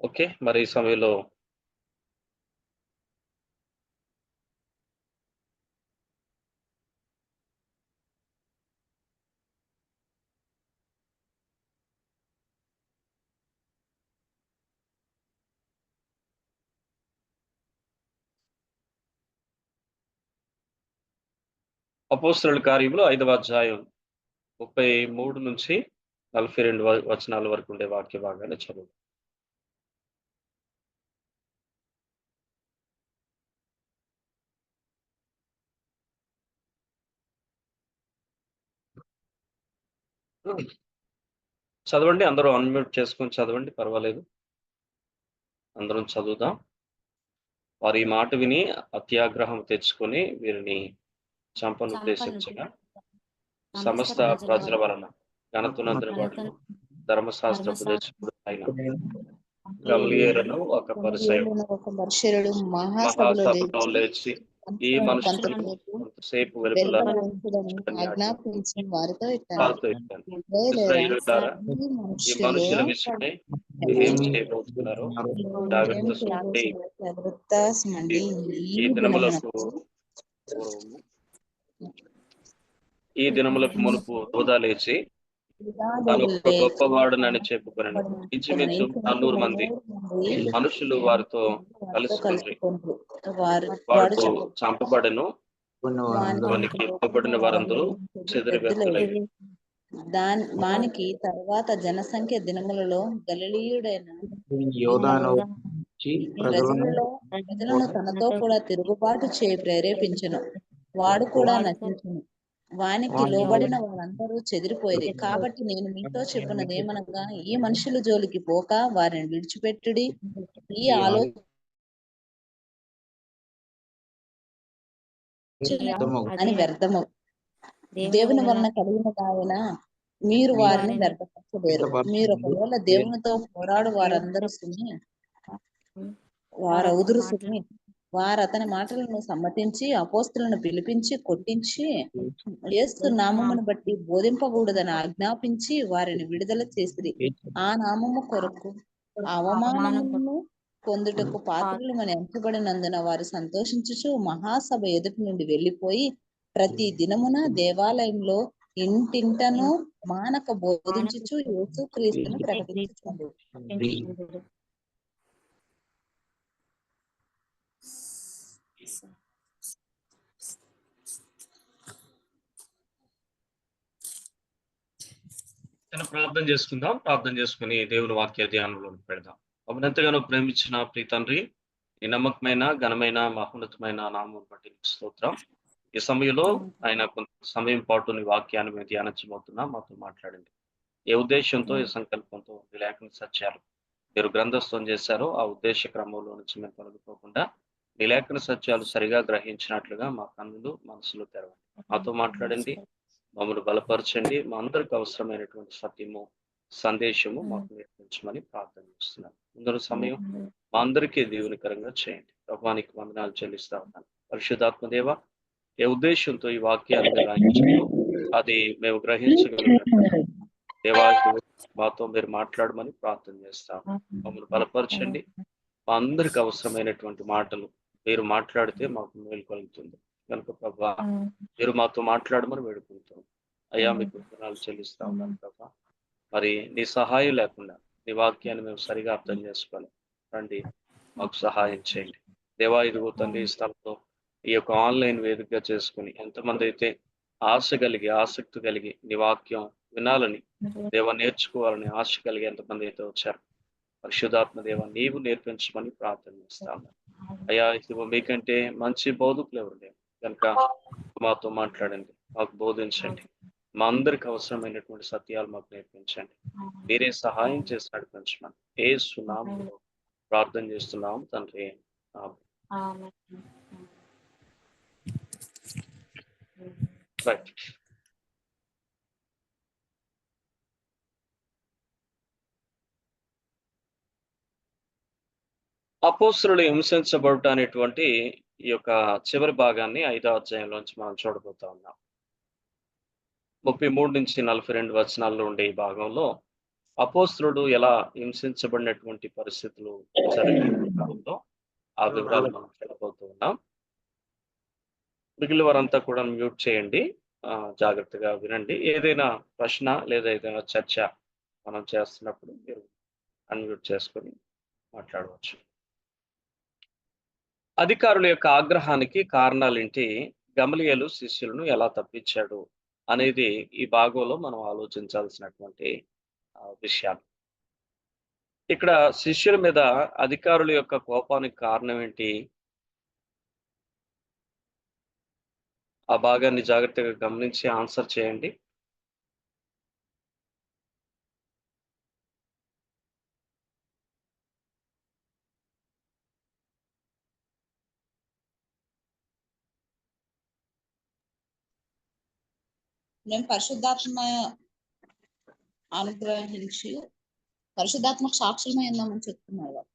Okay. మరి ఈ సమయంలో అపోస్తలుల కార్యములు 5వ అధ్యాయం 33-42 వచనాల వరకు ఉండే వాక్య భాగాన్ని చదువు. చదవండి. అందరూ అన్‌మ్యూట్ చేసుకొని చదవండి. పర్వాలేదు. అందరం చదువుదాం. వారు ఈ మాట విని అత్యాగ్రహం తెచ్చుకొని వీరిని చంపనుద్దేశించగా సమస్త ప్రజల వలన ఘనతనొందిన వాడును ధర్మశాస్త్రోపదేశకుడు అయిన గమలీయేలును ఒక పరిసయ్యుడు మహాసభలో లేచి ఈ మనుషులు కొంతసేపు వెలుపల ఆజ్ఞాపించి వారితో ఇశ్రాయేలులారా, ఈ మనుషుల విషయమై ఏం చేయబోతున్నారో జాగ్రత్త ఈ దినములకు మునుపు యోధా లేచి తాను ఒక గొప్పవాడునని చెప్పుకొనెను. ఇంచుమించు 400 మంది మనుషులు వారితో కలుసుకొని వారితో చంపబడెను. వానికి ఇవ్వబడిన వారందరూ చెదిరివేతలయ్యారు. వానికి తర్వాత జనసంఖ్య దినములలో గలిలయుడైన ప్రజలను తనతో కూడా తిరుగుబాటు చేయి ప్రేరేపించును. వాడు కూడా నశించును. వానికి లోబడిన వారందరూ చెదిరిపోయేది. కాబట్టి నేను మీతో చెప్పినదేమనగా, ఈ మనుషుల జోలికి పోక వారిని విడిచిపెట్టుడి. ఈ ఆలోచన అని వ్యర్థము. దేవుని వలన కలిగిన కావున మీరు వారిని వ్యర్థపరచలేరు. మీరు ఒకవేళ దేవునితో పోరాడు వారందరూ వారవుదురు సుమి. వారు అతని మాటలను సమ్మతించి అపోస్తులను పిలిపించి కొట్టించి యేసు నామమును బట్టి బోధింపకూడదని ఆజ్ఞాపించి వారిని విడుదల చేసిరి. ఆ నామము కొరకు అవమానమును పొందుటకు పాత్రులమని ఎంచబడినందున వారు సంతోషించుచు మహాసభ ఎదుటి నుండి వెళ్లిపోయి ప్రతి దినమున దేవాలయంలో ఇంటింటను మానక బోధించుచు యేసు క్రీస్తును ప్రకటించుచుండు. ప్రార్థన చేసుకుందాం. ప్రార్థన చేసుకుని దేవుని వాక్య ధ్యానంలో పెడదాం. మమ్మల్ని ఎంతగానో ప్రేమించిన ప్రియ తండ్రి, ఈ నమ్మకమైన ఘనమైన మహోన్నతమైన నామం బట్టి స్తోత్రం. ఈ సమయంలో ఆయన కొంత సమయం పాటు నీ వాక్యాన్ని మేము ధ్యానించబోతున్నాం. మాతో మాట్లాడండి. ఏ ఉద్దేశంతో, ఏ సంకల్పంతో ఈ లేఖన సత్యాలు మీరు గ్రంథస్థం చేశారో ఆ ఉద్దేశ క్రమంలో నుంచి మేము తొలగిపోకుండా ఈ లేఖన సత్యాలు సరిగా గ్రహించినట్లుగా మా కన్నులు మనసులు తెరవండి. మాతో మాట్లాడండి, మమ్మల్ని బలపరచండి. మా అందరికి అవసరమైనటువంటి సత్యము సందేశము మాకు నేర్పించమని ప్రార్థన చేస్తున్నాను. ముందు సమయం మా అందరికీ దీవునికరంగా చేయండి. ప్రభువానికి వందనాలు చెల్లిస్తా ఉన్నాను. పరిశుద్ధాత్మ దేవ, ఏ ఉద్దేశంతో ఈ వాక్యాన్ని రాయించారో అది మేము గ్రహించగలిగినట్లుగా దేవా మాతో మీరు మాట్లాడమని ప్రార్థన చేస్తాం. మమ్మల్ని బలపరచండి. మా అందరికి అవసరమైనటువంటి మాటలు మీరు మాట్లాడితే మాకు మేలు కలుగుతుంది కనుక ప్రభా మీరు మాతో మాట్లాడమని వేడుకుంటాం. అయ్యా మీకు వందనాలు చెల్లిస్తా ఉన్నాను ప్రభా. మరి నీ సహాయం లేకుండా నీ వాక్యాన్ని మేము సరిగా అర్థం చేసుకోవాలి. రండి, మాకు సహాయం చేయండి దేవా. ఇదిగో తండ్రి, ఈ స్థలంలో ఈ యొక్క ఆన్లైన్ వేదికగా చేసుకుని ఎంతమంది అయితే ఆశ కలిగి ఆసక్తి కలిగి నీ వాక్యం వినాలని దేవ, నేర్చుకోవాలని ఆశ కలిగి ఎంతమంది అయితే వచ్చారు, పరిశుద్ధాత్మ దేవ నీవు నేర్పించమని ప్రార్థన చేస్తాను. అయ్యా ఇదిగో మీకంటే మంచి బోధకులు ఎవరు లేరు కనుక మాతో మాట్లాడండి, మాకు బోధించండి. మా అందరికి అవసరమైనటువంటి సత్యాలు మాకు నేర్పించండి. మీరే సహాయం చేసి నడిపించమని యేసు నామములో ప్రార్థన చేస్తున్నాము తండ్రి. రైట్. అపోస్తలులు హింసించబడుట అనేటువంటి ఈ యొక్క చివరి భాగాన్ని 5వ అధ్యాయంలోంచి మనం చూడబోతా ఉన్నాం. 33-42 వచనాల్లో ఉండే ఈ భాగంలో అపోస్తలుడు ఎలా హింసించబడినటువంటి పరిస్థితులు జరిగిన కాలంలో ఆ వివరాలు మనం చూడబోతూ ఉన్నాం. మిగిలిన వారంతా కూడా మ్యూట్ చేయండి. జాగ్రత్తగా వినండి. ఏదైనా ప్రశ్న లేదా ఏదైనా చర్చ మనం చేస్తున్నప్పుడు మీరు అన్మ్యూట్ చేసుకొని మాట్లాడవచ్చు. అధికారుల యొక్క ఆగ్రహానికి కారణాలేంటి? గమలీయేలు శిష్యులను ఎలా తప్పించాడు అనేది ఈ భాగంలో మనం ఆలోచించాల్సినటువంటి విషయాలు. ఇక్కడ శిష్యుల మీద అధికారుల యొక్క కోపానికి కారణం ఏంటి? ఆ భాగాన్ని జాగ్రత్తగా గమనించి ఆన్సర్ చేయండి. మేము పరిశుద్ధాత్మ అనుగ్రహించి పరిశుద్ధాత్మకు సాక్షులమై ఉన్నామని చెప్తున్నారు వాళ్ళు.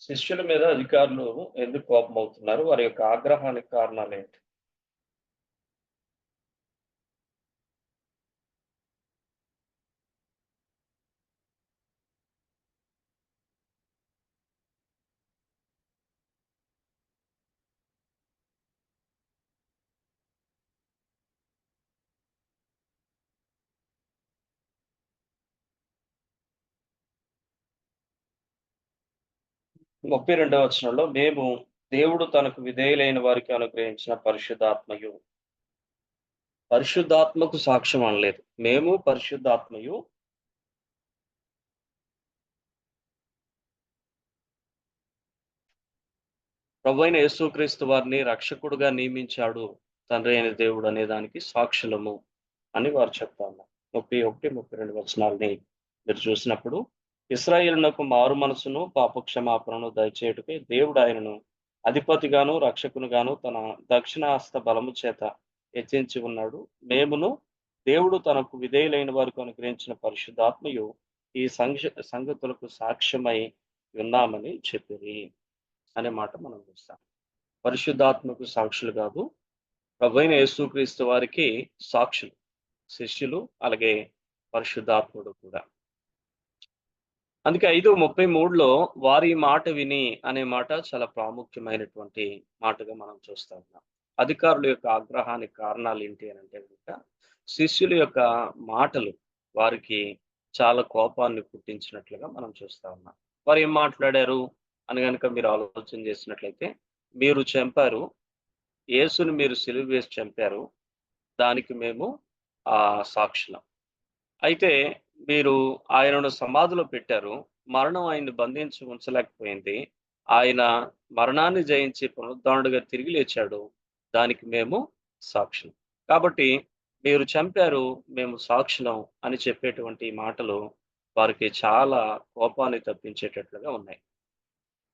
శిష్యుల మీద అధికారులు ఎందుకు కోపమవుతున్నారు? వారి యొక్క ఆగ్రహానికి కారణాలేంటి? ముప్పై 32వ వచనంలో మేము దేవుడు తనకు విధేయులైన వారికి అనుగ్రహించిన పరిశుద్ధాత్మయు. పరిశుద్ధాత్మకు సాక్ష్యం అనలేదు. మేము పరిశుద్ధాత్మయు ప్రభువైన యేసుక్రీస్తు వారిని రక్షకుడుగా నియమించాడు తండ్రి అయిన దేవుడు అనే దానికి సాక్షులము అని వారు చెప్తా ఉన్నారు. 31, 32 వచనాలని మీరు చూసినప్పుడు, ఇశ్రాయేలునకు మారు మనసును పాపక్షమాపణను దయచేయుటకై దేవుడు ఆయనను అధిపతిగాను రక్షకునిగాను తన దక్షిణాస్త బలము చేత హెచ్చించి ఉన్నాడు. మేమును దేవుడు తనకు విధేయులైన వారికి అనుగ్రహించిన పరిశుద్ధాత్మయు ఈ సంగతులకు సాక్ష్యమై ఉన్నామని చెప్పిరి అనే మాట మనం చూస్తాం. పరిశుద్ధాత్మకు సాక్షులు కాదు, ప్రభువైన యేసుక్రీస్తు వారికి సాక్షులు శిష్యులు, అలాగే పరిశుద్ధాత్ముడు కూడా. అందుకే 5:33లో వారి మాట విని అనే మాట చాలా ప్రాముఖ్యమైనటువంటి మాటగా మనం చూస్తా ఉన్నాం. అధికారుల యొక్క ఆగ్రహానికి కారణాలు ఏంటి అని అంటే కనుక శిష్యుల యొక్క మాటలు వారికి చాలా కోపాన్ని పుట్టించినట్లుగా మనం చూస్తా ఉన్నాం. వారు ఏం మాట్లాడారు అని కనుక మీరు ఆలోచన చేసినట్లయితే, మీరు చంపారు, యేసుని మీరు సిలువ వేసి చంపారు, దానికి మేము సాక్షులం. అయితే మీరు ఆయనను సమాధిలో పెట్టారు, మరణం ఆయన్ని బంధించి ఉంచలేకపోయింది, ఆయన మరణాన్ని జయించి పునరుద్ధానుడిగా తిరిగి లేచాడు, దానికి మేము సాక్షులం. కాబట్టి మీరు చంపారు, మేము సాక్షులం అని చెప్పేటువంటి మాటలు వారికి చాలా కోపాన్ని తప్పించేటట్లుగా ఉన్నాయి.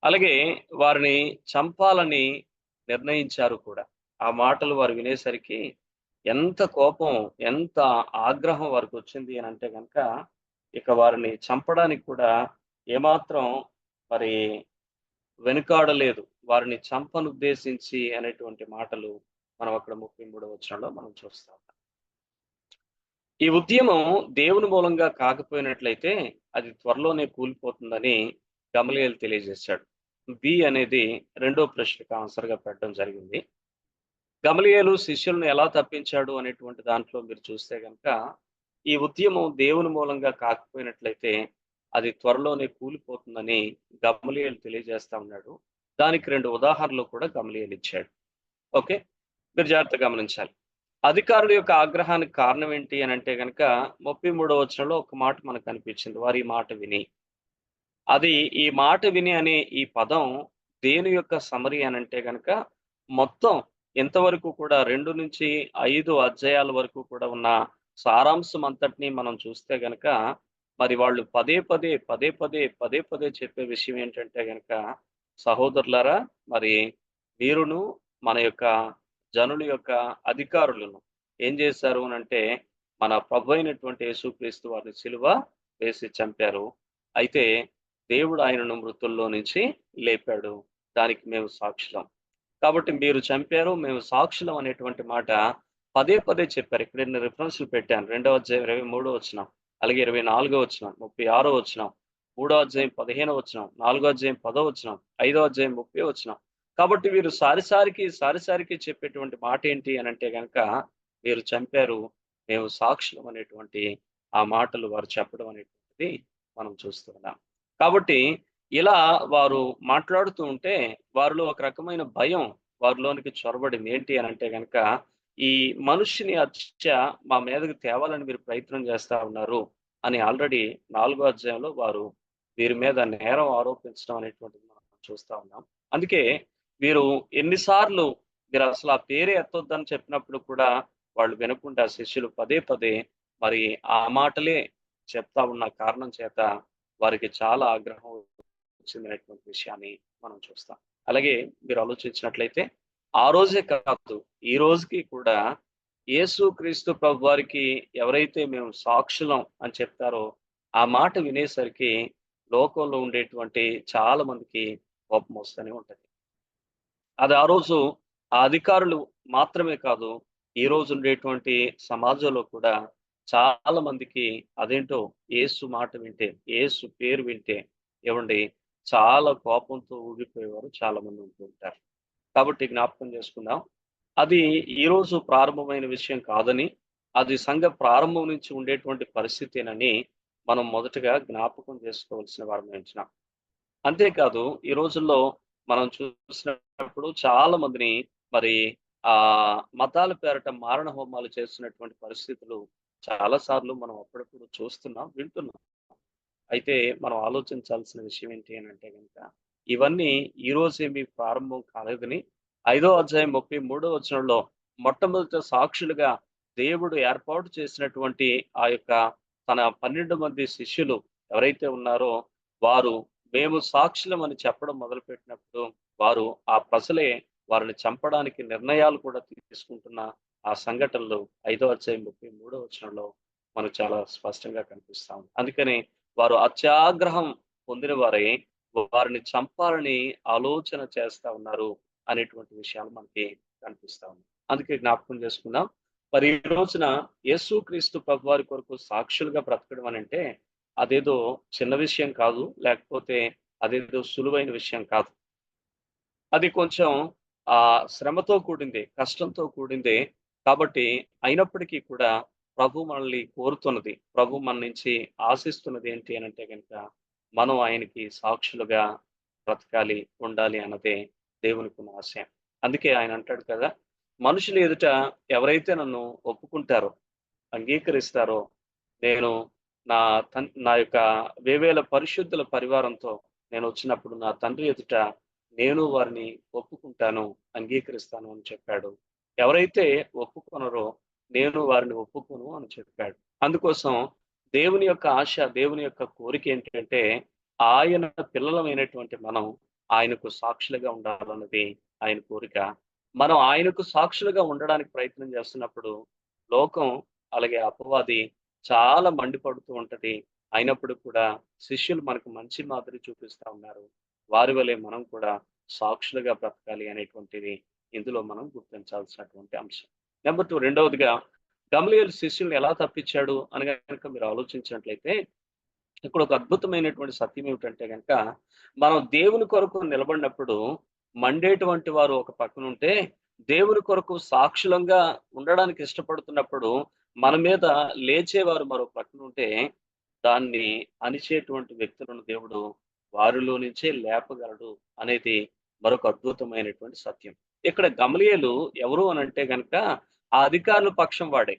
అలాగే వారిని చంపాలని నిర్ణయించారు కూడా. ఆ మాటలు వారు వినేసరికి ఎంత కోపం, ఎంత ఆగ్రహం వారికి వచ్చింది అని అంటే గనక, ఇక వారిని చంపడానికి కూడా ఏమాత్రం మరి వెనుకాడలేదు. వారిని చంపనుద్దేశించి అనేటువంటి మాటలు మనం అక్కడ 33వ వచనంలో మనం చూస్తాం. ఈ ఉద్యమం దేవుని మూలంగా కాకపోయినట్లయితే అది త్వరలోనే కూలిపోతుందని గమలీయేలు తెలియజేశాడు. బి అనేది రెండో ప్రశ్నకు ఆన్సర్‌గా పెట్టడం జరిగింది. గమలీయేలు శిష్యులను ఎలా తప్పించాడు అనేటువంటి దాంట్లో మీరు చూస్తే గనక, ఈ ఉద్యమం దేవుని మూలంగా కాకపోయినట్లయితే అది త్వరలోనే కూలిపోతుందని గమలీయేలు తెలియజేస్తా ఉన్నాడు. దానికి 2 ఉదాహరణలు కూడా గమలీయేలు ఇచ్చాడు. ఓకే. మీరు జాగ్రత్తగా గమనించాలి. అధికారుల యొక్క ఆగ్రహానికి కారణం ఏంటి అని అంటే గనక 33వ వచనంలో ఒక మాట మనకు కనిపించింది. వారి మాట విని. అది ఈ మాట విని అనే ఈ పదం దేని యొక్క సమరీ అని అంటే గనక, మొత్తం ఇంతవరకు కూడా 2-5 అధ్యాయాల వరకు కూడా ఉన్న సారాంశం అంతటిని మనం చూస్తే గనక, మరి వాళ్ళు పదే పదే చెప్పే విషయం ఏంటంటే గనక, సహోదరులారా, మరి మీరును మన యొక్క జనుల యొక్క అధికారులను ఏం చేశారు అనంటే, మన ప్రభు అయినటువంటి యేసుక్రీస్తు వారిని సిలువ వేసి చంపారు. అయితే దేవుడు ఆయనను మృతుల్లో నుంచి లేపాడు. దానికి మేము సాక్షులం. కాబట్టి మీరు చంపారు, మేము సాక్షులం అనేటువంటి మాట పదే చెప్పారు. ఇక్కడ నేను రిఫరెన్స్‌లు పెట్టాను. 2వ అధ్యాయం 23 వచనం, అలాగే 24 వచనం, 36 వచనం, 3వ అధ్యాయం 15 వచనం, 4వ అధ్యాయం 10 వచనం, 5వ అధ్యాయం 30 వచనం. కాబట్టి వీరు సారిసారికి చెప్పేటువంటి మాట ఏంటి అనంటే గనక, మీరు చంపారు, మేము సాక్షులం అనేటువంటి ఆ మాటలు వారు చెప్పడం అనేటువంటిది మనం చూస్తున్నాం. కాబట్టి ఇలా వారు మాట్లాడుతూ ఉంటే వారిలో ఒక రకమైన భయం వారిలోనికి చొరబడింది. ఏంటి అనంటే గనక, ఈ మనుష్యుని హత్య మా మీదకి తేవాలని మీరు ప్రయత్నం చేస్తా ఉన్నారు అని ఆల్రెడీ 4వ అధ్యాయంలో వారు వీరి మీద నేరం ఆరోపించడం అనేటువంటిది మనం చూస్తా ఉన్నాం. అందుకే వీరు ఎన్నిసార్లు మీరు అసలు ఆ పేరే ఎత్తొద్దని చెప్పినప్పుడు కూడా వాళ్ళు వినకుండా శిష్యులు పదే మరి ఆ మాటలే చెప్తా ఉన్న కారణం చేత వారికి చాలా ఆగ్రహం వచ్చిందనేటువంటి విషయాన్ని మనం చూస్తాం. అలాగే మీరు ఆలోచించినట్లయితే ఆ రోజే కాదు, ఈ రోజుకి కూడా యేసుక్రీస్తు ప్రభువారికి ఎవరైతే మేము సాక్షులం అని చెప్తారో ఆ మాట వినేసరికి లోకంలో ఉండేటువంటి చాలా మందికి కోపం వస్తూనే ఉంటది. అది ఆ రోజు ఆ అధికారులు మాత్రమే కాదు, ఈ రోజు ఉండేటువంటి సమాజంలో కూడా చాలా మందికి అదేంటో యేసు మాట వింటే, యేసు పేరు వింటే ఏవండి చాలా కోపంతో ఊగిపోయేవారు చాలా మంది ఉంటూ ఉంటారు. కాబట్టి జ్ఞాపకం చేసుకుందాం. అది ఈరోజు ప్రారంభమైన విషయం కాదని, అది సంఘ ప్రారంభం నుంచి ఉండేటువంటి పరిస్థితేనని మనం మొదటగా జ్ఞాపకం చేసుకోవాల్సిన వారమై ఉంటున్నాం. అంతేకాదు ఈ రోజుల్లో మనం చూసినప్పుడు చాలా మందిని మరి మతాల పేరట మారణ హోమాలు చేస్తున్నటువంటి పరిస్థితులు చాలా సార్లు మనం అప్పుడప్పుడు చూస్తున్నాం, వింటున్నాం. అయితే మనం ఆలోచించాల్సిన విషయం ఏంటి అనంటే గనక, ఇవన్నీ ఈ రోజేమి ప్రారంభం కాలేదని 5వ అధ్యాయం 33వ వచనంలో మొట్టమొదట సాక్షులుగా దేవుడు ఏర్పాటు చేసినటువంటి ఆ యొక్క తన 12 మంది శిష్యులు ఎవరైతే ఉన్నారో వారు మేము సాక్షులమని చెప్పడం మొదలుపెట్టినప్పుడు వారు ఆ ప్రజలే వారిని చంపడానికి నిర్ణయాలు కూడా తీసుకుంటున్న ఆ సంఘటనలు 5వ అధ్యాయం 33వ వచనంలో మనకు చాలా స్పష్టంగా కనిపిస్తా ఉంది. అందుకని వారు అత్యాగ్రహం పొందిన వారై వారిని చంపాలని ఆలోచన చేస్తా ఉన్నారు అనేటువంటి విషయాలు మనకి కనిపిస్తా ఉన్నాయి. అందుకే జ్ఞాపకం చేసుకుందాం. మరి ఈ రోజున యేసుక్రీస్తు ప్రభువారి కొరకు సాక్షులుగా బ్రతకడం అనంటే అదేదో చిన్న విషయం కాదు, లేకపోతే అదేదో సులువైన విషయం కాదు. అది కొంచెం శ్రమతో కూడిందే, కష్టంతో కూడిందే. కాబట్టి అయినప్పటికీ కూడా ప్రభు మనల్ని కోరుతున్నది, ప్రభు మన నుంచి ఆశిస్తున్నది ఏంటి అనంటే గనుక మనం ఆయనకి సాక్షులుగా బ్రతకాలి, ఉండాలి అన్నదే దేవునికున్న ఆశయం. అందుకే ఆయన అంటాడు కదా, మనుషులు ఎదుట ఎవరైతే నన్ను ఒప్పుకుంటారో, అంగీకరిస్తారో, నేను నా యొక్క వేవేల పరిశుద్ధుల పరివారంతో నేను వచ్చినప్పుడు నా తండ్రి ఎదుట నేను వారిని ఒప్పుకుంటాను, అంగీకరిస్తాను అని చెప్పాడు. ఎవరైతే ఒప్పుకొనరో నేను వారిని ఒప్పుకోను అని చెప్పాడు. అందుకోసం దేవుని యొక్క ఆశ, దేవుని యొక్క కోరిక ఏంటంటే ఆయన పిల్లలమైనటువంటి మనం ఆయనకు సాక్షులుగా ఉండాలన్నది ఆయన కోరిక. మనం ఆయనకు సాక్షులుగా ఉండడానికి ప్రయత్నం చేస్తున్నప్పుడు లోకం అలాగే అపవాది చాలా మండిపడుతూ ఉంటది. అయినప్పుడు కూడా శిష్యులు మనకు మంచి మాదిరి చూపిస్తా ఉన్నారు. వారి వలె మనం కూడా సాక్షులుగా బ్రతకాలి అనేటువంటిది ఇందులో మనం గుర్తించాల్సినటువంటి అంశం. నెంబర్ 2 రెండవదిగా గమలీయేలు శిష్యుల్ని ఎలా తప్పించాడు అని గనుక మీరు ఆలోచించినట్లయితే ఇక్కడ ఒక అద్భుతమైనటువంటి సత్యం ఏమిటంటే గనక మనం దేవుని కొరకు నిలబడినప్పుడు మండేటువంటి వారు ఒక పక్కన ఉంటే, దేవుని కొరకు సాక్షులంగా ఉండడానికి ఇష్టపడుతున్నప్పుడు మన మీద లేచేవారు మరో పక్కన ఉంటే దాన్ని అణిచేటువంటి వ్యక్తులను దేవుడు వారిలో నుంచే లేపగలడు అనేది మరొక అద్భుతమైనటువంటి సత్యం. ఇక్కడ గమలీయేలు ఎవరు అనంటే గనక ఆ అధికారుల పక్షం వాడే.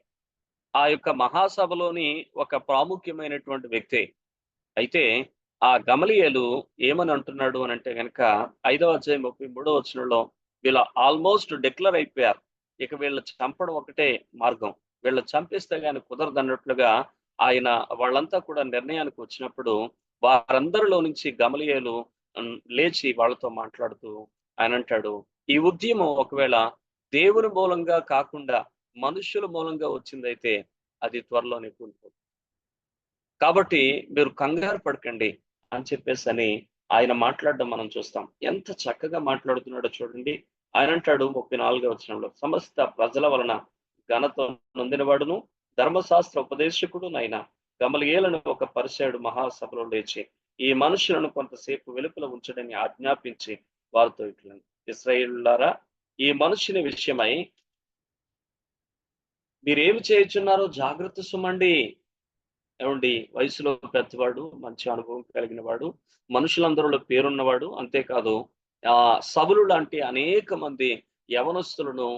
ఆ యొక్క మహాసభలోని ఒక ప్రాముఖ్యమైనటువంటి వ్యక్తే. అయితే ఆ గమలీయేలు ఏమని అంటున్నాడు అనంటే గనక 5వ అధ్యాయం 33వ వచనంలో వీళ్ళు ఆల్మోస్ట్ డిక్లేర్ అయిపోయారు. ఇక వీళ్ళ చంపడం ఒకటే మార్గం. వీళ్ళ చంపేస్తే గాని కుదరదన్నట్లుగా ఆయన వాళ్ళంతా కూడా నిర్ణయానికి వచ్చినప్పుడు వారందరిలో నుంచి గమలీయేలు లేచి వాళ్ళతో మాట్లాడుతూ ఆయన అంటాడు, ఈ ఉద్యమం ఒకవేళ దేవుని మూలంగా కాకుండా మనుష్యుల మూలంగా వచ్చిందైతే అది త్వరలోనే కూలిపోతుంది. కాబట్టి మీరు కంగారు పడకండి అని చెప్పేసని ఆయన మాట్లాడడం మనం చూస్తాం. ఎంత చక్కగా మాట్లాడుతున్నాడో చూడండి. ఆయన అంటాడు 34వ వచనంలో, సమస్త ప్రజల వలన ఘనత నొందినవాడును ధర్మశాస్త్ర ఉపదేశకుడునైన గమలీయేలును ఒక పరిసయుడు మహాసభలో లేచి ఈ మనుషులను కొంతసేపు వెలుపల ఉంచడని ఆజ్ఞాపించి వారితో ఇట్లను, ఇశ్రాయేలులారా, ఈ మనుషుని విషయమై మీరేమి చేయుచున్నారో జాగ్రత్త సుమండి. ఏమండి, వయసులో పెద్దవాడు, మంచి అనుభవం కలిగిన వాడు, మనుషులందరిలో పేరున్నవాడు, అంతేకాదు సభలు లాంటి అనేక మంది యవనస్తులను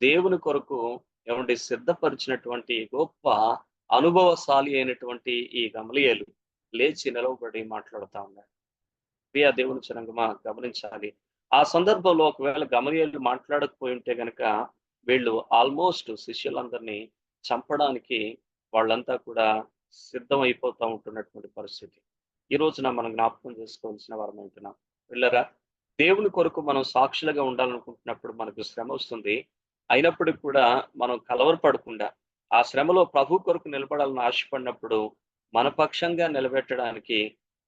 దేవుని కొరకు ఏమండి సిద్ధపరిచినటువంటి గొప్ప అనుభవశాలి అయినటువంటి ఈ గమలీయేలు లేచి నిలవబడి మాట్లాడుతా ఉన్నాడు. ప్రియ దేవుని జనాంగమా గమనించాలి. ఆ సందర్భంలో ఒకవేళ గమలీయేలు మాట్లాడకపోయి ఉంటే గనక వీళ్ళు ఆల్మోస్ట్ శిష్యులందరినీ చంపడానికి వాళ్ళంతా కూడా సిద్ధం అయిపోతూ ఉంటున్నటువంటి పరిస్థితి. ఈ రోజున మనం జ్ఞాపకం చేసుకోవాల్సిన వారం ఉంటున్నాం. పిల్లరా, దేవుని కొరకు మనం సాక్షులుగా ఉండాలనుకుంటున్నప్పుడు మనకు శ్రమ వస్తుంది. అయినప్పటికీ కూడా మనం కలవరపడకుండా ఆ శ్రమలో ప్రభు కొరకు నిలబడాలని ఆశపడినప్పుడు మన పక్షంగా నిలబెట్టడానికి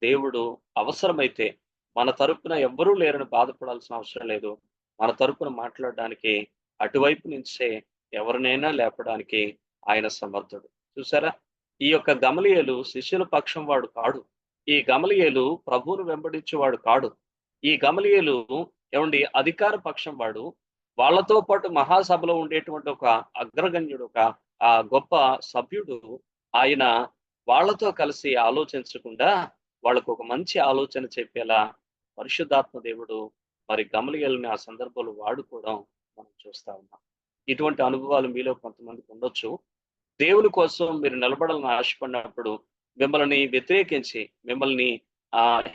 దేవుడు అవసరమైతే మన తరపున ఎవ్వరూ లేరని బాధపడాల్సిన అవసరం లేదు. మన తరపున మాట్లాడడానికి అటువైపు నుంచే ఎవరినైనా లేపడానికి ఆయన సమర్థుడు. చూసారా, ఈ యొక్క గమలీయేలు శిష్యుల పక్షం వాడు కాడు. ఈ గమలీయేలు ప్రభువును వెంబడించేవాడు కాడు. ఈ గమలీయేలు ఏమండి అధికార పక్షం వాడు. వాళ్ళతో పాటు మహాసభలో ఉండేటువంటి ఒక అగ్రగణ్యుడు, ఒక గొప్ప సభ్యుడు. ఆయన వాళ్ళతో కలిసి ఆలోచించకుండా వాళ్ళకు ఒక మంచి ఆలోచన చెప్పేలా పరిశుద్ధాత్మ దేవుడు మరి గమలీయేలుని ఆ సందర్భంలో వాడుకోవడం మనం చూస్తా ఉన్నాం. ఇటువంటి అనుభవాలు మీలో కొంతమందికి ఉండొచ్చు. దేవుని కోసం మీరు నిలబడాలని ఆశపడినప్పుడు మిమ్మల్ని వ్యతిరేకించి, మిమ్మల్ని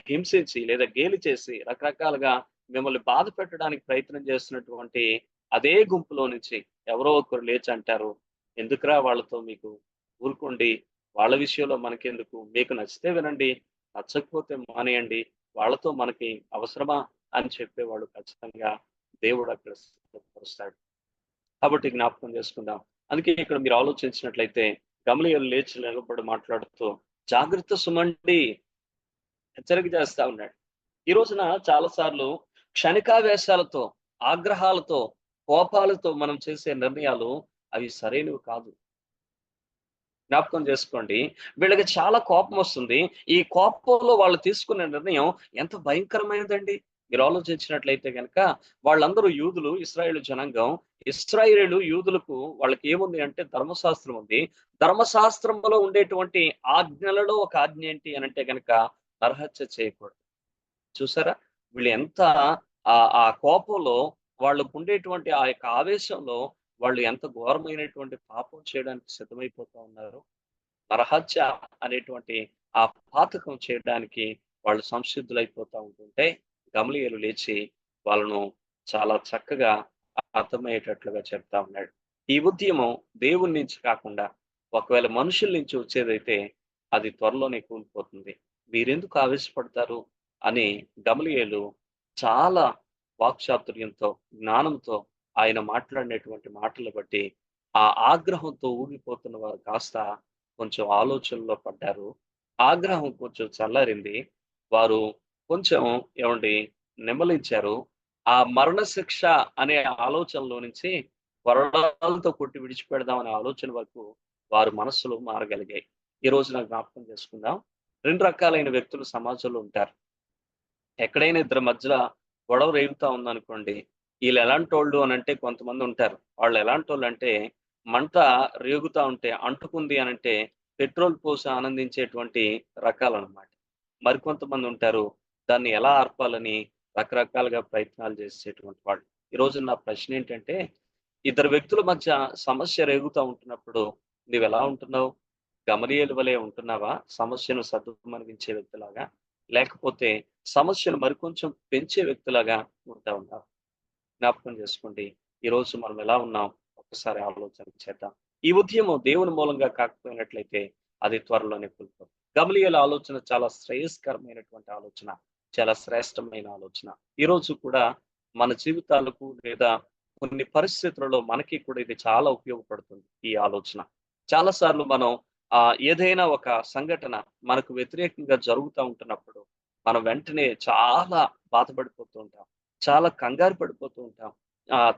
హింసించి లేదా గేలి చేసి రకరకాలుగా మిమ్మల్ని బాధ పెట్టడానికి ప్రయత్నం చేస్తున్నటువంటి అదే గుంపులో నుంచి ఎవరో ఒకరు లేచి అంటారు, ఎందుకురా వాళ్ళతో, మీకు ఊరుకోండి, వాళ్ళ విషయంలో మనకెందుకు, మీకు నచ్చితే వినండి, నచ్చకపోతే మానేయండి, వాళ్ళతో మనకి అవసరమా అని చెప్పేవాడు ఖచ్చితంగా దేవుడు అక్కడ సిద్ధపరుస్తాడు. కాబట్టి జ్ఞాపకం చేసుకుందాం. అందుకే ఇక్కడ మీరు ఆలోచించినట్లయితే గమలీయేలు లేచి నిలబడి మాట్లాడుతూ జాగ్రత్త సుమండి హెచ్చరిక చేస్తా ఉన్నాడు. ఈ రోజున చాలా సార్లు క్షణికావేశాలతో, ఆగ్రహాలతో, కోపాలతో మనం చేసే నిర్ణయాలు అవి సరైనవి కాదు. జ్ఞాపకం చేసుకోండి, వీళ్ళకి చాలా కోపం వస్తుంది. ఈ కోపంలో వాళ్ళు తీసుకునే నిర్ణయం ఎంత భయంకరమైనదండి. మీరు ఆలోచించినట్లయితే కనుక వాళ్ళందరూ యూదులు, ఇశ్రాయేలు జనాంగం. ఇశ్రాయేలు యూదులకు వాళ్ళకి ఏముంది అంటే ధర్మశాస్త్రం ఉంది. ధర్మశాస్త్రంలో ఉండేటువంటి ఆజ్ఞలలో ఒక ఆజ్ఞ ఏంటి అని అంటే కనుక నరహత్య చేయకూడదు. చూసారా, వీళ్ళు ఎంత ఆ కోపంలో వాళ్ళకు ఉండేటువంటి ఆ యొక్క ఆవేశంలో వాళ్ళు ఎంత ఘోరమైనటువంటి పాపం చేయడానికి సిద్ధమైపోతా ఉన్నారు. నరహత్య అనేటువంటి ఆ పాతకం చేయడానికి వాళ్ళు సంసిద్ధులైపోతా ఉంటుంటే గమలీయేలు లేచి వాళ్ళను చాలా చక్కగా అర్థమయ్యేటట్లుగా చెప్తా ఉన్నాడు. ఈ ఉద్యమం దేవుని నుంచి కాకుండా ఒకవేళ మనుషుల నుంచి వచ్చేదైతే అది త్వరలోనే కూలిపోతుంది. మీరెందుకు ఆవేశపడతారు అని గమలీయేలు చాలా వాక్చాతుర్యంతో, జ్ఞానంతో ఆయన మాట్లాడినటువంటి మాటలు బట్టి ఆ ఆగ్రహంతో ఊగిపోతున్న వారు కాస్త కొంచెం ఆలోచనలో పడ్డారు. ఆగ్రహం కొంచెం చల్లారింది. వారు కొంచెం ఏమండి నెమ్మలించారు. ఆ మరణ శిక్ష అనే ఆలోచనలో నుంచి కొరడాలతో కొట్టి విడిచిపెడదాం అనే ఆలోచన వరకు వారు మనస్సులో మారగలిగాయి. ఈ రోజున జ్ఞాపకం చేసుకుందాం. 2 రకాలైన వ్యక్తులు సమాజంలో ఉంటారు. ఎక్కడైనా ఇద్దరి మధ్యలో గొడవ రేగుతా ఉందనుకోండి, వీళ్ళు ఎలాంటోళ్ళు అనంటే కొంతమంది ఉంటారు. వాళ్ళు ఎలాంటోళ్ళు అంటే మంట రేగుతా ఉంటే అంటుకుంది అనంటే పెట్రోల్ పోసి ఆనందించేటువంటి రకాలన్నమాట. మరికొంతమంది ఉంటారు, దాన్ని ఎలా ఆర్పాలని రకరకాలుగా ప్రయత్నాలు చేసేటువంటి వాళ్ళు. ఈ రోజు నా ప్రశ్న ఏంటంటే, ఇద్దరు వ్యక్తుల మధ్య సమస్య రేగుతా ఉంటున్నప్పుడు నువ్వెలా ఉంటున్నావు? గమలీయేలు వలె ఉంటున్నావా సమస్యను సద్దుమణిగించే వ్యక్తిలాగా? లేకపోతే సమస్యను మరికొంచెం పెంచే వ్యక్తిలాగా ఉంటా ఉన్నావా? జ్ఞాపకం చేసుకోండి. ఈ రోజు మనం ఎలా ఉన్నాం ఒక్కసారి ఆలోచన చేద్దాం. ఈ ఉద్యమం దేవుని మూలంగా కాకపోయినట్లయితే అది త్వరలోనే కూలిపోతుంది. గమలీయేలు ఆలోచన చాలా శ్రేయస్కరమైనటువంటి ఆలోచన, చాలా శ్రేష్టమైన ఆలోచన. ఈ రోజు కూడా మన జీవితాలకు లేదా కొన్ని పరిస్థితులలో మనకి కూడా ఇది చాలా ఉపయోగపడుతుంది ఈ ఆలోచన. చాలా సార్లు మనం ఏదైనా ఒక సంఘటన మనకు వ్యతిరేకంగా జరుగుతా ఉంటున్నప్పుడు మనం వెంటనే చాలా బాధపడిపోతూ ఉంటాం. చాలా కంగారు పడిపోతూ ఉంటాం.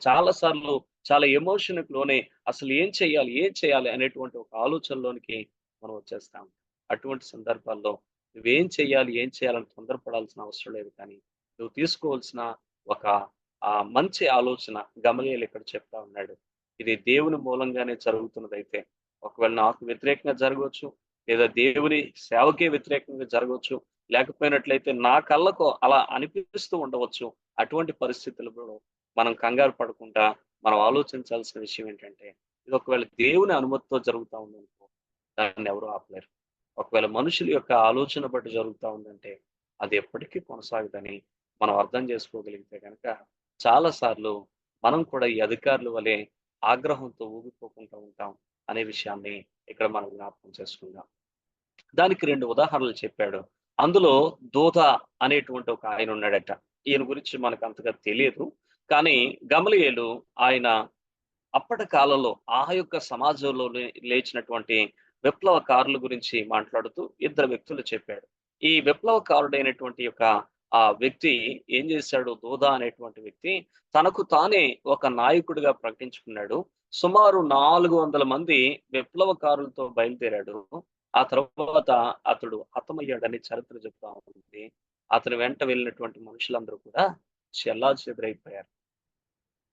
చాలా సార్లు చాలా ఎమోషన్‌కి లోనై అసలు ఏం చేయాలి? ఏం చేయాలి? అనేటువంటి ఒక ఆలోచనలోనికి మనం వచ్చేస్తాం. అటువంటి సందర్భాల్లో నువ్వేం చేయాలి? ఏం చేయాలని తొందరపడాల్సిన అవసరం లేదు కానీ, నువ్వు తీసుకోవాల్సిన ఒక మంచి ఆలోచన గమలీయేలు ఇక్కడ చెప్తా ఉన్నాడు. ఇది దేవుని మూలంగానే జరుగుతున్నదైతే, ఒకవేళ నాకు వ్యతిరేకంగా జరగవచ్చు, లేదా దేవుని సేవకే వ్యతిరేకంగా జరగవచ్చు, లేకపోయినట్లయితే నా కళ్ళకు అలా అనిపిస్తూ ఉండవచ్చు. అటువంటి పరిస్థితులలో మనం కంగారు పడకుండా మనం ఆలోచించాల్సిన విషయం ఏంటంటే, ఇది ఒకవేళ దేవుని అనుమతితో జరుగుతా ఉందనుకో, దాన్ని ఎవరు ఆపలేరు. ఒకవేళ మనుషుల యొక్క ఆలోచన బట్టి జరుగుతా ఉందంటే, అది ఎప్పటికీ కొనసాగదని మనం అర్థం చేసుకోగలిగితే గనక, చాలా సార్లు మనం కూడా ఈ అధికారుల వలె ఆగ్రహంతో ఊగిపోకుంటూ ఉంటాం అనే విషయాన్ని ఇక్కడ మనం జ్ఞాపకం చేసుకుందాం. దానికి 2 ఉదాహరణలు చెప్పాడు. అందులో దూత అనేటువంటి ఒక ఆయన ఉన్నాడట. ఈయన గురించి మనకు అంతగా తెలియదు. కానీ గమలీయేలు ఆయన అప్పటి కాలంలో ఆ యొక్క సమాజంలో లేచినటువంటి విప్లవకారుల గురించి మాట్లాడుతూ ఇద్దరు వ్యక్తులు చెప్పాడు. ఈ విప్లవకారుడైనటువంటి యొక్క ఆ వ్యక్తి ఏం చేశాడు? దూదా అనేటువంటి వ్యక్తి తనకు తానే ఒక నాయకుడిగా ప్రకటించుకున్నాడు. సుమారు 400 మంది విప్లవకారులతో బయలుదేరాడు. ఆ తర్వాత అతడు హతమయ్యాడని చరిత్ర చెప్తా ఉంది. అతని వెంట వెళ్ళినటువంటి మనుషులందరూ కూడా చెల్లాచెదురైపోయారు.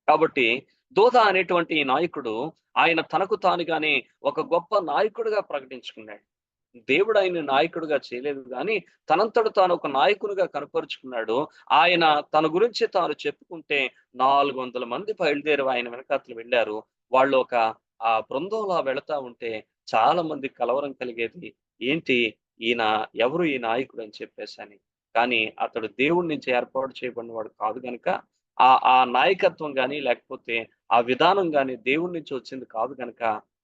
కాబట్టి దూద అనేటువంటి ఈ నాయకుడు ఆయన తనకు తానుగానే ఒక గొప్ప నాయకుడిగా ప్రకటించుకున్నాడు. దేవుడు ఆయన్ని నాయకుడిగా చేయలేదు గానీ, తనంతట తాను ఒక నాయకునిగా కనపరుచుకున్నాడు. ఆయన తన గురించి తాను చెప్పుకుంటే 400 మంది బయలుదేరి ఆయన వెనకాతల వెళ్లారు. వాళ్ళు ఒక బృందంలా వెళతా ఉంటే చాలా మందికి కలవరం కలిగేది. ఏంటి ఈయన ఎవరు ఈ నాయకుడు అని చెప్పేసని. కానీ అతడు దేవుడి నుంచి ఏర్పాటు చేయబడినవాడు కాదు గనుక ఆ నాయకత్వం గాని, లేకపోతే ఆ విధానం గాని దేవుడి నుంచి వచ్చింది కాదు గనక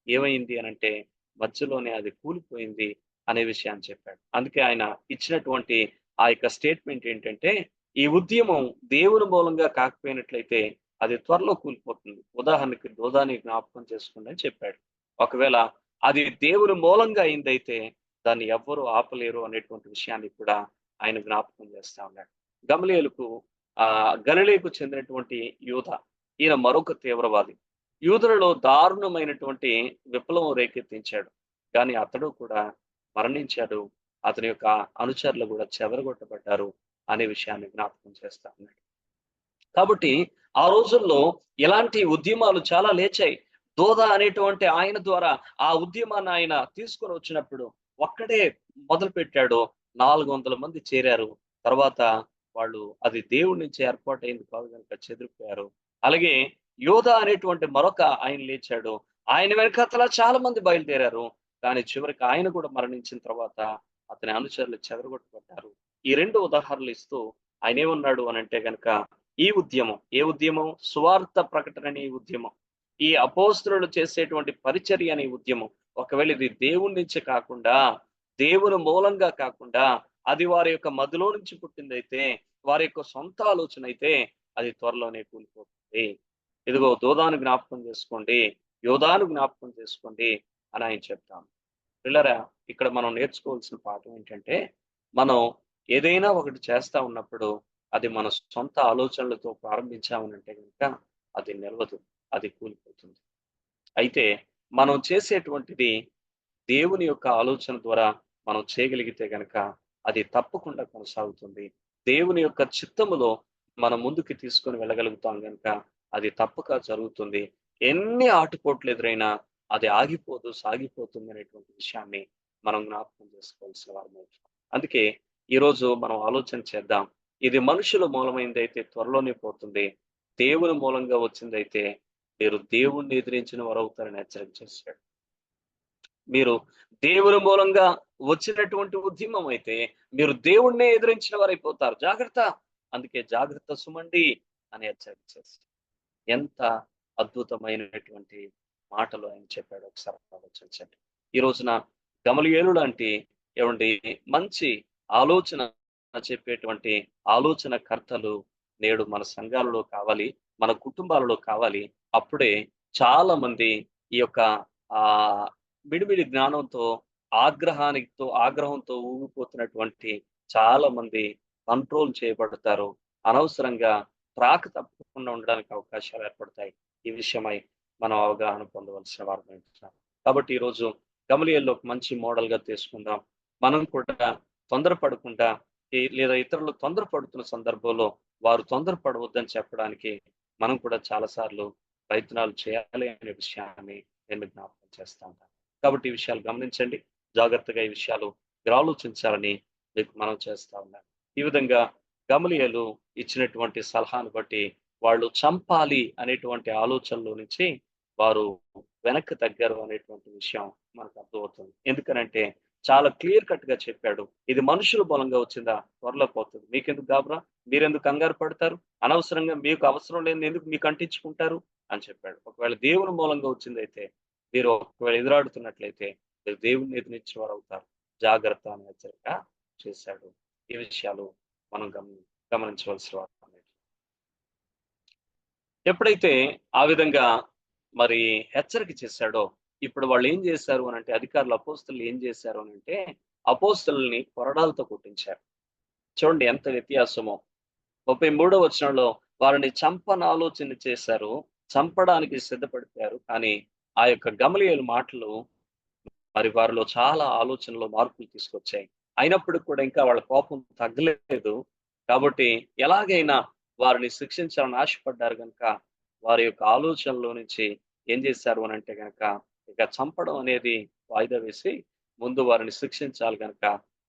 ఏమైంది అనంటే మధ్యలోనే అది కూలిపోయింది అనే విషయాన్ని చెప్పాడు. అందుకే ఆయన ఇచ్చినటువంటి ఆ యొక్క స్టేట్మెంట్ ఏంటంటే, ఈ ఉద్యమం దేవుని మూలంగా కాకపోయినట్లయితే అది త్వరలో కూలిపోతుంది. ఉదాహరణకి దోదాని జ్ఞాపకం చేసుకోండి అని చెప్పాడు. ఒకవేళ అది దేవుని మూలంగా అయిందైతే దాన్ని ఎవ్వరు ఆపలేరు అనేటువంటి విషయాన్ని కూడా ఆయన జ్ఞాపకం చేస్తా ఉన్నాడు. గమలీయేలుకు గలిలయకు చెందినటువంటి యూద. ఈయన మరొక తీవ్రవాది. యూదులలో దారుణమైనటువంటి విప్లవం రేకెత్తించాడు. కానీ అతడు కూడా మరణించాడు. అతని యొక్క అనుచరులు కూడా చెదరగొట్టబడ్డారు అనే విషయాన్ని జ్ఞాపకం చేస్తా ఉన్నాడు. కాబట్టి ఆ రోజుల్లో ఇలాంటి ఉద్యమాలు చాలా లేచాయి. దోద అనేటువంటి ఆయన ద్వారా ఆ ఉద్యమాన్ని ఆయన తీసుకొని వచ్చినప్పుడు ఒక్కడే మొదలుపెట్టాడు. 400 మంది చేరారు. తర్వాత వాళ్ళు అది దేవుడి నుంచి ఏర్పాటయింది కాదు గనుక చెదిరిపోయారు. అలాగే యోధ అనేటువంటి మరొక ఆయన లేచాడు. ఆయన వెనకాతల చాలా మంది బయలుదేరారు. కానీ చివరికి ఆయన కూడా మరణించిన తర్వాత అతని అనుచరులు చెదరగొట్టబడ్డారు. ఈ 2 ఉదాహరణలు ఇస్తూ ఆయనేమన్నాడు అనంటే గనక ఈ ఉద్యమం, ఏ ఉద్యమం? సువార్త ప్రకటన అనే ఈ ఉద్యమం. ఈ అపోస్తలులు చేసేటువంటి పరిచర్య అనే ఉద్యమం. ఒకవేళ ఇది దేవుడి నుంచి కాకుండా, దేవుని మూలంగా కాకుండా, అది వారి యొక్క మదిలో నుంచి పుట్టిందైతే, వారి యొక్క సొంత ఆలోచన అయితే, అది త్వరలోనే కూలిపోతుంది. ఇదిగో దోదాను జ్ఞాపకం చేసుకోండి, యోధాను జ్ఞాపకం చేసుకోండి అని ఆయన చెప్తాను. పిల్లరా, ఇక్కడ మనం నేర్చుకోవాల్సిన పాఠం ఏంటంటే, మనం ఏదైనా ఒకటి చేస్తా ఉన్నప్పుడు అది మన సొంత ఆలోచనలతో ప్రారంభించామనంటే గనుక అది నిలవదు. అది కూలిపోతుంది. అయితే మనం చేసేటువంటిది దేవుని యొక్క ఆలోచన ద్వారా మనం చేయగలిగితే గనక అది తప్పకుండా కొనసాగుతుంది. దేవుని యొక్క చిత్తములో మనం ముందుకు తీసుకొని వెళ్ళగలుగుతాం గనక అది తప్పక జరుగుతుంది. ఎన్ని ఆటుపోట్లు ఎదురైనా అది ఆగిపోదు, సాగిపోతుంది అనేటువంటి విషయాన్ని మనం జ్ఞాపకం చేసుకోవాల్సిన వారమవుతాం. అందుకే ఈరోజు మనం ఆలోచన చేద్దాం. ఇది మనుషుల మూలమైనదైతే త్వరలోనే పోతుంది. దేవుని మూలంగా వచ్చిందైతే మీరు దేవుణ్ణి ఎదిరించిన వారవుతారని హెచ్చరిక చేశాడు. మీరు దేవుని మూలంగా వచ్చినటువంటి ఉద్యమం అయితే మీరు దేవుణ్ణే ఎదిరించిన వారైపోతారు. జాగ్రత్త. అందుకే జాగ్రత్త సుమండి అని హెచ్చరిక చేశాడు. ఎంత అద్భుతమైనటువంటి మాటలు ఆయన చెప్పాడు ఒకసారి ఆలోచించండి. ఈ రోజున గమలీయేలు లాంటి ఏమండి మంచి ఆలోచన చెప్పేటువంటి ఆలోచన కర్తలు నేడు మన సంఘాలలో కావాలి, మన కుటుంబాలలో కావాలి. అప్పుడే చాలా మంది ఈ యొక్క ఆ మిడిమిడి జ్ఞానంతో ఆగ్రహంతో ఊగిపోతున్నటువంటి చాలా మంది కంట్రోల్ చేయబడతారు. అనవసరంగా ట్రాక్ తప్పకుండా ఉండడానికి అవకాశాలు ఏర్పడతాయి. ఈ విషయమై మనం అవగాహన పొందవలసిన వారమై ఉంటున్నాం. కాబట్టి ఈరోజు గమలీయేలును ఒక మంచి మోడల్‌గా తీసుకుందాం. మనం కూడా తొందరపడకుండా లేదా ఇతరులు తొందరపడుతున్న సందర్భంలో వారు తొందరపడవద్దని చెప్పడానికి మనం కూడా చాలా సార్లు ప్రయత్నాలు చేయాలి అనే విషయాన్ని నేను జ్ఞాపకం చేస్తా ఉంటాను. కాబట్టి ఈ విషయాలు గమనించండి. జాగ్రత్తగా ఈ విషయాలు మీరు ఆలోచించాలని మీకు మనం చేస్తా ఉన్నాను. ఈ విధంగా గమలీయేలు ఇచ్చినటువంటి సలహాను బట్టి వాళ్ళు చంపాలి అనేటువంటి ఆలోచనలో నుంచి వారు వెనక్కి తగ్గారు అనేటువంటి విషయం మనకు అర్థమవుతుంది. ఎందుకనంటే చాలా క్లియర్ కట్ గా చెప్పాడు. ఇది మనుషుల మూలంగా వచ్చిందా త్వరలో పోతుంది. మీకెందుకు గాబరా? మీరెందుకు కంగారు పడతారు? అనవసరంగా మీకు అవసరం లేనిది ఎందుకు మీకు అంటించుకుంటారు అని చెప్పాడు. ఒకవేళ దేవుని మూలంగా వచ్చిందైతే మీరు ఒకవేళ ఎదురాడుతున్నట్లయితే మీరు దేవుని ఎదిరించిన వారు అవుతారు. జాగ్రత్త అని హెచ్చరిక చేశాడు. ఈ విషయాలు మనం గమనించవలసిన వారు. ఎప్పుడైతే ఆ విధంగా మరి హెచ్చరిక చేశాడో, ఇప్పుడు వాళ్ళు ఏం చేశారు అనంటే అధికారులు అపోస్తలులు ఏం చేశారు అనంటే అపోస్తలుల్ని కొరడాలతో కొట్టించారు. చూడండి ఎంత వ్యత్యాసమో. 33వ వచనంలో వారిని ఆలోచన చేశారు. చంపడానికి సిద్ధపడిపోయారు. కానీ ఆ యొక్క గమలీయేలు మాటలు మరి వారిలో చాలా ఆలోచనలో మార్పులు తీసుకొచ్చాయి. అయినప్పటికి కూడా ఇంకా వాళ్ళ కోపం తగ్గలేదు. కాబట్టి ఎలాగైనా వారిని శిక్షించాలని ఆశపడ్డారు గనుక వారి యొక్క ఆలోచనలో నుంచి ఏం చేశారు అనంటే గనక ఇక చంపడం అనేది వాయిదా వేసి ముందు వారిని శిక్షించాలి గనక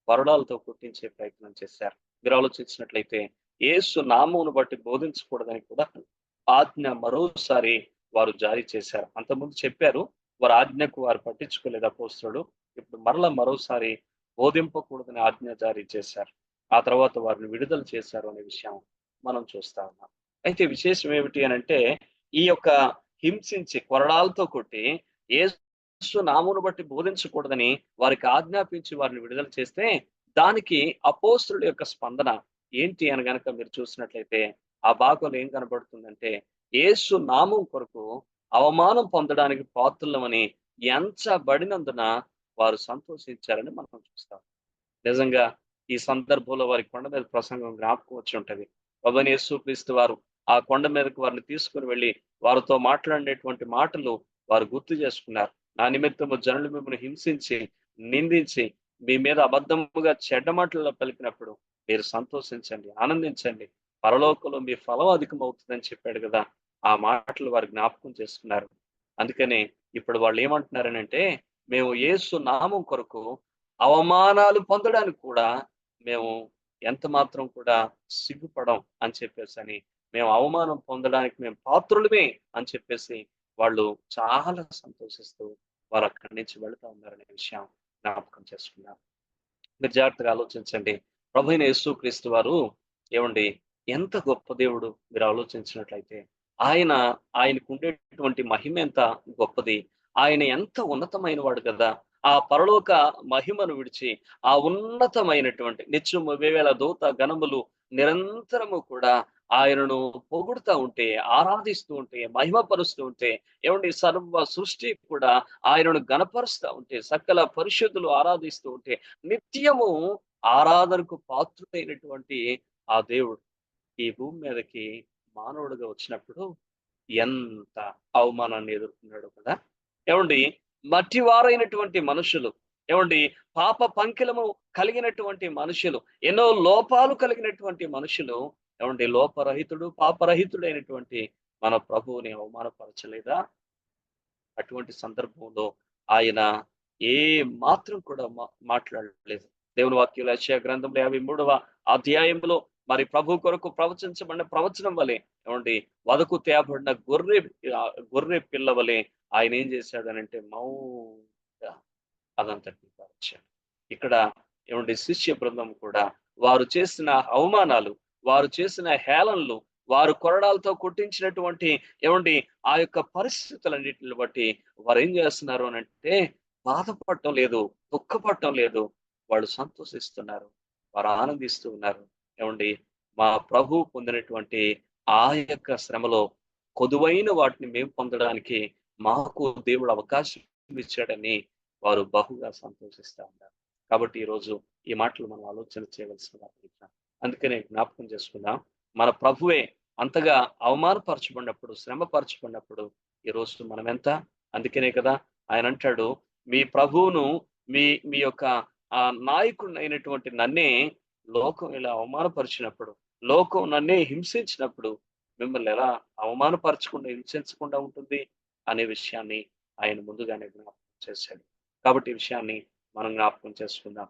కొరడాలతో కొట్టించే ప్రయత్నం చేశారు. మీరు ఆలోచించినట్లయితే యేసు నామమును బట్టి బోధించకూడదని కూడా ఆజ్ఞ మరోసారి వారు జారీ చేశారు. అంతకుముందు చెప్పారు. వారి ఆజ్ఞకు వారు పట్టించుకోలేదు అపోస్తలుడు. ఇప్పుడు మరోసారి బోధింపకూడదని ఆజ్ఞ జారీ చేశారు. ఆ తర్వాత వారిని విడుదల చేశారు అనే విషయం మనం చూస్తా ఉన్నాం. అయితే విశేషం ఏమిటి అనంటే ఈ యొక్క హింసించి కొరడాలతో కొట్టి యేసు నామమును బట్టి బోధించకూడదని వారికి ఆజ్ఞాపించి వారిని విడుదల చేస్తే దానికి అపోస్తలుల యొక్క స్పందన ఏంటి అని గనక మీరు చూసినట్లయితే ఆ భాగంలో ఏం కనబడుతుందంటే యేసు నామం కొరకు అవమానం పొందడానికి పాత్రులమని ఎంచబడినందున వారు సంతోషించారని మనం చూస్తాం. నిజంగా ఈ సందర్భంలో వారి కొండ మీద ప్రసంగం జ్ఞాపకం వచ్చి ఉంటది. ప్రభువైన యేసుక్రీస్తు వారు ఆ కొండ మీదకి వారిని తీసుకుని వెళ్ళి వారితో మాట్లాడినటువంటి మాటలు వారు గుర్తు చేసుకున్నారు. నా నిమిత్తము జనులు మిమ్మల్ని హింసించి, నిందించి, మీ మీద అబద్ధముగా చెడ్డ మాటలు పలికినప్పుడు మీరు సంతోషించండి, ఆనందించండి. పరలోకంలో మీ ఫలం అధికమవుతుందని చెప్పాడు కదా! ఆ మాటలు వారు జ్ఞాపకం చేసుకున్నారు. అందుకనే ఇప్పుడు వాళ్ళు ఏమంటున్నారనంటే, మేము యేసు నామం కొరకు అవమానాలు పొందడానికి కూడా మేము ఎంత మాత్రం కూడా సిగ్గుపడం అని చెప్పేసని, మేము అవమానం పొందడానికి మేము పాత్రులమే అని చెప్పేసి వాళ్ళు చాలా సంతోషిస్తూ వారు అక్కడి నుంచి వెళ్తా ఉన్నారనే విషయం జ్ఞాపకం చేసుకున్నారు. మీరు జాగ్రత్తగా ఆలోచించండి. ప్రభువైన యేసుక్రీస్తు వారు ఏమండి ఎంత గొప్ప దేవుడు మీరు ఆలోచించినట్లయితే ఆయన ఆయనకు ఉండేటువంటి మహిమ ఎంత గొప్పది. ఆయన ఎంత ఉన్నతమైన వాడు కదా! ఆ పరలోక మహిమను విడిచి ఆ ఉన్నతమైనటువంటి నిత్యము వేవేల దూత గణములు నిరంతరము కూడా ఆయనను పొగుడుతా ఉంటే, ఆరాధిస్తూ ఉంటే, మహిమపరుస్తూ ఉంటే, ఏమండి సర్వ సృష్టి కూడా ఆయనను గణపరుస్తా ఉంటే, సకల పరిశుద్ధులు ఆరాధిస్తూ ఉంటే, నిత్యము ఆరాధనకు పాత్రుడైనటువంటి ఆ దేవుడు ఈ భూమి మీదకి మానవుడిగా వచ్చినప్పుడు ఎంత అవమానాన్ని ఎదుర్కొన్నాడు కదా! ఏవండి మట్టివారైనటువంటి మనుషులు, ఏవండి పాప పంకిలము కలిగినటువంటి మనుషులు, ఎన్నో లోపాలు కలిగినటువంటి మనుషులు, ఏవండి లోపరహితుడు, పాపరహితుడైనటువంటి మన ప్రభువుని అవమానపరచలేదా? అటువంటి సందర్భంలో ఆయన ఏ మాత్రం కూడా మాట్లాడలేదు. దేవుని వాక్యంలో యెషయా గ్రంథంలో 53వ అధ్యాయంలో మరి ప్రభు కొరకు ప్రవచించబడిన ప్రవచనం వలె ఏమండి వదకు తేబడిన గొర్రె పిల్ల వలె ఆయన ఏం చేశాడనంటే మౌనంగా అదంతటిని పరిచాడు. ఇక్కడ ఏమండి శిష్య బృందం కూడా వారు చేసిన అవమానాలు, వారు చేసిన హేళనలు, వారు కొరడాలతో కొట్టించినటువంటి ఏమండి ఆ యొక్క పరిస్థితులన్నిటిని బట్టి వారు ఏం చేస్తున్నారు అనంటే బాధపడటం లేదు, దుఃఖపడటం లేదు. వాళ్ళు సంతోషిస్తున్నారు. వారు ఆనందిస్తూ ఉన్నారు. ఏమండి, మా ప్రభువు పొందినటువంటి ఆ యొక్క శ్రమలో కొదువైన వాటిని మేము పొందడానికి మాకు దేవుడు అవకాశం ఇచ్చాడని వారు బహుగా సంతోషిస్తా ఉన్నారు. కాబట్టి ఈరోజు ఈ మాటలు మనం ఆలోచన చేయవలసిన వారు. అందుకనే జ్ఞాపకం చేసుకుందాం. మన ప్రభువే అంతగా అవమానపరచబడినప్పుడు, శ్రమపరచబడినప్పుడు ఈరోజు మనం ఎంత? అందుకనే కదా ఆయన అంటాడు, మీ ప్రభువును మీ మీ యొక్క నాయకుడినైనటువంటి నన్నే లోకం ఇలా అవమానపరిచినప్పుడు, లోకం నన్నే హింసించినప్పుడు మిమ్మల్ని ఎలా అవమానపరచకుండా, హింసించకుండా ఉంటుంది అనే విషయాన్ని ఆయన ముందుగానే జ్ఞాపకం చేశాడు. కాబట్టి ఈ విషయాన్ని మనం జ్ఞాపకం చేసుకుందాం.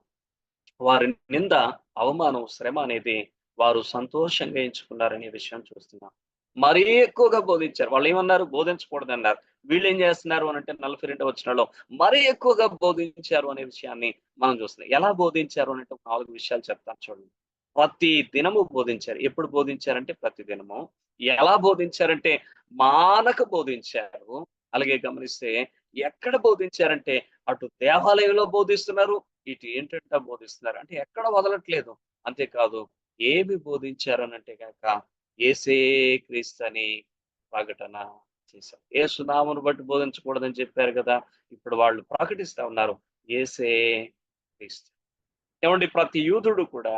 వారి నింద, అవమానం, శ్రమ అనేది వారు సంతోషంగా ఎంచుకున్నారనే విషయం చూస్తున్నాం. మరీ ఎక్కువగా బోధించారు. వాళ్ళేమన్నారు? బోధించకూడదన్నారు. వీళ్ళేం చేస్తున్నారు అనంటే 42వ వచనంలో మరీ ఎక్కువగా బోధించారు అనే విషయాన్ని మనం చూస్తున్నాం. ఎలా బోధించారు అనంటే 4 విషయాలు చెప్తాను చూడండి. ప్రతి దినము బోధించారు. ఎప్పుడు బోధించారంటే ప్రతి దినము. ఎలా బోధించారంటే మానక బోధించారు. అలాగే గమనిస్తే ఎక్కడ బోధించారంటే అటు దేవాలయంలో బోధిస్తున్నారు, ఇటు ఏంటంటే బోధిస్తున్నారు. అంటే ఎక్కడ వదలట్లేదు. అంతేకాదు ఏమి బోధించారనంటే గనక యేసే క్రీస్తని ప్రకటన చేశారు. యేసు నామమును బట్టి బోధించకూడదని చెప్పారు కదా! ఇప్పుడు వాళ్ళు ప్రకటిస్తా ఉన్నారు. యేసే క్రీస్తు. ఏమండి, ప్రతి యూదుడు కూడా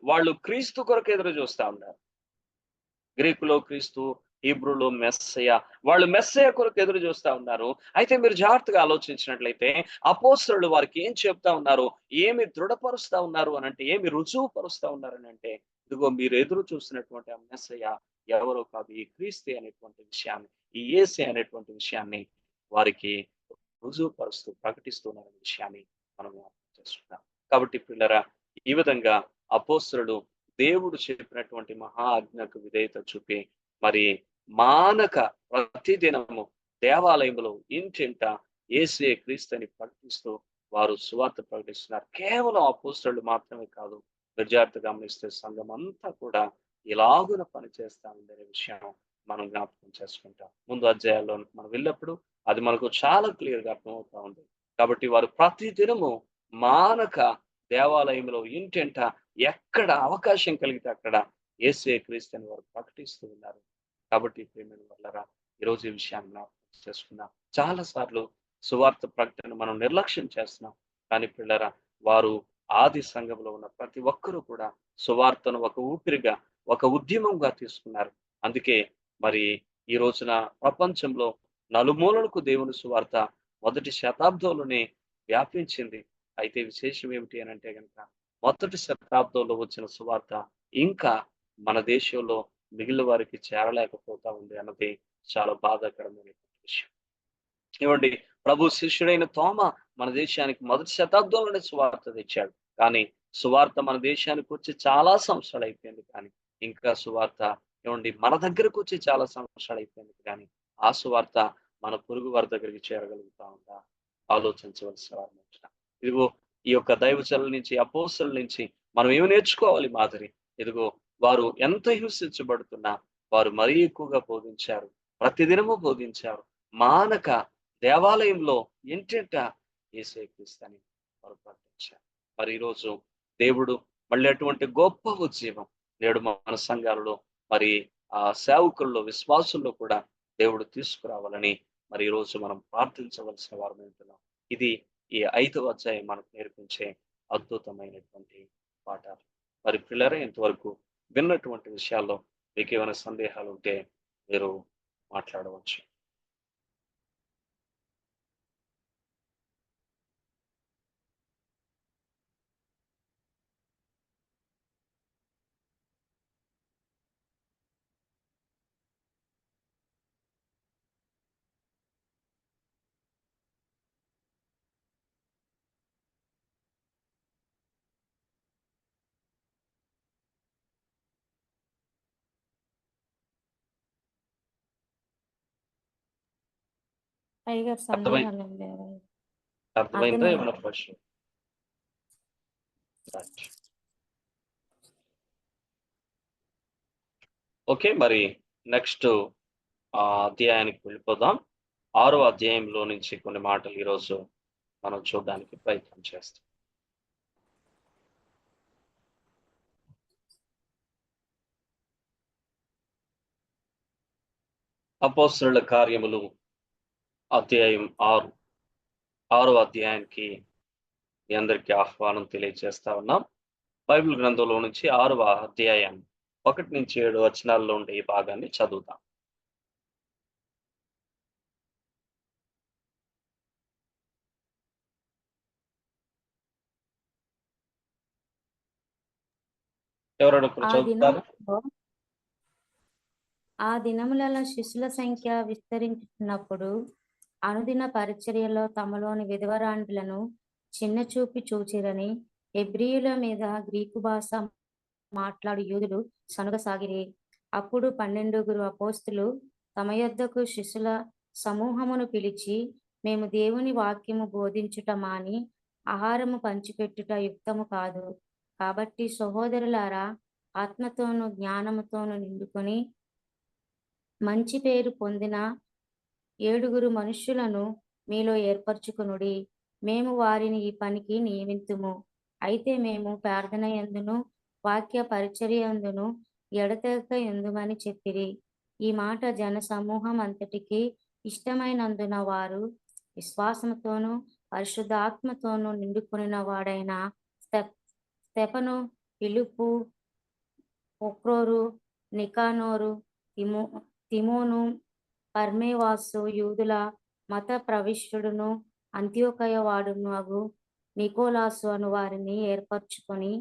వాళ్ళు క్రీస్తు కొరకు ఎదురు చూస్తా ఉన్నారు. గ్రీకులో క్రీస్తు, హీబ్రూలో మెస్సయ. వాళ్ళు మెస్సయ కొరకు ఎదురు చూస్తా ఉన్నారు. అయితే మీరు జాగ్రత్తగా ఆలోచించినట్లయితే అపోస్తలులు వారికి ఏం చెప్తా ఉన్నారు? ఏమి దృఢపరుస్తా ఉన్నారు అనంటే, ఏమి రుజువు పరుస్తా ఉన్నారనంటే, ఇదిగో మీరు ఎదురు చూస్తున్నటువంటి ఆ మెస్సయ ఎవరో కాదు, ఈ క్రీస్తే అనేటువంటి విషయాన్ని, ఈ యేసే అనేటువంటి విషయాన్ని వారికి రుజువు పరుస్తూ ప్రకటిస్తున్న విషయాన్ని మనం జ్ఞాపకం చేసుకుందాం. కాబట్టి పిల్లరా, ఈ విధంగా అపోస్తలులు దేవుడు చెప్పినటువంటి మహా ఆజ్ఞకు విధేయత చూపి మరి మానక ప్రతిదినము దేవాలయంలో ఇంటింట యేసే క్రీస్తుని ప్రకటిస్తూ వారు సువార్త ప్రకటిస్తున్నారు. కేవలం అపోస్తలులు మాత్రమే కాదు, విద్యార్థి గమనిస్తే సంఘం అంతా కూడా ఇలాగున పనిచేస్తా ఉందనే విషయం మనం జ్ఞాపకం చేసుకుంటాం. ముందు అధ్యాయాల్లో మనం వెళ్ళినప్పుడు అది మనకు చాలా క్లియర్ గా అర్థమవుతా ఉంది. కాబట్టి వారు ప్రతి దినము మానక దేవాలయంలో ఇంటింట ఎక్కడ అవకాశం కలిగితే అక్కడ యేసే క్రీస్తుని వారు ప్రకటిస్తూ ఉన్నారు. కాబట్టి ప్రియమైన వాళ్ళరా, ఈరోజు ఈ విషయాన్ని జ్ఞాపకం చేసుకున్నాం. చాలా సార్లు సువార్త ప్రకటన మనం నిర్లక్ష్యం చేస్తున్నాం. కానీ పిల్లరా, వారు ఆది సంఘంలో ఉన్న ప్రతి ఒక్కరూ కూడా సువార్తను ఒక ఊపిరిగా, ఒక ఉద్యమంగా తీసుకున్నారు. అందుకే మరి ఈ రోజున ప్రపంచంలో నలుమూలలకు దేవుని సువార్త మొదటి శతాబ్దంలోనే వ్యాపించింది. అయితే విశేషం ఏమిటి అని అంటే గనక మొదటి శతాబ్దంలో వచ్చిన సువార్త ఇంకా మన దేశంలో మిగిలిన వారికి చేరలేకపోతా ఉంది అన్నది చాలా బాధాకరమైన విషయం. ఏమండి, ప్రభు శిష్యుడైన తోమ మన దేశానికి మొదటి శతాబ్దంలోనే సువార్త తెచ్చాడు. కానీ సువార్త మన దేశానికి వచ్చి చాలా సంవత్సరాలు అయిపోయింది. కానీ ఇంకా సువార్త ఏమండి మన దగ్గరకు వచ్చి చాలా సంవత్సరాలు అయిపోయింది. కానీ ఆ సువార్త మన పొరుగు వారి దగ్గరికి చేరగలుగుతా ఉందా? ఆలోచించవలసిన వారు. ఇదిగో ఈ యొక్క దైవజనుల నుంచి, అపోస్తలుల నుంచి మనం ఏమి నేర్చుకోవాలి మాదిరి? ఇదిగో వారు ఎంత హింసించబడుతున్నా వారు మరీ ఎక్కువగా బోధించారు. ప్రతిదినము బోధించారు. మానక దేవాలయంలో ఇంటింట యేసే క్రీస్తుని వారు ప్రకటించారు. మరి ఈరోజు దేవుడు మళ్ళీ అటువంటి గొప్ప ఉద్యమం నేడు మన సంఘాలలో మరి సేవకుల్లో, విశ్వాసుల్లో కూడా దేవుడు తీసుకురావాలని మరి ఈరోజు మనం ప్రార్థించవలసిన వారు ఉంటున్నాం. ఇది ఈ 5వ అధ్యాయం మనకు నేర్పించే అద్భుతమైనటువంటి పాఠాలు. మరి పిల్లరే, ఇంతవరకు విన్నటువంటి విషయాల్లో మీకు ఏమైనా సందేహాలు ఉంటే మీరు మాట్లాడవచ్చు. అయ్యగారు అర్థమైంది? సందేహాలు ఏం లేవు. అర్థమైందా? అర్థమైంది. ఏమైనా ప్రశ్న? ఓకే, మరి నెక్స్ట్ అధ్యాయానికి వెళ్ళిపోదాం. 6వ అధ్యాయంలో నుంచి కొన్ని మాటలు ఈరోజు మనం చూడడానికి ప్రయత్నం చేస్తాం. అపోస్తలుల కార్యములు అధ్యాయం 6వ అధ్యాయానికి మీ అందరికీ ఆహ్వానం తెలియజేస్తా ఉన్నాం. బైబిల్ గ్రంథంలో నుంచి 6వ అధ్యాయం 1 నుంచి 7 వచనాల్లో ఉండే ఈ భాగాన్ని చదువుతాం. ఎవరైనా ఒకరు చదువుతారు? ఆ దినములలో శిష్యుల సంఖ్య విస్తరించుతున్నప్పుడు అనుదిన పరిచర్యలో తమలోని విధవరాండ్లను చిన్నచూపి చూచిరని హెబ్రీయుల మీద గ్రీకు భాష మాట్లాడు యూదులు సనుగసాగిరి. అప్పుడు 12 అపోస్తులు తమ యొద్దకు శిష్యుల సమూహమును పిలిచి, మేము దేవుని వాక్యము బోధించుట మాని ఆహారము పంచిపెట్టుట యుక్తము కాదు. కాబట్టి సహోదరులారా, ఆత్మతోనూ జ్ఞానముతోనూ నిండుకొని మంచి పేరు పొందిన 7 మనుష్యులను మీలో ఏర్పరచుకొనుడి. మేము వారిని ఈ పనికి నియమింతుము. అయితే మేము ప్రార్థన యందును వాక్య పరిచర్య యందును ఎడతెగక ఎందుమని చెప్పిరి. ఈ మాట జన సమూహం అంతటికి ఇష్టమైనందున వారు విశ్వాసముతోనూ పరిశుద్ధాత్మతోనూ నిండుకొనిన వాడైన స్తెఫను, ఫిలిప్పు, ప్రొకోరు, నికానోరు, తిమోను, పర్మేవాసు, యూదుల మత ప్రవిష్టుడును అంత్యోకయ వాడును అగు నికోలాసు అను వారిని ఏర్పరచుకొని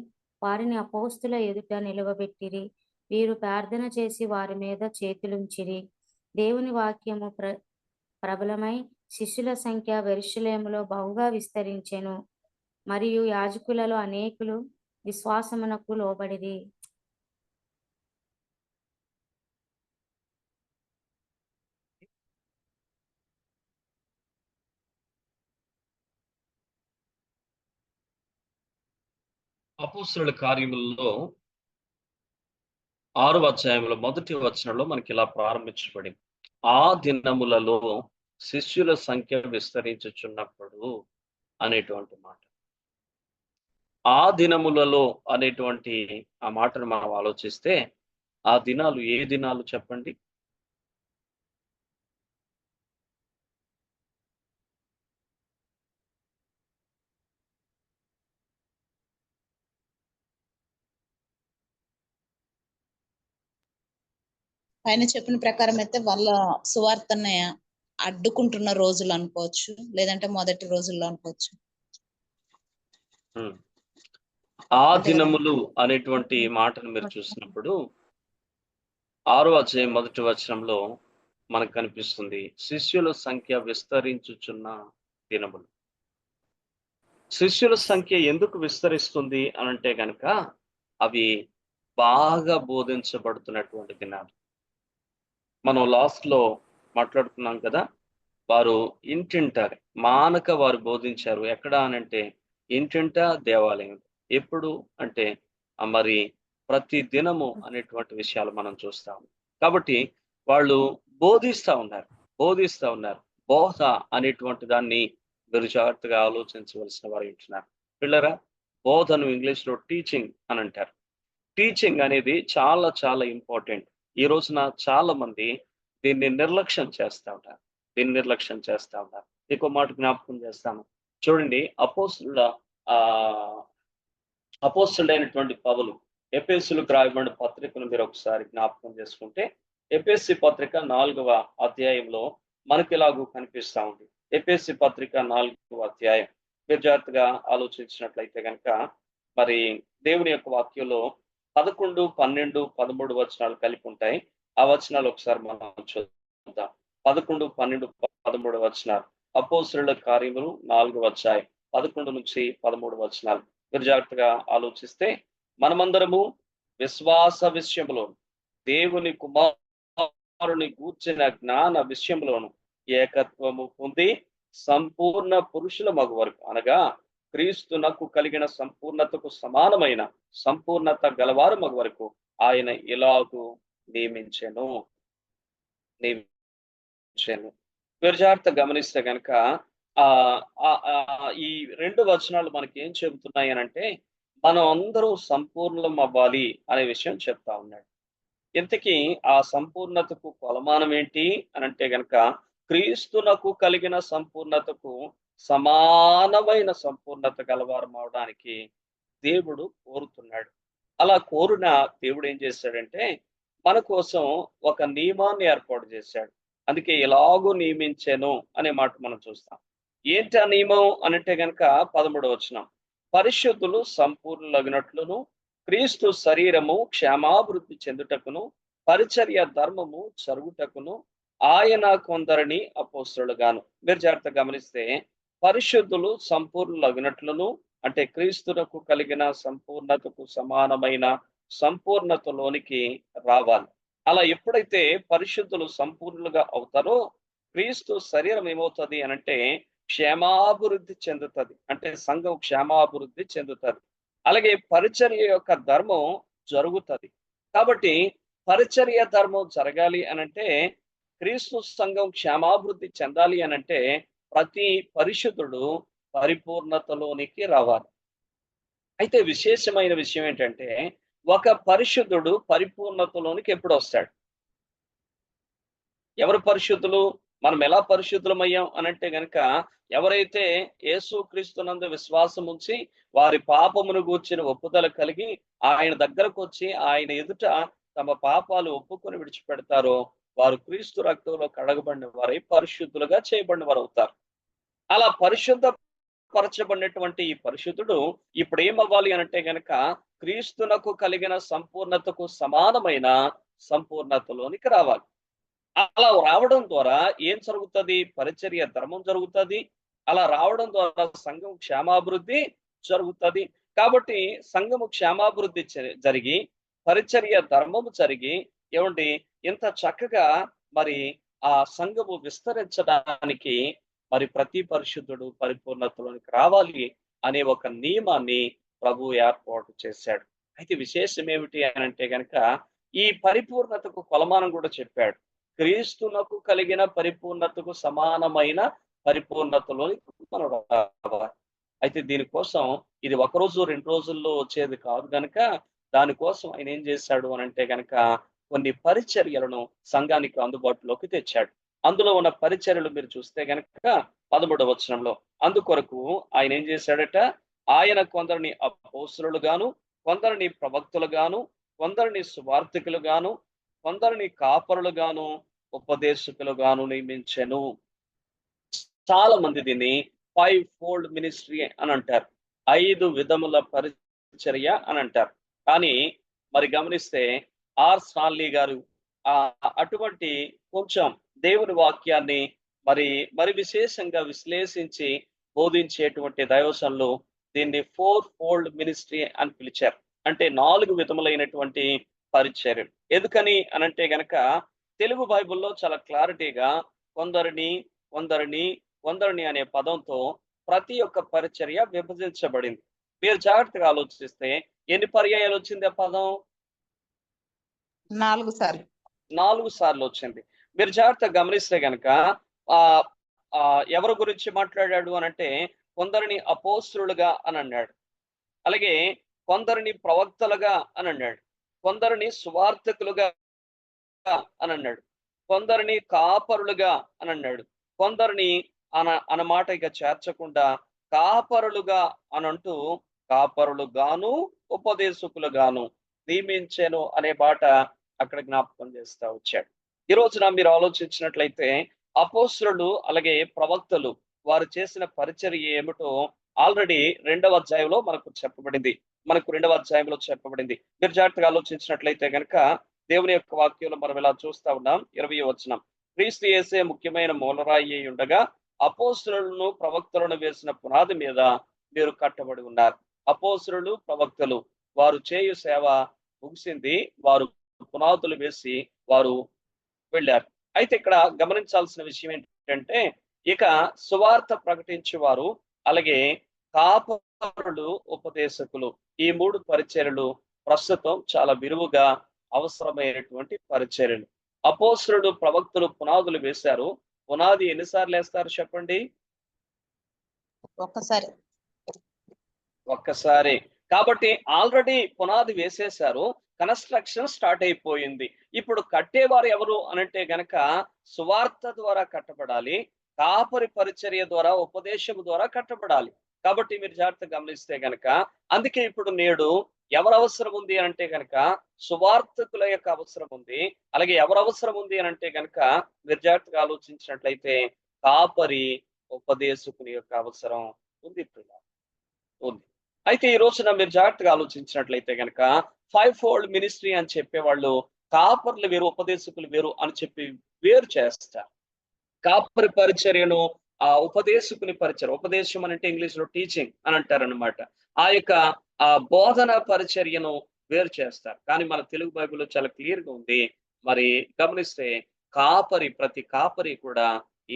వారిని అపోస్తుల ఎదుట నిలవబెట్టిరి. వీరు ప్రార్థన చేసి వారి మీద చేతులుంచిరి. దేవుని వాక్యము ప్రబలమై శిష్యుల సంఖ్య యెరూషలేములో బహుగా విస్తరించెను. మరియు యాజకులలో అనేకులు విశ్వాసమునకు లోబడిరి. అపోస్తలుల కార్యములలో 6వ అధ్యాయంలో మొదటి వచనంలో మనకి ఇలా ప్రారంభించబడింది. ఆ దినములలో శిష్యుల సంఖ్య విస్తరించుచున్నప్పుడు అనేటువంటి మాట. ఆ దినములలో అనేటువంటి ఆ మాటను మనం ఆలోచిస్తే ఆ దినాలు ఏ దినాలు చెప్పండి? పైన చెప్పిన ప్రకారం అయితే వాళ్ళ సువార్తని అడ్డుకుంటున్న రోజులు అనుకోవచ్చు, లేదంటే మొదటి రోజుల్లో అనుకోవచ్చు. ఆ దినములు అనేటువంటి మాటను మీరు చూసినప్పుడు 6వ అధ్యాయం మొదటి వచనంలో మనకు కనిపిస్తుంది శిష్యుల సంఖ్య విస్తరించుచున్న దినములు. శిష్యుల సంఖ్య ఎందుకు విస్తరిస్తుంది అనంటే గనక అవి బాగా బోధించబడుతున్నటువంటి దినాలు. మనం లాస్ట్ లో మాట్లాడుకున్నాం కదా, వారు ఇంటింటారు మానక వారు బోధించారు. ఎక్కడ అనంటే ఇంటింట దేవాలయం. ఎప్పుడు అంటే మరి ప్రతి దినము అనేటువంటి విషయాలు మనం చూస్తాము. కాబట్టి వాళ్ళు బోధిస్తా ఉన్నారు. బోధ అనేటువంటి దాన్ని మీరు జాగ్రత్తగా ఆలోచించవలసిన వారు ఉంటున్నారు. పిల్లరా, బోధను ఇంగ్లీష్ లో టీచింగ్ అని అంటారు. టీచింగ్ అనేది చాలా చాలా ఇంపార్టెంట్. ఈ రోజున చాలా మంది దీన్ని నిర్లక్ష్యం చేస్తా ఉంటారు. ఇంకో మాట జ్ఞాపకం చేస్తాను. చూడండి, అపోస్తలుడైనటువంటి పౌలు ఎఫెసీయులకు రాయబడిన పత్రికను మీరు ఒకసారి జ్ఞాపకం చేసుకుంటే, ఎఫెసీ పత్రిక 4వ అధ్యాయంలో మనకి ఇలాగూ కనిపిస్తా ఉంది. ఎఫెసీ పత్రిక 4వ అధ్యాయం మీరు జాగ్రత్తగా ఆలోచించినట్లయితే కనుక మరి దేవుని యొక్క వాక్యంలో 11, 12, 13 వచనాలు కలిపి ఉంటాయి. ఆ వచనాలు ఒకసారి మనం చూద్దాం. 11, 12, 13 వచనాలు. అపోస్తలుల కార్యములు 4వ అధ్యాయం 11 నుంచి 13 వచనాలు మీరు జాగ్రత్తగా ఆలోచిస్తే, మనమందరము విశ్వాస విషయంలో దేవుని కుమారుని గూర్చిన జ్ఞాన విషయంలోను ఏకత్వము పొంది సంపూర్ణ పురుషుల మగు వరకు, అనగా క్రీస్తునకు కలిగిన సంపూర్ణతకు సమానమైన సంపూర్ణత గలవారు మగు వరకు ఆయన ఇలాగూ నియమించెను. మీరు జాగ్రత్త గమనిస్తే గనక ఈ 2 వచనాలు మనకి ఏం చెబుతున్నాయి అనంటే, మనం అందరూ సంపూర్ణం అవ్వాలి అనే విషయం చెప్తా ఉన్నాడు. ఇంతకీ ఆ సంపూర్ణతకు కొలమానం ఏంటి అనంటే గనక, క్రీస్తునకు కలిగిన సంపూర్ణతకు సమానమైన సంపూర్ణత గలవారం అవడానికి దేవుడు కోరుతున్నాడు. అలా కోరిన దేవుడు ఏం చేశాడంటే, మన కోసం ఒక నియమాన్ని ఏర్పాటు చేశాడు. అందుకే ఎలాగూ నియమించెను అనే మాట మనం చూస్తాం. ఏంటి ఆ నియమం అనంటే గనక 13వ వచనం. పరిశుద్ధులు సంపూర్ణులగినట్లును క్రీస్తు శరీరము క్షేమాభివృద్ధి చెందుటకును పరిచర్య ధర్మము జరుగుటకును ఆయన కొందరిని అపోస్తలుగాను. మీరు జాగ్రత్తగా గమనిస్తే పరిశుద్ధులు సంపూర్ణులగినట్లును అంటే క్రీస్తునకు కలిగిన సంపూర్ణతకు సమానమైన సంపూర్ణతలోనికి రావాలి. అలా ఎప్పుడైతే పరిశుద్ధులు సంపూర్ణులుగా అవుతారో క్రీస్తు శరీరం ఏమవుతుంది అనంటే క్షేమాభివృద్ధి చెందుతుంది. అంటే సంఘం క్షేమాభివృద్ధి చెందుతుంది. అలాగే పరిచర్య యొక్క ధర్మం జరుగుతుంది. కాబట్టి పరిచర్య ధర్మం జరగాలి అనంటే క్రీస్తు సంఘం క్షేమాభివృద్ధి చెందాలి అనంటే ప్రతి పరిశుద్ధుడు పరిపూర్ణతలోనికి రావాలి. అయితే విశేషమైన విషయం ఏంటంటే ఒక పరిశుద్ధుడు పరిపూర్ణతలోనికి ఎప్పుడు వస్తాడు? ఎవరు పరిశుద్ధులు? మనం ఎలా పరిశుద్ధులమయ్యాం అనంటే గనక ఎవరైతే యేసుక్రీస్తునందు విశ్వాసం ఉంచి వారి పాపమును గూర్చిన ఒప్పుదల కలిగి ఆయన దగ్గరకు వచ్చి ఆయన ఎదుట తమ పాపాలు ఒప్పుకొని విడిచిపెడతారో వారు క్రీస్తు రక్తంలో కడగబడిన వారై పరిశుద్ధులుగా చేయబడిన వారు అవుతారు. అలా పరిశుద్ధ పరచబడినటువంటి ఈ పరిశుద్ధుడు ఇప్పుడు ఏమవ్వాలి అనంటే గనక క్రీస్తునకు కలిగిన సంపూర్ణతకు సమానమైన సంపూర్ణతలోనికి రావాలి. అలా రావడం ద్వారా ఏం జరుగుతుంది? పరిచర్య ధర్మం జరుగుతుంది. అలా రావడం ద్వారా సంఘం క్షేమాభివృద్ధి జరుగుతుంది. కాబట్టి సంఘము క్షేమాభివృద్ధి జరిగి పరిచర్య ధర్మము జరిగి ఏమండి ఇంత చక్కగా మరి ఆ సంఘము విస్తరించడానికి మరి ప్రతి పరిశుద్ధుడు పరిపూర్ణతలోనికి రావాలి అనే ఒక నియమాన్ని ప్రభు ఏర్పాటు చేశాడు. అయితే విశేషం ఏమిటి అని అంటే గనక ఈ పరిపూర్ణతకు కొలమానం కూడా చెప్పాడు. క్రీస్తునకు కలిగిన పరిపూర్ణతకు సమానమైన పరిపూర్ణతలోని మనం రావాలి. అయితే దీనికోసం ఇది 1 రోజు 2 రోజుల్లో వచ్చేది కాదు గనక దానికోసం ఆయన ఏం చేశాడు అని అంటే గనక కొన్ని పరిచర్యలను సంఘానికి అందుబాటులోకి తెచ్చాడు. అందులో ఉన్న పరిచర్యలు మీరు చూస్తే గనక 13వ వచనంలో అందుకొరకు ఆయన ఏం చేశాడట? ఆయన కొందరిని అపోస్తలులుగాను కొందరిని ప్రవక్తలుగాను కొందరిని సువార్తికులుగాను కొందరిని కాపరులుగాను ఉపదేశకులుగాను నియమించెను. చాలా మంది దీన్ని 5 ఫోల్డ్ మినిస్ట్రీ అని అంటారు. 5 విధముల పరిచర్య అని అంటారు. కానీ మరి గమనిస్తే స్టాన్లీ గారు అటువంటి కొంచెం దేవుని వాక్యాన్ని మరి విశేషంగా విశ్లేషించి బోధించేటువంటి దైవజనులు దీన్ని 4 ఫోల్డ్ మినిస్ట్రీ అని పిలిచారు. అంటే 4 విధములైనటువంటి పరిచర్యలు. ఎందుకని అనంటే గనక తెలుగు బైబిల్లో చాలా క్లారిటీగా కొందరిని అనే పదంతో ప్రతి ఒక్క పరిచర్య విభజించబడింది. మీరు జాగ్రత్తగా ఆలోచిస్తే ఎన్ని పర్యాయాలు వచ్చింది ఆ పదం? 4 సార్లు. 4 సార్లు వచ్చింది. మీరు జాగ్రత్తగా గమనిస్తే గనక ఎవరి గురించి మాట్లాడాడు అనంటే కొందరిని అపోస్తలులుగా అని అన్నాడు. అలాగే కొందరిని ప్రవక్తలుగా అని అన్నాడు. కొందరిని సువార్తికులుగా అని అన్నాడు. కొందరిని కాపరులుగా అని అన్నాడు. కొందరిని అన్నమాట ఇక చేర్చకుండా కాపరులుగా అనంటూ కాపరులుగాను ఉపదేశకులుగాను నియమించెను అనే మాట అక్కడ జ్ఞాపకం చేస్తా వచ్చాడు. ఈ రోజున మీరు ఆలోచించినట్లయితే అపోస్తలులు అలాగే ప్రవక్తలు వారు చేసిన పరిచర్య ఏమిటో ఆల్రెడీ 2వ అధ్యాయంలో మనకు చెప్పబడింది. మీరు జాగ్రత్తగా ఆలోచించినట్లయితే కనుక దేవుని యొక్క వాక్యంలో మనం ఇలా చూస్తా ఉన్నాం. 20వ వచనం. క్రీస్తు యేసే ముఖ్యమైన మూలరాయి అయి ఉండగా అపోస్తలులను ప్రవక్తలను వేసిన పునాది మీద మీరు కట్టబడి ఉన్నారు. అపోస్తలులు ప్రవక్తలు వారు చేయు సేవ ముగిసింది. వారు పునాదులు వేసి వారు వెళ్ళారు. అయితే ఇక్కడ గమనించాల్సిన విషయం ఏంటంటే ఇక సువార్త ప్రకటించేవారు అలాగే కాపరులు ఉపదేశకులు ఈ 3 పరిచర్యలు ప్రస్తుతం చాలా విరివిగా అవసరమైనటువంటి పరిచర్యలు. అపోస్తలులు ప్రవక్తలు పునాదులు వేశారు. పునాది ఎన్నిసార్లు వేస్తారు చెప్పండి? ఒక్కసారి. కాబట్టి ఆల్రెడీ పునాది వేసేశారు. కన్‌స్ట్రక్షన్ స్టార్ట్ అయిపోయింది. ఇప్పుడు కట్టేవారు ఎవరు అనంటే గనక సువార్త ద్వారా కట్టబడాలి. కాపరి పరిచర్య ద్వారా, ఉపదేశం ద్వారా కట్టబడాలి. కాబట్టి మీరు జాగ్రత్తగా గమనిస్తే గనక అందుకే ఇప్పుడు నేడు ఎవరు అవసరం ఉంది అనంటే గనక సువార్తకుల యొక్క అవసరం ఉంది. అలాగే ఎవరు అవసరం ఉంది అనంటే గనక మీరు జాగ్రత్తగా ఆలోచించినట్లయితే కాపరి, ఉపదేశకుని యొక్క అవసరం ఉంది ఉంది. అయితే ఈ రోజున మీరు జాగ్రత్తగా ఆలోచించినట్లయితే గనక 5 ఫోల్డ్ మినిస్ట్రీ అని చెప్పేవాళ్ళు కాపర్లు వేరు, ఉపదేశకులు వేరు అని చెప్పి వేరు చేస్తారు. కాపరి పరిచర్యను ఉపదేశకుని పరిచర్య, ఉపదేశం అంటే ఇంగ్లీష్ లో టీచింగ్ అని అంటారనమాట. ఆ యొక్క బోధన పరిచర్యను వేరు చేస్తారు. కానీ మన తెలుగు బైబిల్లో చాలా క్లియర్ గా ఉంది. మరి గమనిస్తే ప్రతి కాపరి కూడా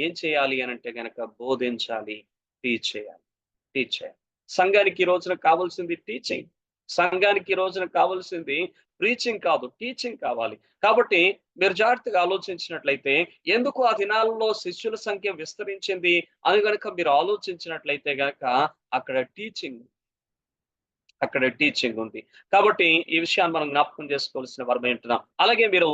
ఏం చేయాలి అని అంటే గనక బోధించాలి, టీచ్ చేయాలి. సంఘానికి ఈ రోజున కావాల్సింది టీచింగ్. సంఘానికి ఈ రోజున కావాల్సింది ప్రీచింగ్ కాదు, టీచింగ్ కావాలి. కాబట్టి మీరు జాగ్రత్తగా ఆలోచించినట్లయితే ఎందుకు ఆ దినాలలో శిష్యుల సంఖ్య విస్తరించింది అని గనక మీరు ఆలోచించినట్లయితే గనక అక్కడ టీచింగ్ ఉంది. కాబట్టి ఈ విషయాన్ని మనం జ్ఞాపకం చేసుకోవాల్సిన వరమే ఉంటున్నాం. అలాగే మీరు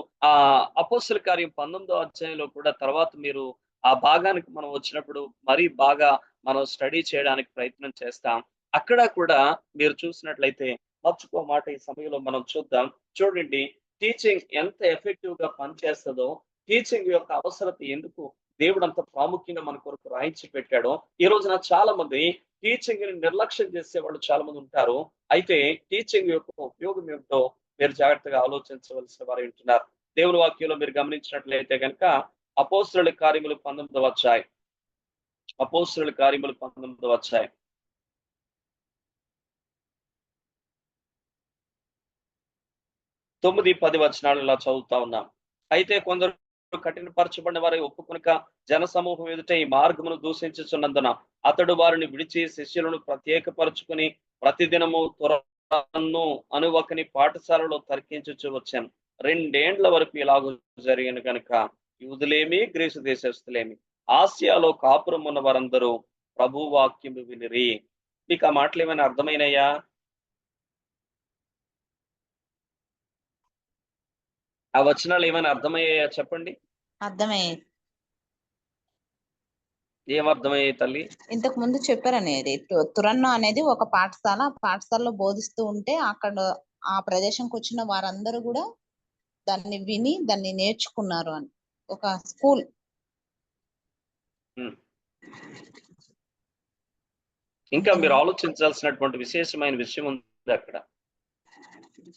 అపోస్తల కార్యం 19వ అధ్యాయంలో కూడా తర్వాత మీరు ఆ భాగానికి మనం వచ్చినప్పుడు మరీ బాగా మనం స్టడీ చేయడానికి ప్రయత్నం చేస్తాం. అక్కడ కూడా మీరు చూసినట్లయితే మర్చిపో మాట ఈ సమయంలో మనం చూద్దాం. చూడండి, టీచింగ్ ఎంత ఎఫెక్టివ్ గా పనిచేస్తుందో, టీచింగ్ యొక్క అవసరత ఎందుకు దేవుడు అంత ప్రాముఖ్యంగా మన కొరకు రాయించి పెట్టాడో ఈ రోజున చాలా మంది టీచింగ్ ని నిర్లక్ష్యం చేసే వాళ్ళు చాలా మంది ఉంటారు. అయితే టీచింగ్ యొక్క ఉపయోగం ఏమిటో మీరు జాగ్రత్తగా ఆలోచించవలసిన వారు ఉంటున్నారు. దేవుని వాక్యంలో మీరు గమనించినట్లయితే కనుక అపోస్తలుల కార్యములు 19వ అధ్యాయం. అపోస్తలుల కార్యములు 19వ అధ్యాయం. 9-10 వచనాలు ఇలా చదువుతా ఉన్నాం. అయితే కొందరు కఠినపరచబడిన వారి ఒప్పుకొనక జన సమూహం ఎదుట ఈ మార్గమును దూషించుచున్నందున అతడు వారిని విడిచి శిష్యులను ప్రత్యేకపరుచుకుని ప్రతిదినము తురను అను ఒకని పాఠశాలలో తర్కించుచు వచ్చాను. 2 ఏండ్ల వరకు ఇలాగూ జరిగిన కనుక యూదులేమి, గ్రీసు దేశస్తులేమి, ఆసియాలో కాపురం ఉన్న వారందరూ ప్రభు వాక్యము వినిరి. మీకు ఆ మాటలు ఏమైనా అర్థమైనయా? ఆ వచనాలు ఏమైనా అర్థమయ్యాయా చెప్పండి. అర్థమయ్యేది. ఏమర్థమయ్యాయి తల్లి? ఇంతకు ముందు చెప్పారనేది తురన్ను అనేది ఒక పాఠశాల. పాఠశాలలో బోధిస్తూ ఉంటే అక్కడ ఆ ప్రదేశంకి వచ్చిన వారందరూ కూడా దాన్ని విని దాన్ని నేర్చుకున్నారు అని ఒక స్కూల్. ఇంకా మీరు ఆలోచించాల్సినటువంటి విశేషమైన విషయం ఉంది అక్కడ.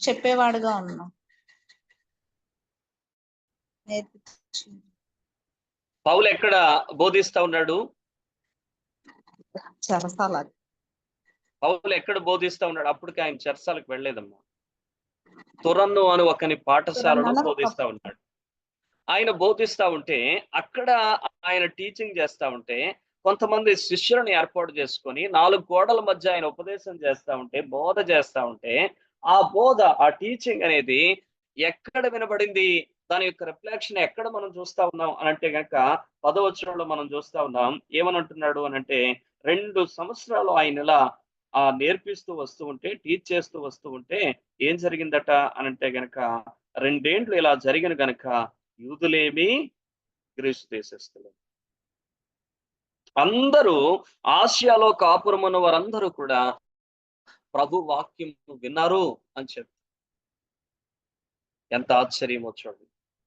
చెప్పేవాడుగా ఉన్నాం. పౌలు ఎక్కడ బోధిస్తా ఉన్నాడు? చెరసాల. పౌలు ఎక్కడ బోధిస్తా ఉన్నాడు? అప్పటికి ఆయన చెరసాలకు వెళ్ళలేదమ్మా. తురన్ను అని ఒకని పాఠశాలలో బోధిస్తా ఉన్నాడు. ఆయన బోధిస్తా ఉంటే అక్కడ ఆయన టీచింగ్ చేస్తా ఉంటే కొంతమంది శిష్యులను ఏర్పాటు చేసుకొని 4 గోడల మధ్య ఆయన ఉపదేశం చేస్తా ఉంటే, బోధ చేస్తా ఉంటే ఆ బోధ, ఆ టీచింగ్ అనేది ఎక్కడ వినబడింది, దాని యొక్క రిఫ్లెక్షన్ ఎక్కడ మనం చూస్తా ఉన్నాం అని అంటే గనక 10వ వచనంలో మనం చూస్తా ఉన్నాం. ఏమనంటున్నాడు అని అంటే 2 సంవత్సరాలు ఆయన ఇలా నేర్పిస్తూ వస్తూ ఉంటే, టీచ్ చేస్తూ వస్తూ ఉంటే ఏం జరిగిందట అని అంటే గనక 2 ఏండ్లు ఇలా జరిగిన గనక యూదులేమి, గ్రీసు దేశస్తులు అందరూ, ఆసియాలో కాపురం ఉన్న వారందరూ కూడా ప్రభు వాక్యం విన్నారు అని చెప్పి ఎంత ఆశ్చర్యమో చూడండి.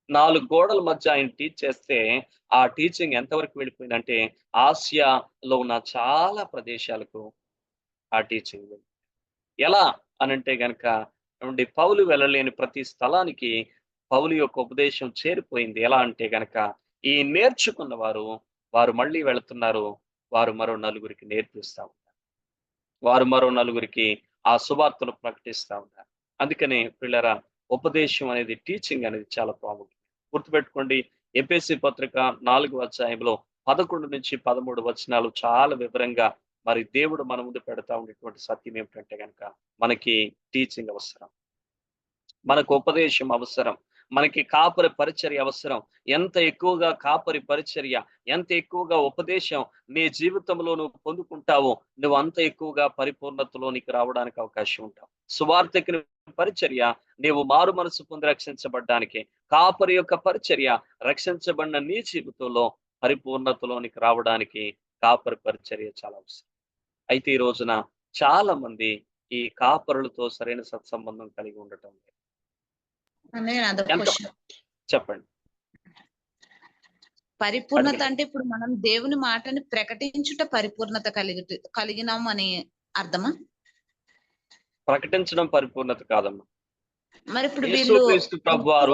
4 గోడల మధ్య ఆయన టీచ్ చేస్తే ఆ టీచింగ్ ఎంతవరకు వెళ్ళిపోయిందంటే ఆసియాలో ఉన్న చాలా ప్రదేశాలకు ఆ టీచింగ్ ఎలా అనంటే గనక పౌలు వెళ్ళలేని ప్రతి స్థలానికి పౌలు యొక్క ఉపదేశం చేరిపోయింది. ఎలా అంటే గనక ఈ నేర్చుకున్న వారు మళ్ళీ వెళుతున్నారు. వారు మరో నలుగురికి నేర్పిస్తా ఉంటారు. వారు మరో నలుగురికి ఆ సువార్తను ప్రకటిస్తా ఉంటారు. అందుకనే పిల్లరా, ఉపదేశం అనేది, టీచింగ్ అనేది చాలా ప్రాముఖ్యం. గుర్తుపెట్టుకోండి, ఎఫెసీ పత్రిక 4వ అధ్యాయంలో 11-13 వచనాలు చాలా వివరంగా మరి దేవుడు మన ముందు పెడతా ఉండేటువంటి సత్యం ఏమిటంటే గనక మనకి టీచింగ్ అవసరం, మనకు ఉపదేశం అవసరం, మనకి కాపరి పరిచర్య అవసరం. ఎంత ఎక్కువగా కాపరి పరిచర్య, ఎంత ఎక్కువగా ఉపదేశం నీ జీవితంలో నువ్వు పొందుకుంటావో, నువ్వు అంత ఎక్కువగా పరిపూర్ణతలోనికి రావడానికి అవకాశం ఉంటావు. సువార్తికుని పరిచర్య నీవు మారు మనసు పొంది రక్షించబడ్డానికి, కాపరి యొక్క పరిచర్య రక్షించబడిన నీ జీవితంలో పరిపూర్ణతలోనికి రావడానికి కాపరి పరిచర్య చాలా అవసరం. అయితే ఈ రోజున చాలా మంది ఈ కాపరులతో సరైన సత్సంబంధం కలిగి ఉండటం లేదు. ఎంత చెప్పండి. పరిపూర్ణత అంటే ఇప్పుడు మనం దేవుని మాటని ప్రకటించుట పరిపూర్ణత కలిగినాం అని అర్థమా? ప్రకటించడం పరిపూర్ణత కాదమ్మా. మరి ఇప్పుడు యేసుక్రీస్తు ప్రభువారు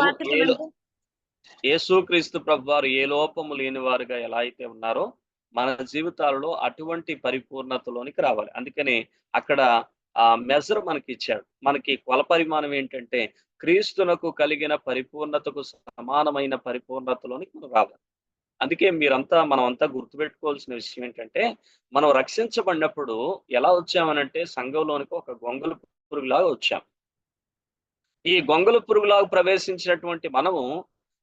యేసుక్రీస్తు ప్రభువారు ఏ లోపము లేని వారుగా ఎలా అయితే ఉన్నారో మన జీవితాలలో అటువంటి పరిపూర్ణతలోనికి రావాలి. అందుకని అక్కడ మెజర్ మనకి ఇచ్చాడు. మనకి కొల పరిమాణం ఏంటంటే క్రీస్తునకు కలిగిన పరిపూర్ణతకు సమానమైన పరిపూర్ణతలోనికి మనం రావాలి. అందుకే మనమంతా గుర్తుపెట్టుకోవాల్సిన విషయం ఏంటంటే, మనం రక్షించబడినప్పుడు ఎలా వచ్చామనంటే సంఘంలోనికి ఒక గొంగళి పురుగులాగా వచ్చాం. ఈ గొంగళి పురుగులాగా ప్రవేశించినటువంటి మనము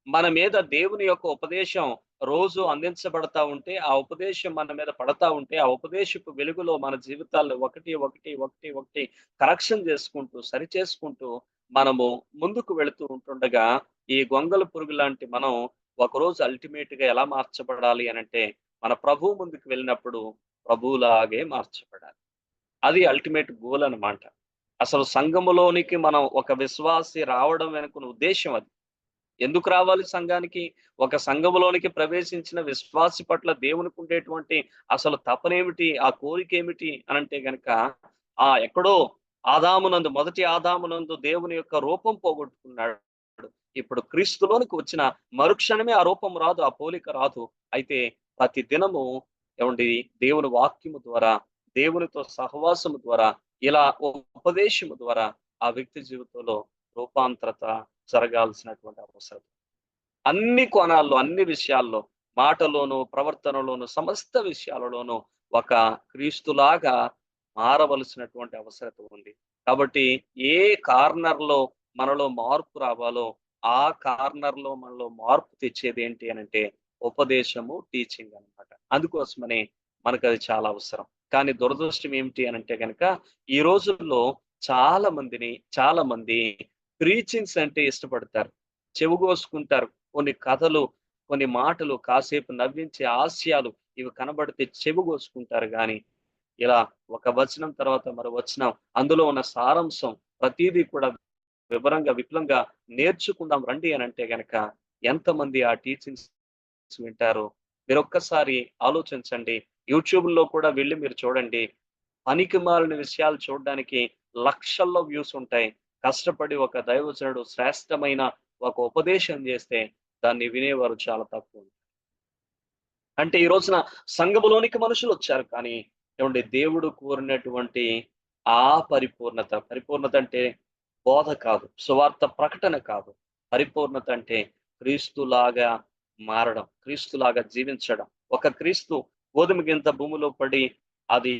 మన మీద దేవుని యొక్క ఉపదేశం రోజు అందించబడతా ఉంటే, ఆ ఉపదేశం మన మీద పడతా ఉంటే, ఆ ఉపదేశపు వెలుగులో మన జీవితాల్లో ఒకటి కరెక్షన్ చేసుకుంటూ, సరి చేసుకుంటూ మనము ముందుకు వెళుతూ ఉంటుండగా, ఈ గొంగళి పురుగు లాంటి మనం ఒకరోజు అల్టిమేట్ గా ఎలా మార్చబడాలి అనంటే, మన ప్రభువు ముందుకు వెళ్ళినప్పుడు ప్రభువులాగే మార్చబడాలి. అది అల్టిమేట్ గోల్ అన్నమాట. అసలు సంఘములోనికి మనం ఒక విశ్వాసి రావడం వెనుకున్న ఉద్దేశం అది. ఎందుకు రావాలి సంఘానికి? ఒక సంఘములోనికి ప్రవేశించిన విశ్వాసి పట్ల దేవునికి ఉండేటువంటి అసలు తపనేమిటి, ఆ కోరిక ఏమిటి అనంటే గనక, ఎక్కడో మొదటి ఆదామునందు దేవుని యొక్క రూపం పోగొట్టుకున్నాడు. ఇప్పుడు క్రీస్తులోనికి వచ్చిన మరుక్షణమే ఆ రూపం రాదు, ఆ పోలిక రాదు. అయితే ప్రతి దినము దేవుని వాక్యము ద్వారా, దేవునితో సహవాసము ద్వారా, ఇలా ఉపదేశము ద్వారా ఆ వ్యక్తి జీవితంలో రూపాంతరత జరగాల్సినటువంటి అవసరం. అన్ని కోణాల్లో, అన్ని విషయాల్లో, మాటలోను, ప్రవర్తనలోను, సమస్త విషయాలలోనూ ఒక క్రీస్తులాగా మారవలసినటువంటి అవసరం ఉంది. కాబట్టి ఏ కార్నర్ లో మనలో మార్పు రావాలో ఆ కార్నర్ లో మనలో మార్పు తెచ్చేది ఏంటి అనంటే ఉపదేశము, టీచింగ్ అన్నమాట. అందుకోసమని మనకు అది చాలా అవసరం. కానీ దురదృష్టం ఏమిటి అనంటే కనుక ఈ రోజుల్లో చాలా మంది ప్రీచింగ్స్ అంటే ఇష్టపడతారు, చెవుగోసుకుంటారు. కొన్ని కథలు, కొన్ని మాటలు, కాసేపు నవ్వించే హాస్యాలు ఇవి కనబడితే చెవుగోసుకుంటారు. కానీ ఇలా ఒక వచనం తర్వాత మరో వచనం, అందులో ఉన్న సారాంశం ప్రతిదీ కూడా విపులంగా నేర్చుకుందాం రండి అని అంటే గనక ఎంతమంది ఆ టీచింగ్స్ వింటారు? మీరు ఒక్కసారి ఆలోచించండి. యూట్యూబ్ లో కూడా వెళ్ళి మీరు చూడండి. పనికి మాలిన విషయాలు చూడడానికి లక్షల్లో వ్యూస్ ఉంటాయి. కష్టపడి ఒక దైవజనుడు శ్రేష్టమైన ఒక ఉపదేశం చేస్తే దాన్ని వినేవారు చాలా తక్కువ. అంటే ఈ రోజున సంఘములోనికి మనుషులు వచ్చారు, కానీ దేవుడు కోరినటువంటి ఆ పరిపూర్ణత అంటే బోధ కాదు, సువార్త ప్రకటన కాదు. పరిపూర్ణత అంటే క్రీస్తులాగా మారడం, క్రీస్తులాగా జీవించడం. ఒక క్రీస్తు గోధుమ గింజ భూమిలో పడి అది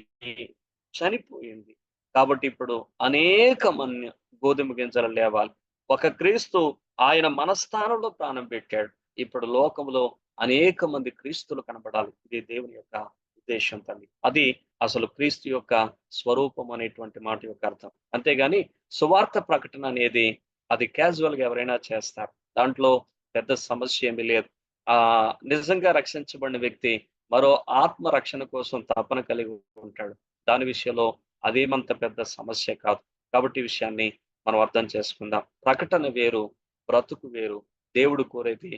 చనిపోయింది కాబట్టి ఇప్పుడు అనేక మంది గోధుమ గింజలు లేవాలి. ఒక క్రీస్తు ఆయన మనస్థానంలో ప్రాణం పెట్టాడు. ఇప్పుడు లోకంలో అనేక మంది క్రీస్తులు కనబడాలి. ఇది దేవుని యొక్క ఉద్దేశం తల్లి. అది అసలు క్రీస్తు యొక్క స్వరూపం అనేటువంటి మాట యొక్క అర్థం. అంతేగాని సువార్త ప్రకటన అనేది అది క్యాజువల్ గా ఎవరైనా చేస్తారు, దాంట్లో పెద్ద సమస్య ఏమీ లేదు. నిజంగా రక్షించబడిన వ్యక్తి మరో ఆత్మ రక్షణ కోసం తపన కలిగి ఉంటాడు. దాని విషయంలో అదేమంత పెద్ద సమస్య కాదు. కాబట్టి ఈ విషయాన్ని మనం అర్థం చేసుకుందాం. ప్రకటన వేరు, బ్రతుకు వేరు. దేవుడు కోరేది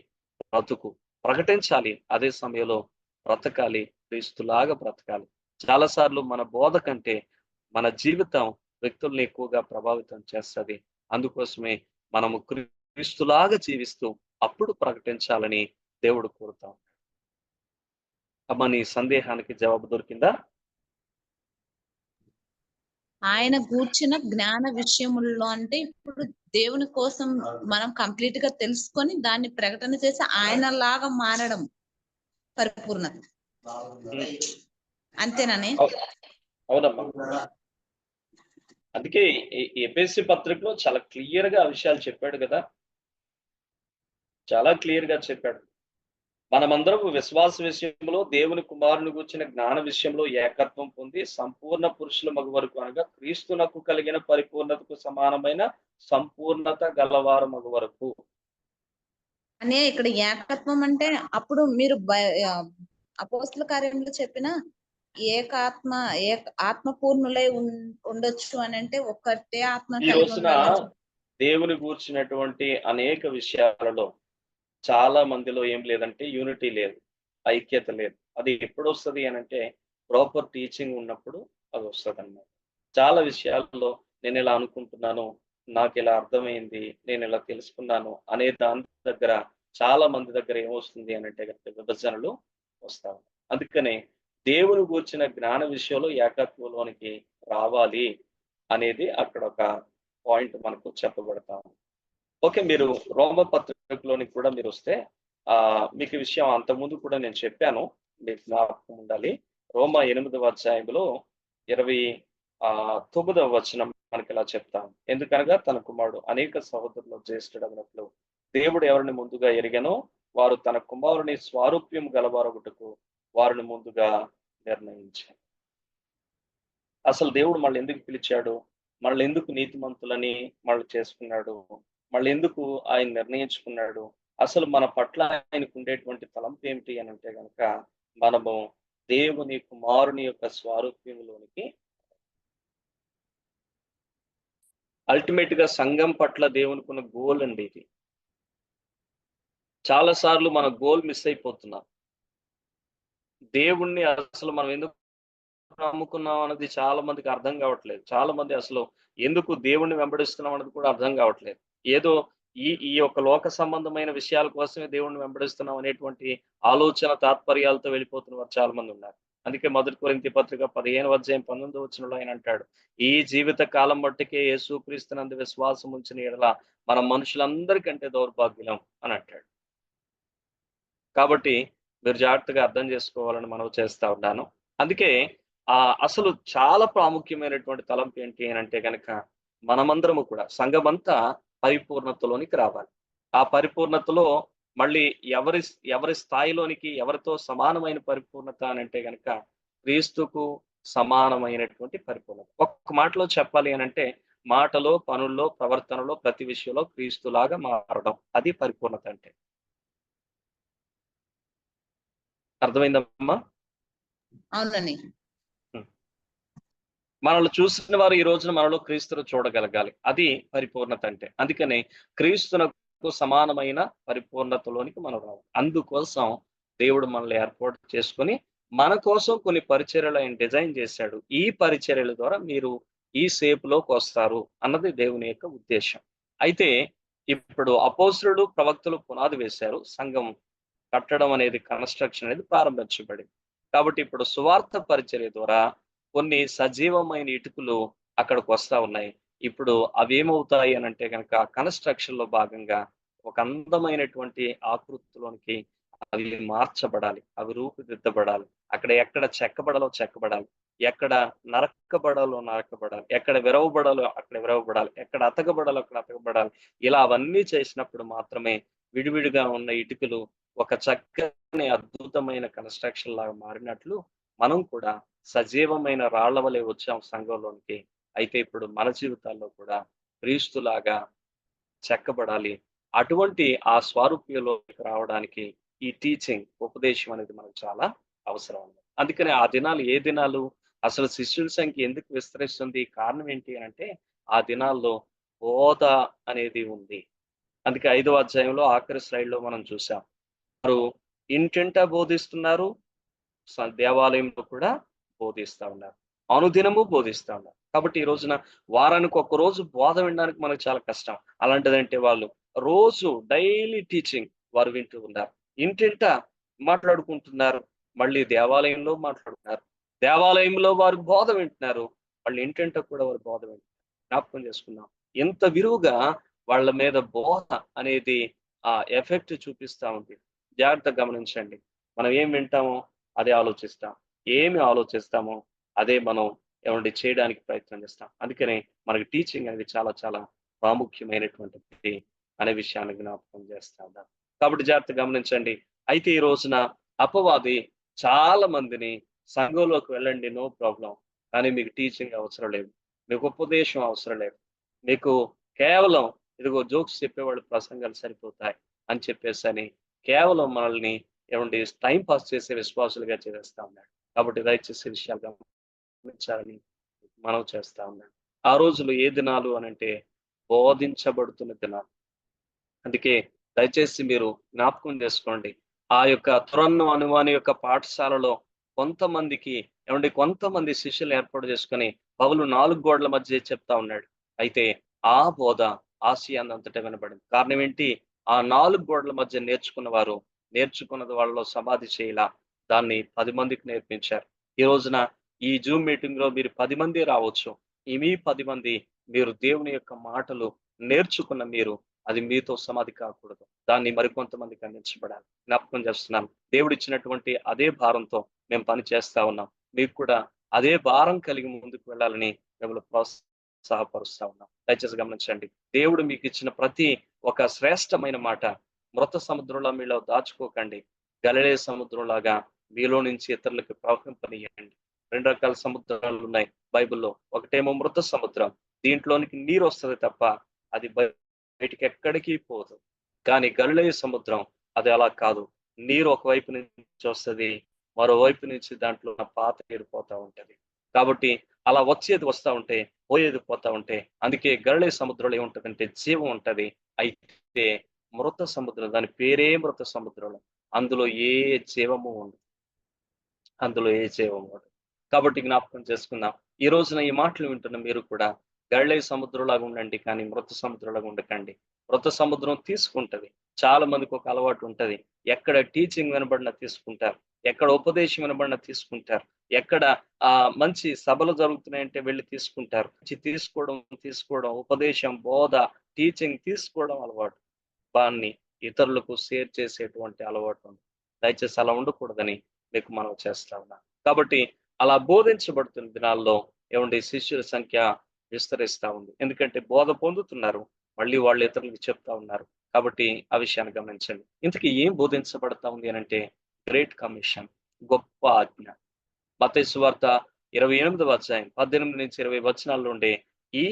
బ్రతుకు, ప్రకటించాలి, అదే సమయంలో బ్రతకాలి, క్రీస్తులాగా బ్రతకాలి. చాలాసార్లు మన బోధ కంటే మన జీవితం వ్యక్తుల్ని ఎక్కువగా ప్రభావితం చేస్తుంది. అందుకోసమే మనము క్రీస్తులాగా జీవిస్తూ అప్పుడు ప్రకటించాలని దేవుడు కోరుతాం. అమ్మ, నీ సందేహానికి జవాబు దొరికిందా? ఆయన కూర్చిన జ్ఞాన విషయముల్లో అంటే ఇప్పుడు దేవుని కోసం మనం కంప్లీట్ గా తెలుసుకొని దాన్ని ప్రకటన చేసి ఆయన లాగా మారడం పరిపూర్ణత, అంతేనని? అవునమ్మా. అందుకే ఎఫెసీ పత్రికలో చాలా క్లియర్ గా ఆ విషయాలు చెప్పాడు కదా. చాలా క్లియర్ గా చెప్పాడు. మనమందరం విశ్వాస విషయంలో దేవుని కుమారుని గూర్చిన జ్ఞాన విషయంలో ఏకత్వం పొంది సంపూర్ణ పురుషుల మగు వరకు అనగా క్రీస్తునకు కలిగిన పరిపూర్ణతకు సమానమైన సంపూర్ణత గలవార మగు వరకు. అనే ఇక్కడ ఏకత్వం అంటే అప్పుడు మీరు అపోస్తుల కార్యంలో చెప్పిన ఏకాత్మ ఆత్మ పూర్ణులై ఉండొచ్చు అని అంటే ఒక్కటే ఆత్మ ఈ కలిగి రోజున ఉండాలని దేవుని గూర్చినటువంటి అనేక విషయాలలో చాలా మందిలో ఏం లేదంటే యూనిటీ లేదు, ఐక్యత లేదు. అది ఎప్పుడు వస్తుంది అని అంటే ప్రాపర్ టీచింగ్ ఉన్నప్పుడు అది వస్తుంది అన్నమాట. చాలా విషయాల్లో నేను ఇలా అనుకుంటున్నాను, నాకు ఇలా అర్థమైంది, నేను ఇలా తెలుసుకున్నాను అనే దాని దగ్గర చాలా మంది దగ్గర ఏమొస్తుంది అని అంటే కనుక విభజనలు వస్తాయి. అందుకనే దేవుని గూర్చిన జ్ఞాన విషయంలో ఏకత్వంలోనికి రావాలి అనేది అక్కడ ఒక పాయింట్ మనకు చెప్పబడతా. ఓకే, మీరు రోమ పత్రికలోనికి కూడా మీరు వస్తే మీకు ఈ విషయం అంతకుముందు కూడా నేను చెప్పాను, మీకు జ్ఞాపకం ఉండాలి. రోమ 8వ అధ్యాయంలో 29వ వచనం మనకి ఇలా చెప్తాం. ఎందుకనగా తన కుమారుడు అనేక సహోదరులు జ్యేష్ఠుడగినట్లు దేవుడు ఎవరిని ముందుగా ఎరిగానో వారు తన కుమారుని స్వారూప్యం గలవారొకటకు వారిని ముందుగా నిర్ణయించారు. అసలు దేవుడు మళ్ళీ ఎందుకు పిలిచాడు, మళ్ళీ ఎందుకు నీతిమంతులని మళ్ళీ చేసుకున్నాడు, మళ్ళీ ఎందుకు ఆయన నిర్ణయించుకున్నాడు, అసలు మన పట్ల ఆయనకు ఉండేటువంటి తలంపు ఏమిటి అని అంటే గనక మనము దేవుని కుమారుని యొక్క స్వారూప్యంలోనికి అల్టిమేట్ గా సంఘం పట్ల దేవునికి ఉన్న గోల్ అండి ఇది. చాలా సార్లు మన గోల్ మిస్ అయిపోతున్నాం. దేవుణ్ణి అసలు మనం ఎందుకు నమ్ముకున్నాం అన్నది చాలా మందికి అర్థం కావట్లేదు. చాలా మంది అసలు ఎందుకు దేవుణ్ణి వెంబడిస్తున్నాం అన్నది కూడా అర్థం కావట్లేదు. ఏదో ఈ యొక్క లోక సంబంధమైన విషయాల కోసమే దేవుణ్ణి వెంబడిస్తున్నాం అనేటువంటి ఆలోచన తాత్పర్యాలతో వెళ్ళిపోతున్న వారు చాలా మంది ఉన్నారు. అందుకే 1 కొరింథీ పత్రిక 15వ అధ్యాయం 19వ వచనంలో ఆయన అంటాడు, ఈ జీవిత కాలం మట్టుకే యేసుక్రీస్తునందు విశ్వాసం ఉంచిన యెడల మనం మనుషులందరికంటే దౌర్భాగ్యులం అని అంటాడు. కాబట్టి మీరు జాగ్రత్తగా అర్థం చేసుకోవాలని మనవి చేస్తా ఉన్నాను. అందుకే అసలు చాలా ప్రాముఖ్యమైనటువంటి తలంపు ఏంటి అని అంటే గనక మనమందరము కూడా సంఘమంతా పరిపూర్ణతలోనికి రావాలి. ఆ పరిపూర్ణతలో మళ్ళీ ఎవరి స్థాయిలోనికి ఎవరితో సమానమైన పరిపూర్ణత అని అంటే గనక క్రీస్తుకు సమానమైనటువంటి పరిపూర్ణత. ఒక్క మాటలో చెప్పాలి అని అంటే మాటలో, పనుల్లో, ప్రవర్తనలో ప్రతి విషయంలో క్రీస్తులాగా మారడం, అది పరిపూర్ణత అంటే. అర్థమైందమ్మా? అవునండి. మనల్ని చూసిన వారు ఈ రోజున మనలో క్రీస్తును చూడగలగాలి, అది పరిపూర్ణత అంటే. అందుకని క్రీస్తునకు సమానమైన పరిపూర్ణతలోనికి మనం రావాలి. అందుకోసం దేవుడు మనల్ని ఏర్పాటు చేసుకొని మన కోసం కొన్ని పరిచర్యలు ఆయన డిజైన్ చేశాడు. ఈ పరిచర్యల ద్వారా మీరు ఈ సేపులోకి వస్తారు అన్నది దేవుని యొక్క ఉద్దేశం. అయితే ఇప్పుడు అపోస్తలుడు, ప్రవక్తలు పునాది వేశారు, సంఘం కట్టడం అనేది, కన్స్ట్రక్షన్ అనేది ప్రారంభించబడింది. కాబట్టి ఇప్పుడు సువార్త పరిచర్య ద్వారా కొన్ని సజీవమైన ఇటుకలు అక్కడికి వస్తా ఉన్నాయి. ఇప్పుడు అవేమవుతాయి అని అంటే కనుక కన్స్ట్రక్షన్ లో భాగంగా ఒక అందమైనటువంటి ఆకృతిలోనికి అవి మార్చబడాలి, అవి రూపుదిద్దబడాలి. అక్కడ ఎక్కడ చెక్కబడాలో చెక్కబడాలి, ఎక్కడ నరకబడాలో నరకబడాలి, ఎక్కడ విరవబడాలో అక్కడ విరవబడాలి, ఎక్కడ అతకబడాలో అక్కడ అతకబడాలి. ఇలా అవన్నీ చేసినప్పుడు మాత్రమే విడివిడిగా ఉన్న ఇటుకలు ఒక చక్కని అద్భుతమైన కన్స్ట్రక్షన్ లాగా మారినట్లు మనం కూడా సజీవమైన రాళ్ల వలె వచ్చాం సంఘంలోనికి. అయితే ఇప్పుడు మన జీవితాల్లో కూడా క్రీస్తులాగా చెక్కబడాలి. అటువంటి ఆ స్వారూప్యంలోకి రావడానికి ఈ టీచింగ్, ఉపదేశం అనేది మనకు చాలా అవసరం. అందుకని ఆ దినాలు ఏ దినాలు, అసలు శిష్యుల సంఖ్య ఎందుకు విస్తరిస్తుంది, కారణం ఏంటి అని అంటే ఆ దినాల్లో బోధ అనేది ఉంది. అందుకే 5వ అధ్యాయంలో ఆఖరి స్లైడ్ లో మనం చూసాం, వారు ఇంటింటా బోధిస్తున్నారు, దేవాలయంలో కూడా బోధిస్తా ఉన్నారు, అనుదినము బోధిస్తా ఉన్నారు. కాబట్టి ఈ రోజున వారానికి ఒక రోజు బోధ వినడానికి మనకు చాలా కష్టం. అలాంటిదంటే వాళ్ళు రోజు డైలీ టీచింగ్ వారు వింటూ ఉన్నారు, ఇంటింటా మాట్లాడుకుంటున్నారు, మళ్ళీ దేవాలయంలో మాట్లాడుతున్నారు, దేవాలయంలో వారు బోధ వింటున్నారు, వాళ్ళు ఇంటింటా కూడా వారు బోధ వింటున్నారు. జ్ఞాపకం చేసుకున్నాం, ఎంత విరువుగా వాళ్ళ మీద బోధ అనేది ఆ ఎఫెక్ట్ చూపిస్తా ఉంది. జాగ్రత్తగా గమనించండి. మనం ఏం వింటామో అదే ఆలోచిస్తాం, ఏమి ఆలోచిస్తామో అదే మనం ఏమంటే చేయడానికి ప్రయత్నం చేస్తాం. అందుకనే మనకి టీచింగ్ అనేది చాలా చాలా ప్రాముఖ్యమైనటువంటిది అనే విషయాన్ని జ్ఞాపకం చేస్తా ఉన్నాను. కాబట్టి జాగ్రత్త గమనించండి. అయితే ఈ రోజున అపవాది చాలా మందిని సంఘంలోకి వెళ్ళండి, నో ప్రాబ్లం, కానీ మీకు టీచింగ్ అవసరం లేదు, మీకు ఉపదేశం అవసరం లేదు, మీకు కేవలం ఇదిగో జోక్స్ చెప్పేవాళ్ళు ప్రసంగాలు సరిపోతాయి అని చెప్పేసి కేవలం మనల్ని ఏమండి టైం పాస్ చేసే విశ్వాసులుగా చేస్తా ఉన్నాడు. కాబట్టి దయచేసి విషయాలు గమనించాలని మనం చేస్తా ఉన్నాడు. ఆ రోజులు ఏ దినాలు అనంటే బోధించబడుతున్న దినాలు. అందుకే దయచేసి మీరు జ్ఞాపకం చేసుకోండి. ఆ యొక్క తురన్ను అనువాని యొక్క పాఠశాలలో కొంతమంది శిష్యులు ఏర్పాటు చేసుకొని పౌలు 4 గోడల మధ్య చెప్తా ఉన్నాడు. అయితే ఆ బోధ ఆసియానంతటా వినబడింది. కారణం ఏంటి? ఆ 4 గోడల మధ్య నేర్చుకున్నది వాళ్ళలో సమాధి చేయలా, దాన్ని 10 మందికి నేర్పించారు. ఈ రోజున ఈ జూమ్ మీటింగ్ లో మీరు 10 మంది రావచ్చు. మీ 10 మంది మీరు దేవుని యొక్క మాటలు నేర్చుకున్న మీరు, అది మీతో సమాధి కాకూడదు, దాన్ని మరికొంతమందికి అందించబడాలి. జ్ఞాపకం చేస్తున్నాను. దేవుడు ఇచ్చినటువంటి అదే భారంతో మేము పని చేస్తా ఉన్నాం. మీకు కూడా అదే భారం కలిగి ముందుకు వెళ్ళాలని మిమ్మల్ని ప్రోత్సాహపరుస్తా ఉన్నాం. దయచేసి గమనించండి. దేవుడు మీకు ఇచ్చిన ప్రతి ఒక శ్రేష్టమైన మాట మృత సముద్రంలో మీలో దాచుకోకండి, గలిలే సముద్రంలాగా మీలో నుంచి ఇతరులకు ప్రవహింపనీయండి. 2 రకాల సముద్రాలు ఉన్నాయి బైబిల్లో. ఒకటేమో మృత సముద్రం, దీంట్లోనికి నీరు వస్తుంది తప్ప అది బయటికి ఎక్కడికి పోదు. కానీ గలిలయ సముద్రం అది అలా కాదు. నీరు ఒకవైపు నుంచి వస్తుంది, మరోవైపు నుంచి దాంట్లో పాత నీరు పోతా ఉంటది. కాబట్టి అలా వచ్చేది వస్తా ఉంటే, పోయేది పోతా ఉంటే, అందుకే గలిలయ సముద్రంలో ఏముంటదంటే జీవం ఉంటది. అయితే మృత సముద్రం, దాని పేరే మృత సముద్రం, అందులో ఏ జీవము ఉండదు. కాబట్టి జ్ఞాపకం చేసుకుందాం. ఈ రోజున ఈ మాటలు వింటున్న మీరు కూడా గలిలయ సముద్రంలాగా ఉండండి, కానీ మృత సముద్రంలాగా ఉండకండి. మృత సముద్రం తీసుకుంటది. చాలా మందికి ఒక అలవాటు ఉంటది. ఎక్కడ టీచింగ్ వినబడినా తీసుకుంటారు, ఎక్కడ ఉపదేశం వినబడినా తీసుకుంటారు, ఎక్కడ మంచి సభలు జరుగుతున్నాయంటే వెళ్ళి తీసుకుంటారు. తీసుకోవడం ఉపదేశం, బోధ, టీచింగ్ తీసుకోవడం అలవాటు. దాన్ని ఇతరులకు షేర్ చేసేటువంటి అలవాటు ఉంది. దయచేసి అలా ఉండకూడదని మీకు మనం చేస్తా ఉన్నాం. కాబట్టి అలా బోధించబడుతున్న దినాల్లో శిష్యుల సంఖ్య విస్తరిస్తా ఉంది. ఎందుకంటే బోధ పొందుతున్నారు, మళ్ళీ వాళ్ళు ఇతరులకు చెప్తా ఉన్నారు. కాబట్టి ఆ విషయాన్ని గమనించండి. ఇంతకీ ఏం బోధించబడతా ఉంది అనంటే గ్రేట్ కమిషన్, గొప్ప ఆజ్ఞ. మత్తయి సువార్త 28వ అధ్యాయం 18 నుంచి 20 వచనాల్లో ఉండే ఈ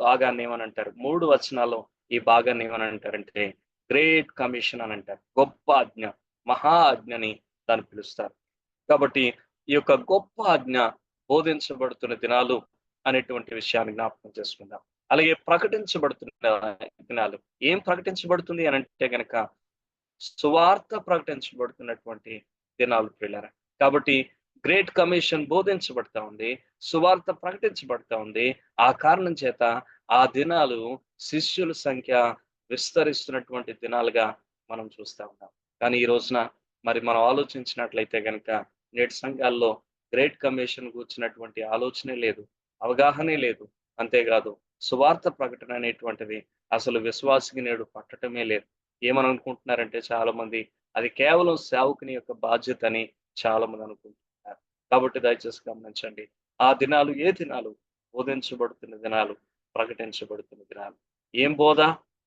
భాగాన్ని ఏమని అంటారు? 3 వచనాల్లో ఈ భాగాన్ని ఏమని అంటారంటే గ్రేట్ కమిషన్ అని అంటారు. గొప్ప ఆజ్ఞ, మహా ఆజ్ఞని దాన్ని పిలుస్తారు. కాబట్టి ఈ యొక్క గొప్ప ఆజ్ఞ బోధించబడుతున్న దినాలు అనేటువంటి విషయాన్ని జ్ఞాపకం చేసుకుందాం. అలాగే ప్రకటించబడుతున్న దినాలు. ఏం ప్రకటించబడుతుంది అని అంటే గనక సువార్త ప్రకటించబడుతున్నటువంటి దినాలు పిల్లరా. కాబట్టి గ్రేట్ కమిషన్ బోధించబడతా ఉంది, సువార్త ప్రకటించబడతా ఉంది. ఆ కారణం చేత ఆ దినాలు శిష్యుల సంఖ్య విస్తరిస్తున్నటువంటి దినాలుగా మనం చూస్తా ఉన్నాం. కానీ ఈ రోజున మరి మనం ఆలోచించినట్లయితే గనక నేటి సంఘాల్లో గ్రేట్ కమిషన్ కూర్చున్నటువంటి ఆలోచనే లేదు, అవగాహనే లేదు. అంతేకాదు సువార్త ప్రకటన అనేటువంటిది అసలు విశ్వాసికి నేడు పట్టటమే లేదు. ఏమని అనుకుంటున్నారంటే చాలా మంది అది కేవలం సేవకుని యొక్క బాధ్యత అని చాలా మంది అనుకుంటున్నారు. కాబట్టి దయచేసి గమనించండి. ఆ దినాలు ఏ దినాలు? బోధించబడుతున్న దినాలు, ప్రకటించబడుతున్న దినాలు. ఏం బోధ?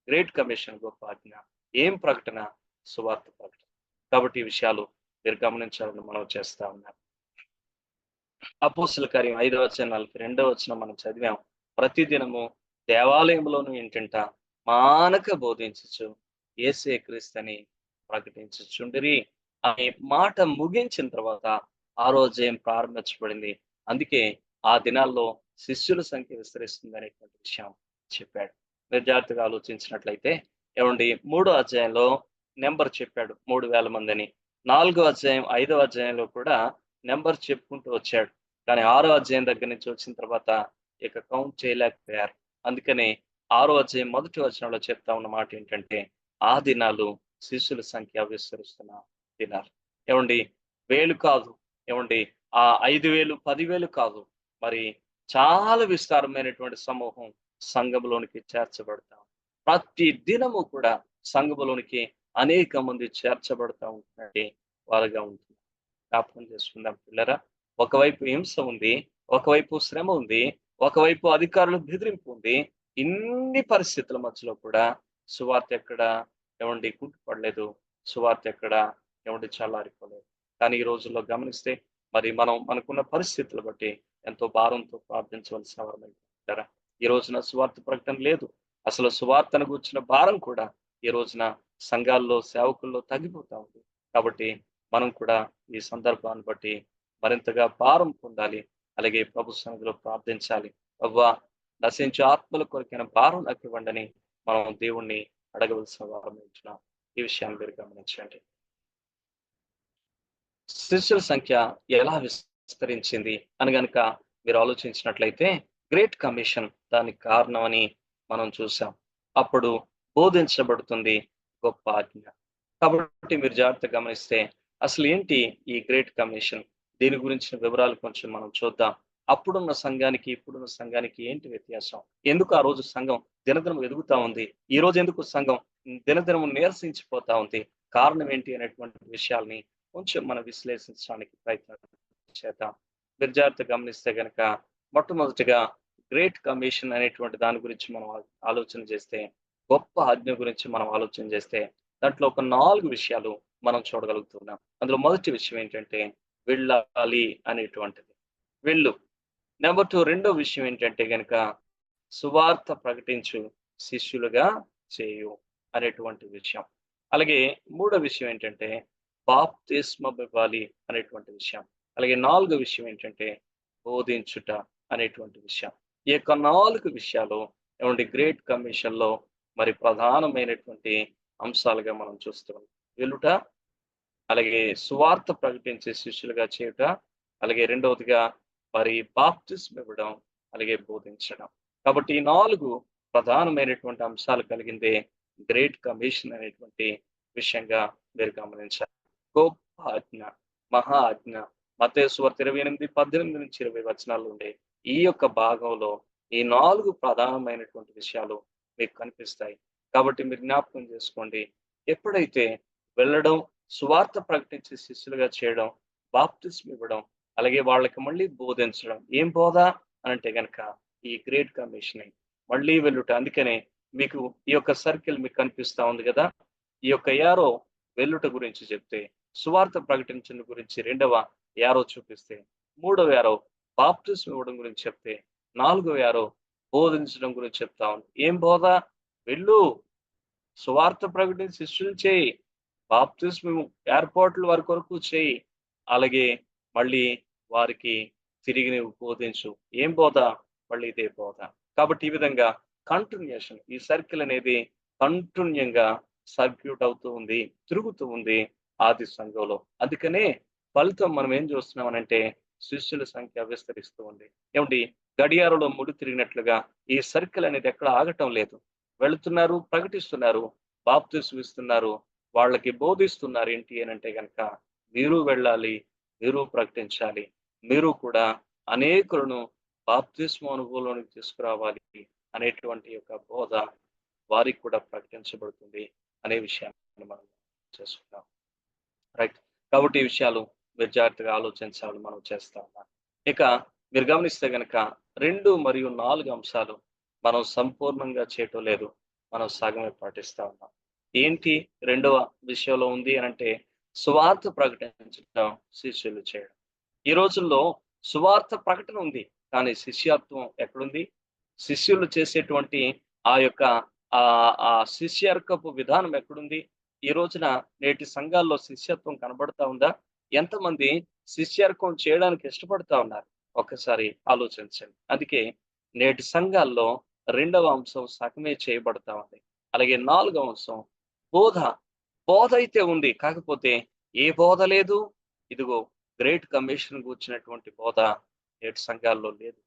గ్రేట్ కమిషన్, గొప్ప ఆజ్ఞ. ఏం ప్రకటన? సువార్త ప్రకటన. కాబట్టి ఈ విషయాలు మీరు గమనించాలని మనం చేస్తా ఉన్నాం. అపోస్తుల కార్యం 5వ అధ్యాయం 42వ వచనం మనం చదివాం. ప్రతిదినము దేవాలయంలోను ఇంటింట మానక బోధించచ్చు యేసే క్రీస్తని ప్రకటించుచుండిరి అనే మాట ముగించిన తర్వాత ఆ రోజేం ప్రారంభించబడింది. అందుకే ఆ దినాల్లో శిష్యుల సంఖ్య విస్తరిస్తుంది అనేటువంటి విషయం చెప్పాడు. మీరు జాగ్రత్తగా ఆలోచించినట్లయితే 3వ అధ్యాయంలో నెంబర్ చెప్పాడు 3000 మందిని. 4వ అధ్యాయం 5వ అధ్యాయంలో కూడా నెంబర్ చెప్పుకుంటూ వచ్చాడు. కానీ 6వ అధ్యాయం దగ్గర నుంచి వచ్చిన తర్వాత ఇక కౌంట్ చేయలేకపోయారు. అందుకనే 6వ అధ్యాయం 1వ వచనంలో చెప్తా ఉన్న మాట ఏంటంటే ఆ దినాలు శిష్యుల సంఖ్య విస్తరిస్తున్న దినాలు. 1000 కాదు, 5000, 10,000 కాదు, మరి చాలా విస్తారమైనటువంటి సమూహం సంఘంలోనికి చేర్చబడతాం. ప్రతి దినము కూడా సంఘంలోనికి అనేక మంది చేర్చబడతా ఉంటున్నట్టే వారుగా ఉంటుంది. జ్ఞాపకం చేసుకుందాం పిల్లరా. ఒకవైపు హింస ఉంది, ఒకవైపు శ్రమ ఉంది, ఒకవైపు అధికారుల బెదిరింపు ఉంది. ఇన్ని పరిస్థితుల మధ్యలో కూడా సువార్త ఎక్కడ ఏమండి కుంటుపడలేదు, సువార్త ఎక్కడ ఏమండి చల్లారిపోలేదు. కానీ ఈ రోజుల్లో గమనిస్తే మరి మనం మనకున్న పరిస్థితులు బట్టి ఎంతో భారంతో ప్రార్థించవలసిన వారు. ఈ రోజున సువార్త ప్రకటన లేదు. అసలు సువార్తను గురించిన భారం కూడా ఈ రోజున సంఘాల్లో సేవకుల్లో తగ్గిపోతా ఉంది. కాబట్టి మనం కూడా ఈ సందర్భాన్ని బట్టి మరింతగా భారం పొందాలి. అలాగే ప్రభు సన్నిధిలో ప్రార్థించాలి. అవ్వా నశించే ఆత్మల కొరకైన భారం నాకు ఇవ్వండి మనం దేవుణ్ణి అడగవలసిన వారం ఉంటున్నాం. ఈ విషయాన్ని మీరు గమనించండి. శిష్యుల సంఖ్య ఎలా విస్తరించింది అని గనుక మీరు ఆలోచించినట్లయితే గ్రేట్ కమిషన్ దానికి కారణం అని మనం చూసాం. అప్పుడు బోధించబడుతుంది గొప్ప ఆజ్ఞ. కాబట్టి మీరు జాగ్రత్తగా గమనిస్తే అసలు ఏంటి ఈ గ్రేట్ కమిషన్, దీని గురించిన వివరాలు కొంచెం మనం చూద్దాం. అప్పుడున్న సంఘానికి ఇప్పుడున్న సంఘానికి ఏంటి వ్యత్యాసం? ఎందుకు ఆ రోజు సంఘం దినదినం ఎదుగుతా ఉంది, ఈ రోజు ఎందుకు సంఘం దినదినం నీరసించిపోతా ఉంది? కారణం ఏంటి అనేటువంటి విషయాల్ని కొంచెం మనం విశ్లేషించడానికి ప్రయత్నం చేద్దాం. మీరు జాగ్రత్తగా గమనిస్తే కనుక మొట్టమొదటిగా గ్రేట్ కమిషన్ అనేటువంటి దాని గురించి మనం ఆలోచన చేస్తే, గొప్ప ఆజ్ఞ గురించి మనం ఆలోచన చేస్తే దాంట్లో ఒక 4 విషయాలు మనం చూడగలుగుతున్నాం. అందులో మొదటి విషయం ఏంటంటే వెళ్ళాలి అనేటువంటిది. వెళ్ళు. నెంబర్ 2 రెండో విషయం ఏంటంటే గనక సువార్త ప్రకటించు, శిష్యులుగా చేయు అనేటువంటి విషయం. అలాగే మూడో విషయం ఏంటంటే బాప్తిస్మం ఇవ్వాలి అనేటువంటి విషయం. అలాగే 4 విషయం ఏంటంటే బోధించుట అనేటువంటి విషయం. ఈ యొక్క 4 విషయాలు ఏమంటే గ్రేట్ కమిషన్ లో మరి ప్రధానమైనటువంటి అంశాలుగా మనం చూస్తున్నాం. వెళ్ళుట, అలాగే సువార్త ప్రకటించే శిష్యులుగా చేయుట, అలాగే రెండవదిగా మరి బాప్తిస్మం ఇవ్వడం, అలాగే బోధించడం. కాబట్టి ఈ 4 ప్రధానమైనటువంటి అంశాలు కలిగిందే గ్రేట్ కమిషన్ అనేటువంటి విషయంగా మీరు గమనించాలి. గొప్ప ఆజ్ఞ, మహా ఆజ్ఞ. మత్తయి సువార్త 28:18-20 వచనాలు ఉండే ఈ యొక్క భాగంలో ఈ 4 ప్రధానమైనటువంటి విషయాలు మీకు కనిపిస్తాయి. కాబట్టి మీరు జ్ఞాపకం చేసుకోండి, ఎప్పుడైతే వెళ్ళడం, సువార్త ప్రకటించి శిష్యులుగా చేయడం, బాప్తిస్మం ఇవ్వడం, అలాగే వాళ్ళకి మళ్ళీ బోధించడం. ఏం బోధ అంటే గనక ఈ గ్రేట్ కమిషన్, మళ్ళీ వెళ్ళుట. అందుకనే మీకు ఈ యొక్క సర్కిల్ మీకు కనిపిస్తా ఉంది కదా. ఈ యొక్క యారో వెళ్ళుట గురించి చెప్తే, సువార్త ప్రకటించడం గురించి రెండవ యారో చూపిస్తే, మూడవ యారో బాప్తిస్మం ఇవ్వడం గురించి చెప్తే, నాలుగవ యారో బోధించడం గురించి చెప్తా ఉంది. ఏం బోధ? వెళ్ళు, సువార్త ప్రకటించి శిష్యులు చేయి, బాప్తిస్మం ఏర్పాట్లు వారి కొరకు చేయి, అలాగే మళ్ళీ వారికి తిరిగి నువ్వు బోధించు. ఏం బోధ? మళ్ళీ ఇదే బోధ. కాబట్టి ఈ విధంగా కంటిన్యూషన్, ఈ సర్కిల్ అనేది కంటిన్యూగా సర్క్యూట్ అవుతూ ఉంది, తిరుగుతూ ఉంది ఆది సంఘంలో. అందుకనే ఫలితం మనం ఏం చూస్తున్నామనంటే శిష్యుల సంఖ్య విస్తరిస్తూ ఉంది. ఏమిటి? గడియారంలో ముడి తిరిగినట్లుగా ఈ సర్కిల్ అనేది ఎక్కడ ఆగటం లేదు. వెళుతున్నారు, ప్రకటిస్తున్నారు, బాప్తిస్మం ఇస్తున్నారు, వాళ్ళకి బోధిస్తున్నారు. ఏంటి అని అంటే కనుక మీరు వెళ్ళాలి, మీరు ప్రకటించాలి, మీరు కూడా అనేకులను బాప్తిస్మం అనుభవంలోనికి తీసుకురావాలి అనేటువంటి యొక్క బోధ వారికి కూడా ప్రకటించబడుతుంది అనే విషయాన్ని మనం చేసుకున్నాం. రైట్. కాబట్టి ఈ విషయాలు మీరు జాగ్రత్తగా ఆలోచించాలని మనం చేస్తా ఉన్నాం. ఇక మీరు గమనిస్తే కనుక 2 మరియు 4 అంశాలు మనం సంపూర్ణంగా చేయటం లేదు, మనం సగమే పాటిస్తా ఉన్నాం. ఏంటి రెండవ విషయంలో ఉంది అని అంటే సువార్త ప్రకటించడం, శిష్యులు చేయడం. ఈ రోజుల్లో సువార్త ప్రకటన ఉంది, కానీ శిష్యత్వం ఎక్కడుంది? శిష్యులు చేసేటువంటి ఆ యొక్క ఆ శిష్యర్కపు విధానం ఎక్కడుంది? ఈ రోజున నేటి సంఘాల్లో శిష్యత్వం కనబడతా ఉందా? ఎంతమంది శిష్యర్కం చేయడానికి ఇష్టపడతా ఉన్నారు? ఒక్కసారి ఆలోచించండి. అందుకే నేటి సంఘాల్లో రెండవ అంశం సగమే చేయబడతా ఉంది. అలాగే 4వ అంశం బోధ. బోధ అయితే ఉంది, కాకపోతే ఏ బోధ లేదు. ఇదిగో గ్రేట్ కమిషన్ కూర్చున్నటువంటి బోధ నేటి సంఘాల్లో లేదు.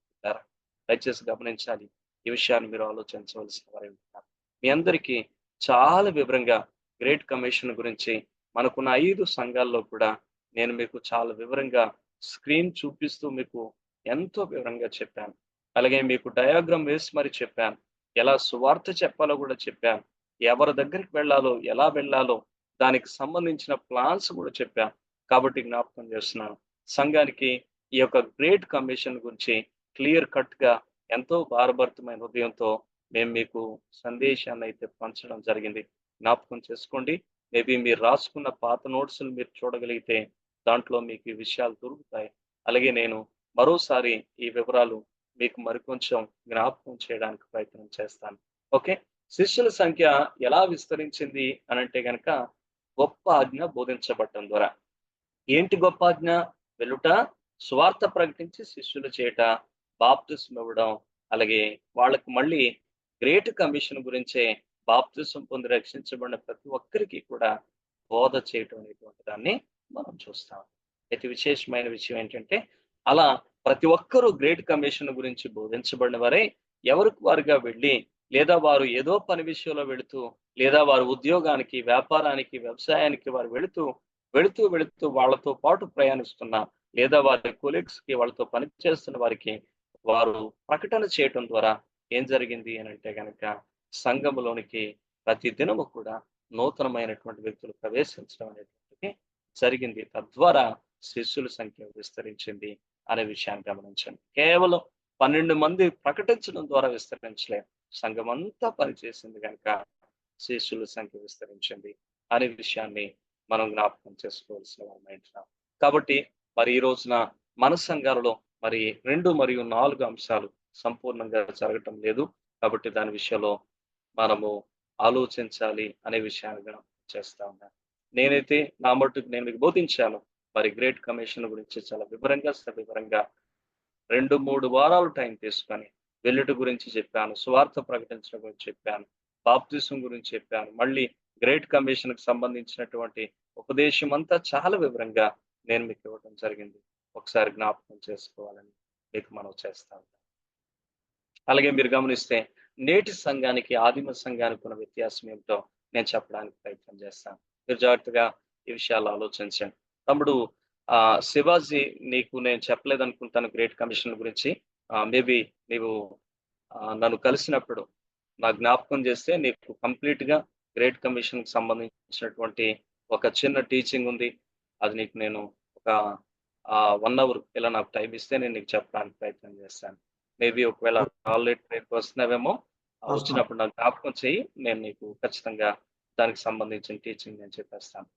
దయచేసి గమనించాలి. ఈ విషయాన్ని మీరు ఆలోచించవలసిన వారే ఉంటారు. మీ అందరికీ చాలా వివరంగా గ్రేట్ కమిషన్ గురించి మనకున్న 5 సంఘాల్లో కూడా నేను మీకు చాలా వివరంగా స్క్రీన్ చూపిస్తూ మీకు ఎంతో వివరంగా చెప్పాను. అలాగే మీకు డయాగ్రామ్ వేసి మరి చెప్పాను. ఎలా సువార్త చెప్పాలో కూడా చెప్పాను. ఎవరి దగ్గరికి వెళ్ళాలో, ఎలా వెళ్ళాలో దానికి సంబంధించిన ప్లాన్స్ కూడా చెప్పాను. కాబట్టి జ్ఞాపకం చేస్తున్నాను, సంఘానికి ఈ యొక్క గ్రేట్ కమిషన్ గురించి క్లియర్ కట్ గా ఎంతో భారభరితమైన హృదయంతో మేము మీకు సందేశాన్ని అయితే పంచడం జరిగింది. జ్ఞాపకం చేసుకోండి. మేబీ మీరు రాసుకున్న పాత నోట్స్‌లు మీరు చూడగలిగితే దాంట్లో మీకు ఈ విషయాలు దొరుకుతాయి. అలాగే నేను మరోసారి ఈ వివరాలు మీకు మరికొంచెం జ్ఞాపకం చేయడానికి ప్రయత్నం చేస్తాను. ఓకే. శిష్యుల సంఖ్య ఎలా విస్తరించింది అనంటే గనక గొప్ప ఆజ్ఞ బోధించబడటం ద్వారా. ఏంటి గొప్ప ఆజ్ఞ? వెళ్ళుట, సువార్త ప్రకటించి శిష్యులు చేయట, బాప్తిస్మం ఇవ్వడం, అలాగే వాళ్ళకి మళ్ళీ గ్రేట్ కమిషన్ గురించే బాప్తిస్మం పొంది రక్షించబడిన ప్రతి ఒక్కరికి కూడా బోధ చేయటం అనేటువంటి దాన్ని మనం చూస్తాం. అయితే విశేషమైన విషయం ఏంటంటే అలా ప్రతి ఒక్కరూ గ్రేట్ కమిషన్ గురించి బోధించబడిన వారే ఎవరికి వారుగా వెళ్ళి, లేదా వారు ఏదో పని విషయంలో వెళుతూ, లేదా వారు ఉద్యోగానికి, వ్యాపారానికి, వ్యవసాయానికి వారు వెళుతూ వాళ్ళతో పాటు ప్రయాణిస్తున్న, లేదా వారి కొలీగ్స్‌కి వాళ్ళతో పని చేస్తున్న వారికి వారు ప్రకటన చేయటం ద్వారా ఏం జరిగింది అనంటే గనక సంఘములోనికి ప్రతి దినము కూడా నూతనమైనటువంటి వ్యక్తులు ప్రవేశించడం అనేటువంటిది జరిగింది. తద్వారా శిష్యుల సంఖ్య విస్తరించింది అనే విషయాన్ని గమనించండి. కేవలం 12 మంది ప్రకటించడం ద్వారా విస్తరించలేదు. సంఘమంతా పనిచేసింది గనక శిష్యుల సంఖ్య విస్తరించింది అనే విషయాన్ని మనం జ్ఞాపకం చేసుకోవాల్సిన వారమైంటున్నాం. కాబట్టి మరి ఈ రోజున మన సంఘాలలో మరి 2 మరియు 4 అంశాలు సంపూర్ణంగా జరగటం లేదు. కాబట్టి దాని విషయంలో మనము ఆలోచించాలి అనే విషయాన్ని జ్ఞాపకం చేస్తా ఉన్నాను. నేనైతే నా మట్టుకు నేను మీకు బోధించాను. మరి గ్రేట్ కమిషన్ గురించి చాలా సవివరంగా 2, 3 వారాలు టైం తీసుకొని వెళ్ళుట గురించి చెప్పాను. సువార్త ప్రకటించడం గురించి చెప్పాను. బాప్తిసం గురించి చెప్పాను. మళ్ళీ గ్రేట్ కమిషన్ కి సంబంధించినటువంటి ఉపదేశం అంతా చాలా వివరంగా నేను మీకు ఇవ్వడం జరిగింది. ఒకసారి జ్ఞాపకం చేసుకోవాలని మీకు మనం చేస్తాను. అలాగే మీరు గమనిస్తే నేటి సంఘానికి, ఆదిమ సంఘానికి ఉన్న వ్యత్యాసం ఏమిటో నేను చెప్పడానికి ప్రయత్నం చేస్తాను. మీరు జాగ్రత్తగా ఈ విషయాలు ఆలోచించండి. తమ్ముడు శివాజీ, నీకు నేను చెప్పలేదనుకుంటాను గ్రేట్ కమిషన్ గురించి. మేబీ నీవు నన్ను కలిసినప్పుడు నా జ్ఞాపకం చేస్తే నీకు కంప్లీట్ గా గ్రేట్ కమిషన్ కి సంబంధించినటువంటి ఒక చిన్న టీచింగ్ ఉంది. అది నీకు నేను ఒక 1 అవర్ ఇలా నాకు టైం ఇస్తే నేను నీకు చెప్పడానికి ప్రయత్నం చేస్తాను. మేబీ ఒకవేళ ఆల్రెడీ రేపు వస్తున్నావేమో, వచ్చినప్పుడు నాకు జ్ఞాపకం చెయ్యి. నేను నీకు ఖచ్చితంగా దానికి సంబంధించిన టీచింగ్ నేను చెప్పేస్తాను.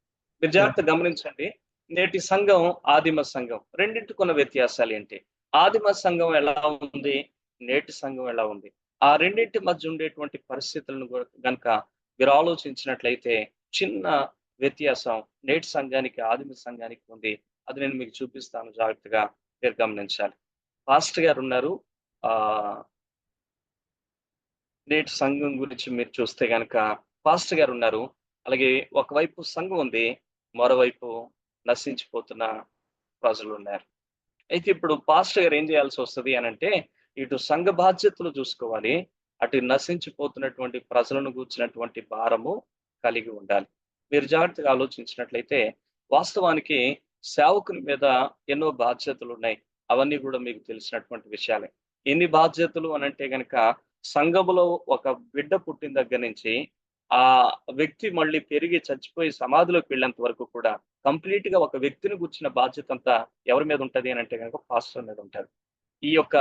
మీరు జాగ్రత్త గమనించండి. నేటి సంఘం, ఆదిమ సంఘం రెండింటికున్న వ్యత్యాసాలు ఏంటి? ఆదిమ సంఘం ఎలా ఉంది? నేటి సంఘం ఎలా ఉంది? ఆ రెండింటి మధ్య ఉండేటువంటి పరిస్థితులను గనక మీరు ఆలోచించినట్లయితే చిన్న వ్యత్యాసం నేటి సంఘానికి, ఆదిమ సంఘానికి ఉంది. అది నేను మీకు చూపిస్తాను. జాగ్రత్తగా మీరు గమనించాలి. పాస్టర్ గారు ఉన్నారు. నేటి సంఘం గురించి మీరు చూస్తే గనక పాస్టర్ గారు ఉన్నారు. అలాగే ఒకవైపు సంఘం ఉంది, మరోవైపు నశించిపోతున్న ప్రజలు ఉన్నారు. అయితే ఇప్పుడు పాస్టర్ గారు ఏం చేయాల్సి వస్తుంది అనంటే, ఇటు సంఘ బాధ్యతలు చూసుకోవాలి, అటు నశించిపోతున్నటువంటి ప్రజలను గూర్చినటువంటి భారము కలిగి ఉండాలి. మీరు జాగ్రత్తగా ఆలోచించినట్లయితే వాస్తవానికి సేవకుని మీద ఎన్నో బాధ్యతలు ఉన్నాయి. అవన్నీ కూడా మీకు తెలిసినటువంటి విషయాలే. ఎన్ని బాధ్యతలు అనంటే గనక సంఘములో ఒక బిడ్డ పుట్టిన దగ్గర నుంచి ఆ వ్యక్తి మళ్ళీ పెరిగి చచ్చిపోయి సమాధిలోకి వెళ్ళేంత వరకు కూడా కంప్లీట్ గా ఒక వ్యక్తిని గుర్చిన బాధ్యత అంతా ఎవరి మీద ఉంటది అని అంటే కనుక పాస్టర్ మీద ఉంటది. ఈ యొక్క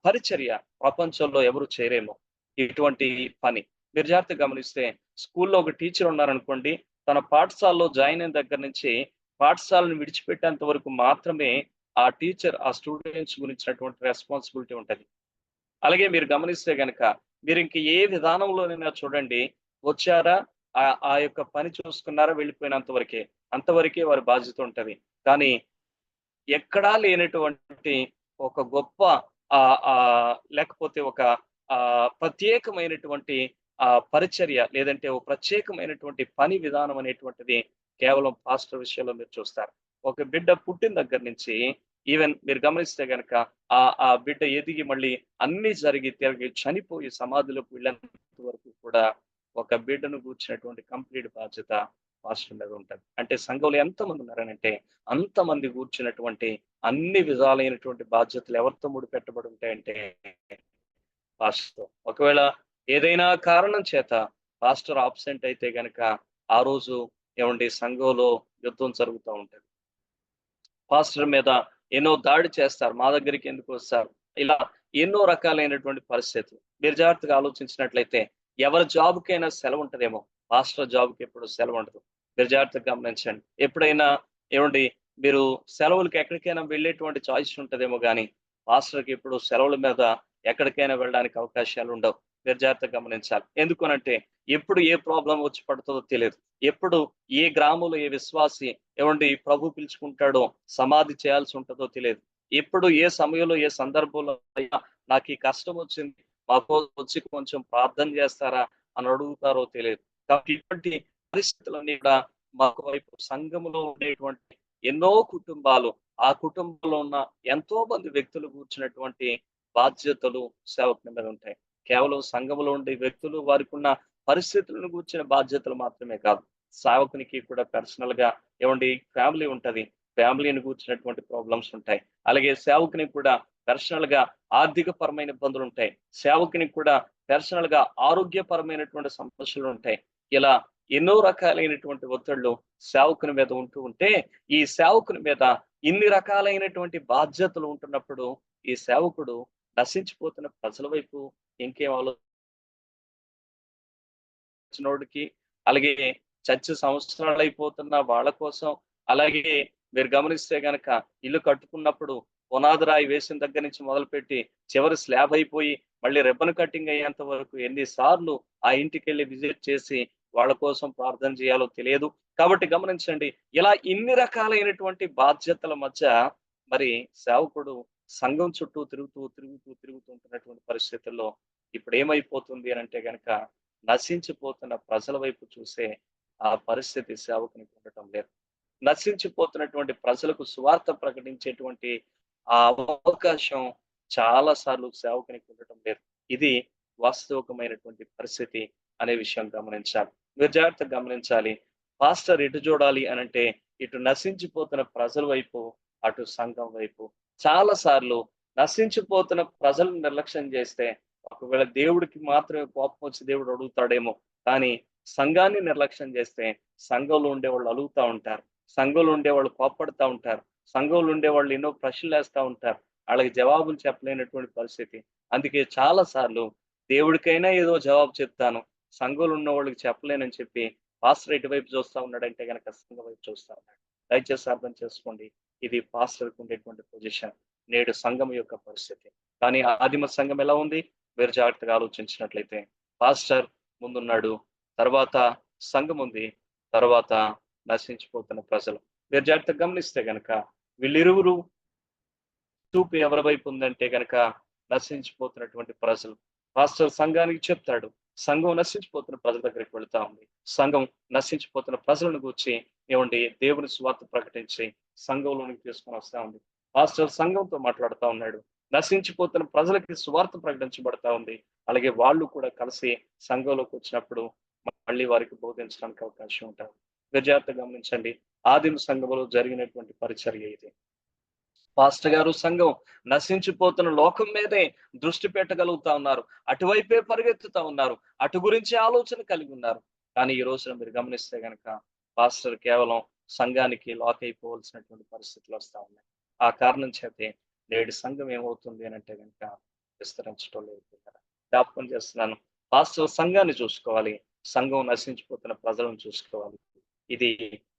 పరిచర్య ప్రపంచంలో ఎవరు చేయరేమో ఇటువంటి పని. మీరు జాగ్రత్తగా గమనిస్తే స్కూల్లో ఒక టీచర్ ఉన్నారనుకోండి, తన పాఠశాలలో జాయిన్ అయిన దగ్గర నుంచి పాఠశాలను విడిచిపెట్టేంత వరకు మాత్రమే ఆ టీచర్ ఆ స్టూడెంట్స్ గురించినటువంటి రెస్పాన్సిబిలిటీ ఉంటది. అలాగే మీరు గమనిస్తే గనక మీరు ఇంక ఏ విధానంలోనైనా చూడండి, వచ్చారా ఆ యొక్క పని చూసుకున్నారా, వెళ్ళిపోయినంత వరకే, అంతవరకే వారి బాధ్యత ఉంటది. కానీ ఎక్కడా లేనటువంటి ఒక గొప్ప లేకపోతే ఒక ప్రత్యేకమైనటువంటి పరిచర్య, లేదంటే ఒక ప్రత్యేకమైనటువంటి పని విధానం అనేటువంటిది కేవలం పాస్టర్ విషయంలో మీరు చూస్తారు. ఒక బిడ్డ పుట్టిన దగ్గర నుంచి ఈవెన్ మీరు గమనిస్తే గనక ఆ బిడ్డ ఎదిగి మళ్ళీ అన్ని తిరిగి చనిపోయి సమాధిలోకి వెళ్ళేంత వరకు కూడా ఒక బిడ్డను కూర్చున్నటువంటి కంప్లీట్ బాధ్యత పాస్టర్ మీద ఉంటుంది. అంటే సంఘంలో ఎంతమంది ఉన్నారనంటే అంతమంది కూర్చున్నటువంటి అన్ని విధాలైనటువంటి బాధ్యతలు ఎవరితో ముడిపెట్టబడి ఉంటాయంటే పాస్టర్. ఒకవేళ ఏదైనా కారణం చేత పాస్టర్ ఆబ్సెంట్ అయితే గనక ఆ రోజు ఏమండి సంఘంలో యుద్ధం జరుగుతూ ఉంటుంది. పాస్టర్ మీద ఎన్నో దాడి చేస్తారు, మా దగ్గరికి ఎందుకు వస్తారు, ఇలా ఎన్నో రకాలైనటువంటి పరిస్థితులు. మీరు జాగ్రత్తగా ఆలోచించినట్లయితే ఎవరి జాబ్కైనా సెలవు ఉంటదేమో, పాస్టర్ జాబ్కి ఎప్పుడు సెలవు ఉండదు. మీరు జాగ్రత్తగా గమనించండి. ఎప్పుడైనా ఏమండి మీరు సెలవులకి ఎక్కడికైనా వెళ్ళేటువంటి చాయిస్ ఉంటదేమో గానీ, పాస్టర్‌కి ఎప్పుడు సెలవుల మీద ఎక్కడికైనా వెళ్ళడానికి అవకాశాలు ఉండవు. మీరు జాగ్రత్తగా గమనించాలి. ఎందుకనంటే ఎప్పుడు ఏ ప్రాబ్లమ్ వచ్చి పడుతుందో తెలియదు. ఎప్పుడు ఏ గ్రామంలో ఏ విశ్వాసి ఏమండి ప్రభు పిలుచుకుంటాడో సమాధి చేయాల్సి ఉంటదో తెలియదు. ఎప్పుడు ఏ సమయంలో ఏ సందర్భంలో అయ్యా నాకు ఈ కష్టం వచ్చింది. మా కోసం వచ్చి కొంచెం ప్రార్థన చేస్తారా అని అడుగుతారో తెలియదు. కాబట్టి ఇటువంటి పరిస్థితులన్నీ కూడా మాకు వైపు సంఘములో ఉండేటువంటి ఎన్నో కుటుంబాలు, ఆ కుటుంబంలో ఉన్న ఎంతో మంది వ్యక్తులు కూర్చున్నటువంటి బాధ్యతలు సేవకుని మీద ఉంటాయి. కేవలం సంఘములో ఉండే వ్యక్తులు వారికున్న పరిస్థితులను గూర్చిన బాధ్యతలు మాత్రమే కాదు. సేవకునికి కూడా పర్సనల్ గా ఏమండి ఫ్యామిలీ ఉంటది. ఫ్యామిలీని గూర్చినటువంటి ప్రాబ్లమ్స్ ఉంటాయి. అలాగే సేవకునికి కూడా పర్సనల్ గా ఆర్థిక పరమైన ఇబ్బందులు ఉంటాయి. సేవకునికి కూడా పర్సనల్ గా ఆరోగ్యపరమైనటువంటి సమస్యలు ఉంటాయి. ఇలా ఎన్నో రకాలైనటువంటి ఒత్తిళ్లు సేవకుని మీద ఉంటూ ఉంటే, ఈ సేవకుని మీద ఇన్ని రకాలైనటువంటి బాధ్యతలు ఉంటున్నప్పుడు, ఈ సేవకుడు నశించిపోతున్న ప్రజల వైపు ఇంకేం ఆలోచనోడికి, అలాగే చచ్చి సంవత్సరాలైపోతున్న వాళ్ళ కోసం, అలాగే మీరు గమనిస్తే గనక ఇల్లు కట్టుకున్నప్పుడు పునాది రాయి వేసిన దగ్గర నుంచి మొదలుపెట్టి చివరి స్లాబ్ అయిపోయి మళ్ళీ రిబ్బన్ కటింగ్ అయ్యేంత వరకు ఎన్ని సార్లు ఆ ఇంటికెళ్ళి విజిట్ చేసి వాళ్ళ కోసం ప్రార్థన చేయాలో తెలియదు. కాబట్టి గమనించండి, ఇలా ఇన్ని రకాలైనటువంటి బాధ్యతల మధ్య మరి సేవకుడు సంఘం చుట్టూ తిరుగుతుంటున్నటువంటి పరిస్థితుల్లో ఇప్పుడు ఏమైపోతుంది అనంటే గనక నశించిపోతున్న ప్రజల వైపు చూసే ఆ పరిస్థితి సేవకునికి ఉండటం లేదు. నశించిపోతున్నటువంటి ప్రజలకు సువార్త ప్రకటించేటువంటి ఆ అవకాశం చాలా సార్లు సేవకునికి ఉండటం లేదు. ఇది వాస్తవికమైనటువంటి పరిస్థితి అనే విషయం గమనించాలి. మీరు జాగ్రత్తగా గమనించాలి. పాస్టర్ ఎటు చూడాలి అనంటే ఇటు నశించిపోతున్న ప్రజల వైపు, అటు సంఘం వైపు. చాలా సార్లు నశించిపోతున్న ప్రజలను నిర్లక్ష్యం చేస్తే ఒకవేళ దేవుడికి మాత్రమే కోపం వచ్చి దేవుడు అడుగుతాడేమో. కానీ సంఘాన్ని నిర్లక్ష్యం చేస్తే సంఘంలో ఉండేవాళ్ళు అలుగుతా ఉంటారు. సంఘంలో ఉండేవాళ్ళు కోప్పడతా ఉంటారు. సంఘంలో ఉండేవాళ్ళు ఎన్నో ప్రశ్నలేస్తా ఉంటారు. వాళ్ళకి జవాబులు చెప్పలేనటువంటి పరిస్థితి. అందుకే చాలా సార్లు దేవుడికైనా ఏదో జవాబు చెప్తాను. సంఘంలో ఉన్న వాళ్ళకి చెప్పలేనని చెప్పి పాస్టర్ ఎటువైపు చూస్తా ఉన్నాడంటే గనక సంఘం వైపు చూస్తా ఉన్నాడు. దయచేసి అర్థం చేసుకోండి. ఇది పాస్టర్‌కి ఉండేటువంటి పొజిషన్. నేడు సంఘం యొక్క పరిస్థితి. కానీ ఆదిమ సంఘం ఎలా ఉంది? మీరు జాగ్రత్తగా ఆలోచించినట్లయితే పాస్టర్ ముందున్నాడు. తర్వాత సంఘం ఉంది. తర్వాత నశించిపోతున్న ప్రజలు. మీరు జాగ్రత్తగా గమనిస్తే గనక వీళ్ళిరువురు చూపు ఎవరి వైపు ఉందంటే గనక నశించిపోతున్నటువంటి ప్రజలు. పాస్టర్ సంఘానికి చెప్తాడు. సంఘం నశించిపోతున్న ప్రజల దగ్గరికి వెళ్తా ఉంది. సంఘం నశించిపోతున్న ప్రజలను గూర్చి ఏమండి దేవుని సువార్త ప్రకటించి సంఘంలోనికి తీసుకొని వస్తా ఉంది. పాస్టర్ సంఘంతో మాట్లాడుతా ఉన్నాడు. నశించిపోతున్న ప్రజలకి సువార్త ప్రకటించబడతా ఉంది. అలాగే వాళ్ళు కూడా కలిసి సంఘంలోకి వచ్చినప్పుడు మళ్ళీ వారికి బోధించడానికి అవకాశం ఉంటుంది. మీరు జాగ్రత్తగా గమనించండి. ఆదిమ సంఘంలో జరిగినటువంటి పరిచర్య ఇది. పాస్టర్ గారు సంఘం నశించిపోతున్న లోకం మీదే దృష్టి పెట్టగలుగుతా ఉన్నారు. అటువైపే పరిగెత్తుతా ఉన్నారు. అటు గురించి ఆలోచన కలిగి ఉన్నారు. కానీ ఈ రోజున మీరు గమనిస్తే గనక పాస్టర్ కేవలం సంఘానికి లాక్ అయిపోవలసినటువంటి పరిస్థితులు వస్తా ఉన్నాయి. ఆ కారణం చేతే నేడు సంఘం ఏమవుతుంది అనంటే గనక విస్తరించడం లేదు. జ్ఞాపకం చేస్తున్నాను. పాస్టర్ సంఘాన్ని చూసుకోవాలి. సంఘం నశించిపోతున్న ప్రజలను చూసుకోవాలి. ఇది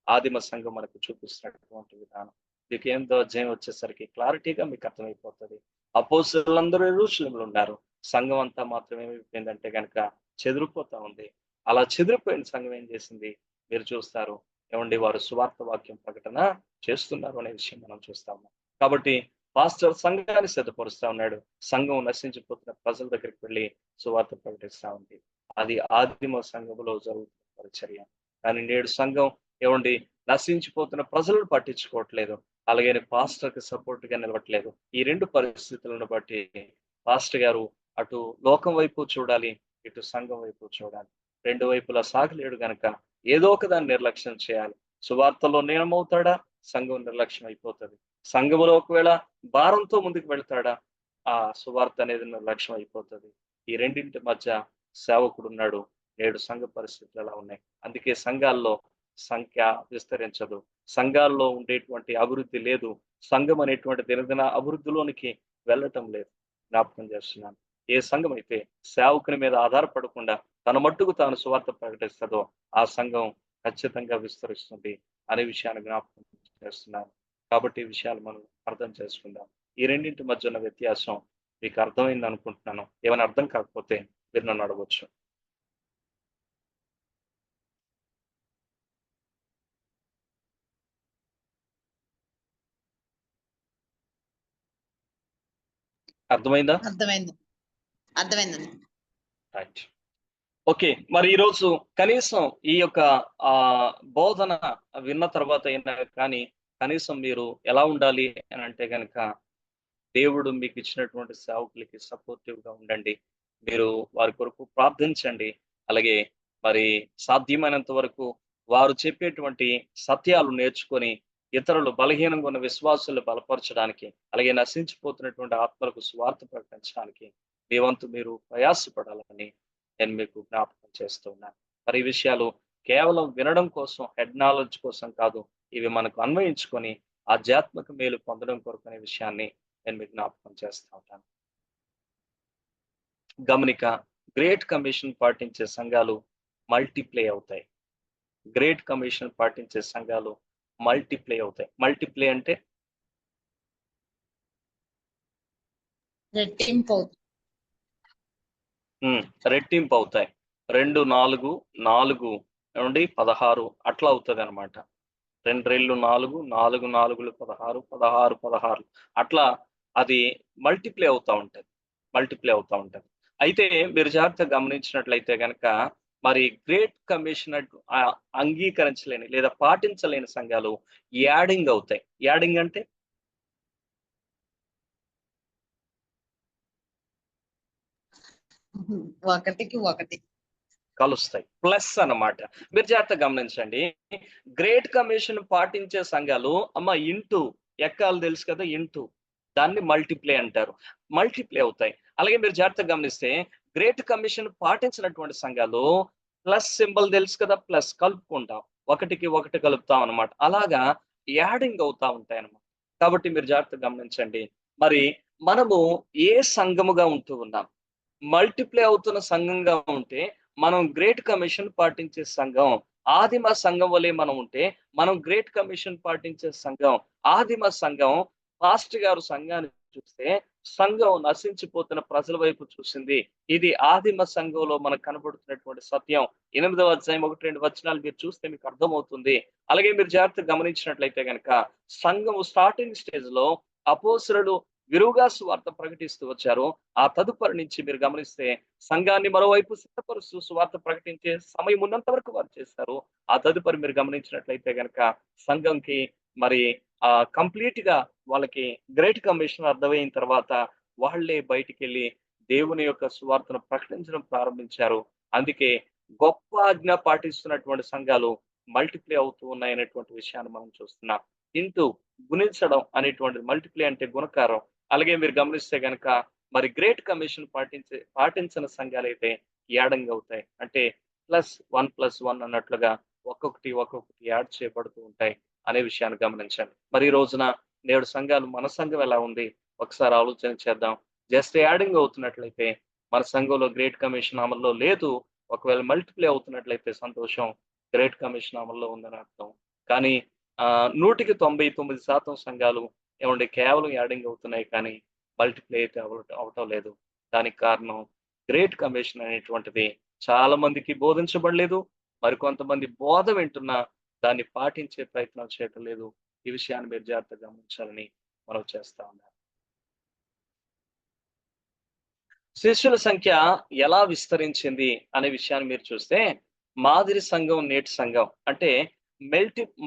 ఆదిమ సంఘం మనకు చూపిస్తున్నటువంటి విధానం. మీకు 8వ అధ్యాయం వచ్చేసరికి క్లారిటీగా మీకు అర్థమైపోతుంది. అపోస్తలులందరూ యెరూషలేములో ఉన్నారు. సంఘం అంతా మాత్రం ఏమైపోయిందంటే గనక చెదిరిపోతా ఉంది. అలా చెదిరిపోయిన సంఘం ఏం చేసింది? మీరు చూస్తారు. ఏమండి వారు సువార్త వాక్యం ప్రకటన చేస్తున్నారు అనే విషయం మనం చూస్తాము. కాబట్టి పాస్టర్ సంఘాన్ని సిద్ధపరుస్తా ఉన్నాడు. సంఘం నశించిపోతున్న ప్రజల దగ్గరికి వెళ్ళి సువార్త ప్రకటిస్తా ఉంది. అది ఆదిమ సంఘములో జరుగుతున్న పరిచర్య. కానీ నేడు సంఘం ఏమండి నశించిపోతున్న ప్రజలను పట్టించుకోవట్లేదు. అలాగే పాస్టర్‌కి సపోర్ట్ గా నిలవట్లేదు. ఈ 2 పరిస్థితులను బట్టి పాస్టర్ గారు అటు లోకం వైపు చూడాలి, ఇటు సంఘం వైపు చూడాలి. 2 వైపులా సాగలేడు గనక ఏదో ఒక దాన్ని నిర్లక్ష్యం చేయాలి. సువార్తలో లీనమవుతాడా? సంఘం నిర్లక్ష్యం అయిపోతది. సంఘములో ఒకవేళ భారంతో ముందుకు వెళ్తాడా? ఆ సువార్త అనేది నిర్లక్ష్యం అయిపోతది. ఈ రెండింటి మధ్య సేవకుడున్నాడు. నేడు సంఘ పరిస్థితులు ఎలా ఉన్నాయి? అందుకే సంఘాల్లో సంఖ్య విస్తరించదు. సంఘాల్లో ఉండేటువంటి అభివృద్ధి లేదు. సంఘం అనేటువంటి దినదిన అభివృద్ధిలోనికి వెళ్ళటం లేదు. జ్ఞాపకం చేస్తున్నాను. ఏ సంఘం అయితే సేవకుని మీద ఆధారపడకుండా తన మట్టుకు తాను సువార్త ప్రకటిస్తుందో ఆ సంఘం ఖచ్చితంగా విస్తరిస్తుంది అనే విషయాన్ని జ్ఞాపకం చేస్తున్నాను. కాబట్టి ఈ విషయాలు మనం అర్థం చేసుకుందాం. ఈ రెండింటి మధ్య ఉన్న వ్యత్యాసం మీకు అర్థమైంది అనుకుంటున్నాను. ఏమైనా అర్థం కాకపోతే మీరు నన్ను అడగవచ్చు. అర్థమైందా? అర్థమైందండి. రైట్. ఓకే. మరి ఈరోజు కనీసం ఈ యొక్క బోధన విన్న తర్వాత అయినా కానీ కనీసం మీరు ఎలా ఉండాలి అని అంటే గనక దేవుడు మీకు ఇచ్చినటువంటి సేవకులకి సపోర్టివ్ గా ఉండండి. మీరు వారి కొరకు ప్రార్థించండి. అలాగే మరి సాధ్యమైనంత వరకు వారు చెప్పేటువంటి సత్యాలు నేర్చుకొని ఇతరులు బలహీనంగా ఉన్న విశ్వాసులు బలపరచడానికి, అలాగే నశించిపోతున్నటువంటి ఆత్మలకు స్వార్థ ప్రకటించడానికి మీ వంతు మీరు ప్రయాసపడాలని నేను మీకు జ్ఞాపకం చేస్తూ ఉన్నాను. మరి ఈ విషయాలు కేవలం వినడం కోసం, హెడ్ నాలెడ్జ్ కోసం కాదు, ఇవి మనకు అన్వయించుకొని ఆధ్యాత్మిక మేలు పొందడం కొరకు అనే విషయాన్ని నేను మీకు జ్ఞాపకం చేస్తూ ఉంటాను. గమనిక, గ్రేట్ కమిషన్ పాటించే సంఘాలు మల్టిప్లై అవుతాయి. గ్రేట్ కమిషన్ పాటించే సంఘాలు మల్టిప్లై అవుతాయి. మల్టిప్లై అంటే రెట్టింపు అవుతాయి. 2, 4, 4 నుండి 16 అట్లా అవుతుంది అనమాట. 2 రెళ్ళు 4, 4 4లు 16, 16 16 అట్లా అది మల్టిప్లై అవుతా ఉంటది. మల్టిప్లై అవుతా ఉంటది. అయితే మీరు జాగ్రత్తగా గమనించినట్లయితే గనక మరి గ్రేట్ కమిషన్ అంగీకరించలేని లేదా పాటించలేని సంఘాలు యాడింగ్ అవుతాయి. యాడింగ్ అంటే ఒకటికి ఒకటి కలుస్తాయి. ప్లస్ అన్నమాట. మీరు జాగ్రత్తగా గమనించండి. గ్రేట్ కమిషన్ పాటించే సంఘాలు ఇంటూ ఎక్కాలు తెలుసు కదా, ఇంటూ దాన్ని మల్టిప్లై అంటారు. మల్టిప్లై అవుతాయి. అలాగే మీరు జాగ్రత్తగా గమనిస్తే గ్రేట్ కమిషన్ పాటించినటువంటి సంఘాలు ప్లస్ సింబల్ తెలుసు కదా, ప్లస్ కలుపుకుంటాం. ఒకటికి ఒకటి కలుపుతాం అనమాట. అలాగా యాడింగ్ అవుతా ఉంటాయి అన్నమాట. కాబట్టి మీరు జాగ్రత్తగా గమనించండి. మరి మనము ఏ సంఘముగా ఉంటూ ఉన్నాం? మల్టిప్లై అవుతున్న సంఘంగా ఉంటే మనం గ్రేట్ కమిషన్ పాటించే సంఘం. ఆదిమ సంఘం వలె మనం ఉంటే మనం గ్రేట్ కమిషన్ పాటించే సంఘం. ఆదిమ సంఘం పాస్టర్ గారు సంఘాన్ని చూస్తే సంఘం నశించిపోతున్న ప్రజల వైపు చూసింది. ఇది ఆదిమ సంఘంలో మనకు కనబడుతున్నటువంటి సత్యం. 8వ అధ్యాయం 1-2 వచనాలు మీరు చూస్తే మీకు అర్థమవుతుంది. అలాగే మీరు జాగ్రత్తగా గమనించినట్లయితే కనుక సంఘము స్టార్టింగ్ స్టేజ్ లో అపోస్తలులు విరుగా సువార్త ప్రకటిస్తూ వచ్చారు. ఆ తదుపరి నుంచి మీరు గమనిస్తే సంఘాన్ని మరోవైపు సిద్ధపరుస్తూ సువార్త ప్రకటించే సమయం ఉన్నంత వరకు వారు చేస్తారు. ఆ తదుపరి మీరు గమనించినట్లయితే గనక సంఘంకి మరి కంప్లీట్ గా వాళ్ళకి గ్రేట్ కమిషన్ అర్థమైన తర్వాత వాళ్ళే బయటికి వెళ్ళి దేవుని యొక్క సువార్తను ప్రకటించడం ప్రారంభించారు. అందుకే గొప్ప ఆజ్ఞ పాటిస్తున్నటువంటి సంఘాలు మల్టిప్లై అవుతూ ఉన్నాయనేటువంటి విషయాన్ని మనం చూస్తున్నాం. ఇంటూ గుణించడం అనేటువంటి మల్టిప్లై అంటే గుణకారం. అలాగే మీరు గమనిస్తే గనక మరి గ్రేట్ కమిషన్ పాటించిన సంఘాలు అయితే యాడంగా అవుతాయి. అంటే +1+1 అన్నట్లుగా ఒక్కొక్కటి యాడ్ చేయబడుతూ ఉంటాయి అనే విషయాన్ని గమనించండి. మరి ఈ రోజున నేడు సంఘాలు, మన సంఘం ఎలా ఉంది ఒకసారి ఆలోచన చేద్దాం. జస్ట్ యాడింగ్ అవుతున్నట్లయితే మన సంఘంలో గ్రేట్ కమిషన్ అమల్లో లేదు. ఒకవేళ మల్టిప్లై అవుతున్నట్లయితే సంతోషం, గ్రేట్ కమిషన్ అమల్లో ఉందని అర్థం. కానీ 100కి 99% సంఘాలు ఏమండి కేవలం యాడింగ్ అవుతున్నాయి కానీ మల్టిప్లై అయితే అవటం లేదు. దానికి కారణం గ్రేట్ కమిషన్ అనేటువంటిది చాలా మందికి బోధించబడలేదు. మరికొంతమంది బోధ వింటున్నా దాన్ని పాటించే ప్రయత్నం చేయటం లేదు. ఈ విషయాన్ని మీరు జాగ్రత్తగా గమనించాలని మనం చేస్తా ఉన్నాం. శిష్యుల సంఖ్య ఎలా విస్తరించింది అనే విషయాన్ని మీరు చూస్తే మాదిరి సంఘం, నేటి సంఘం అంటే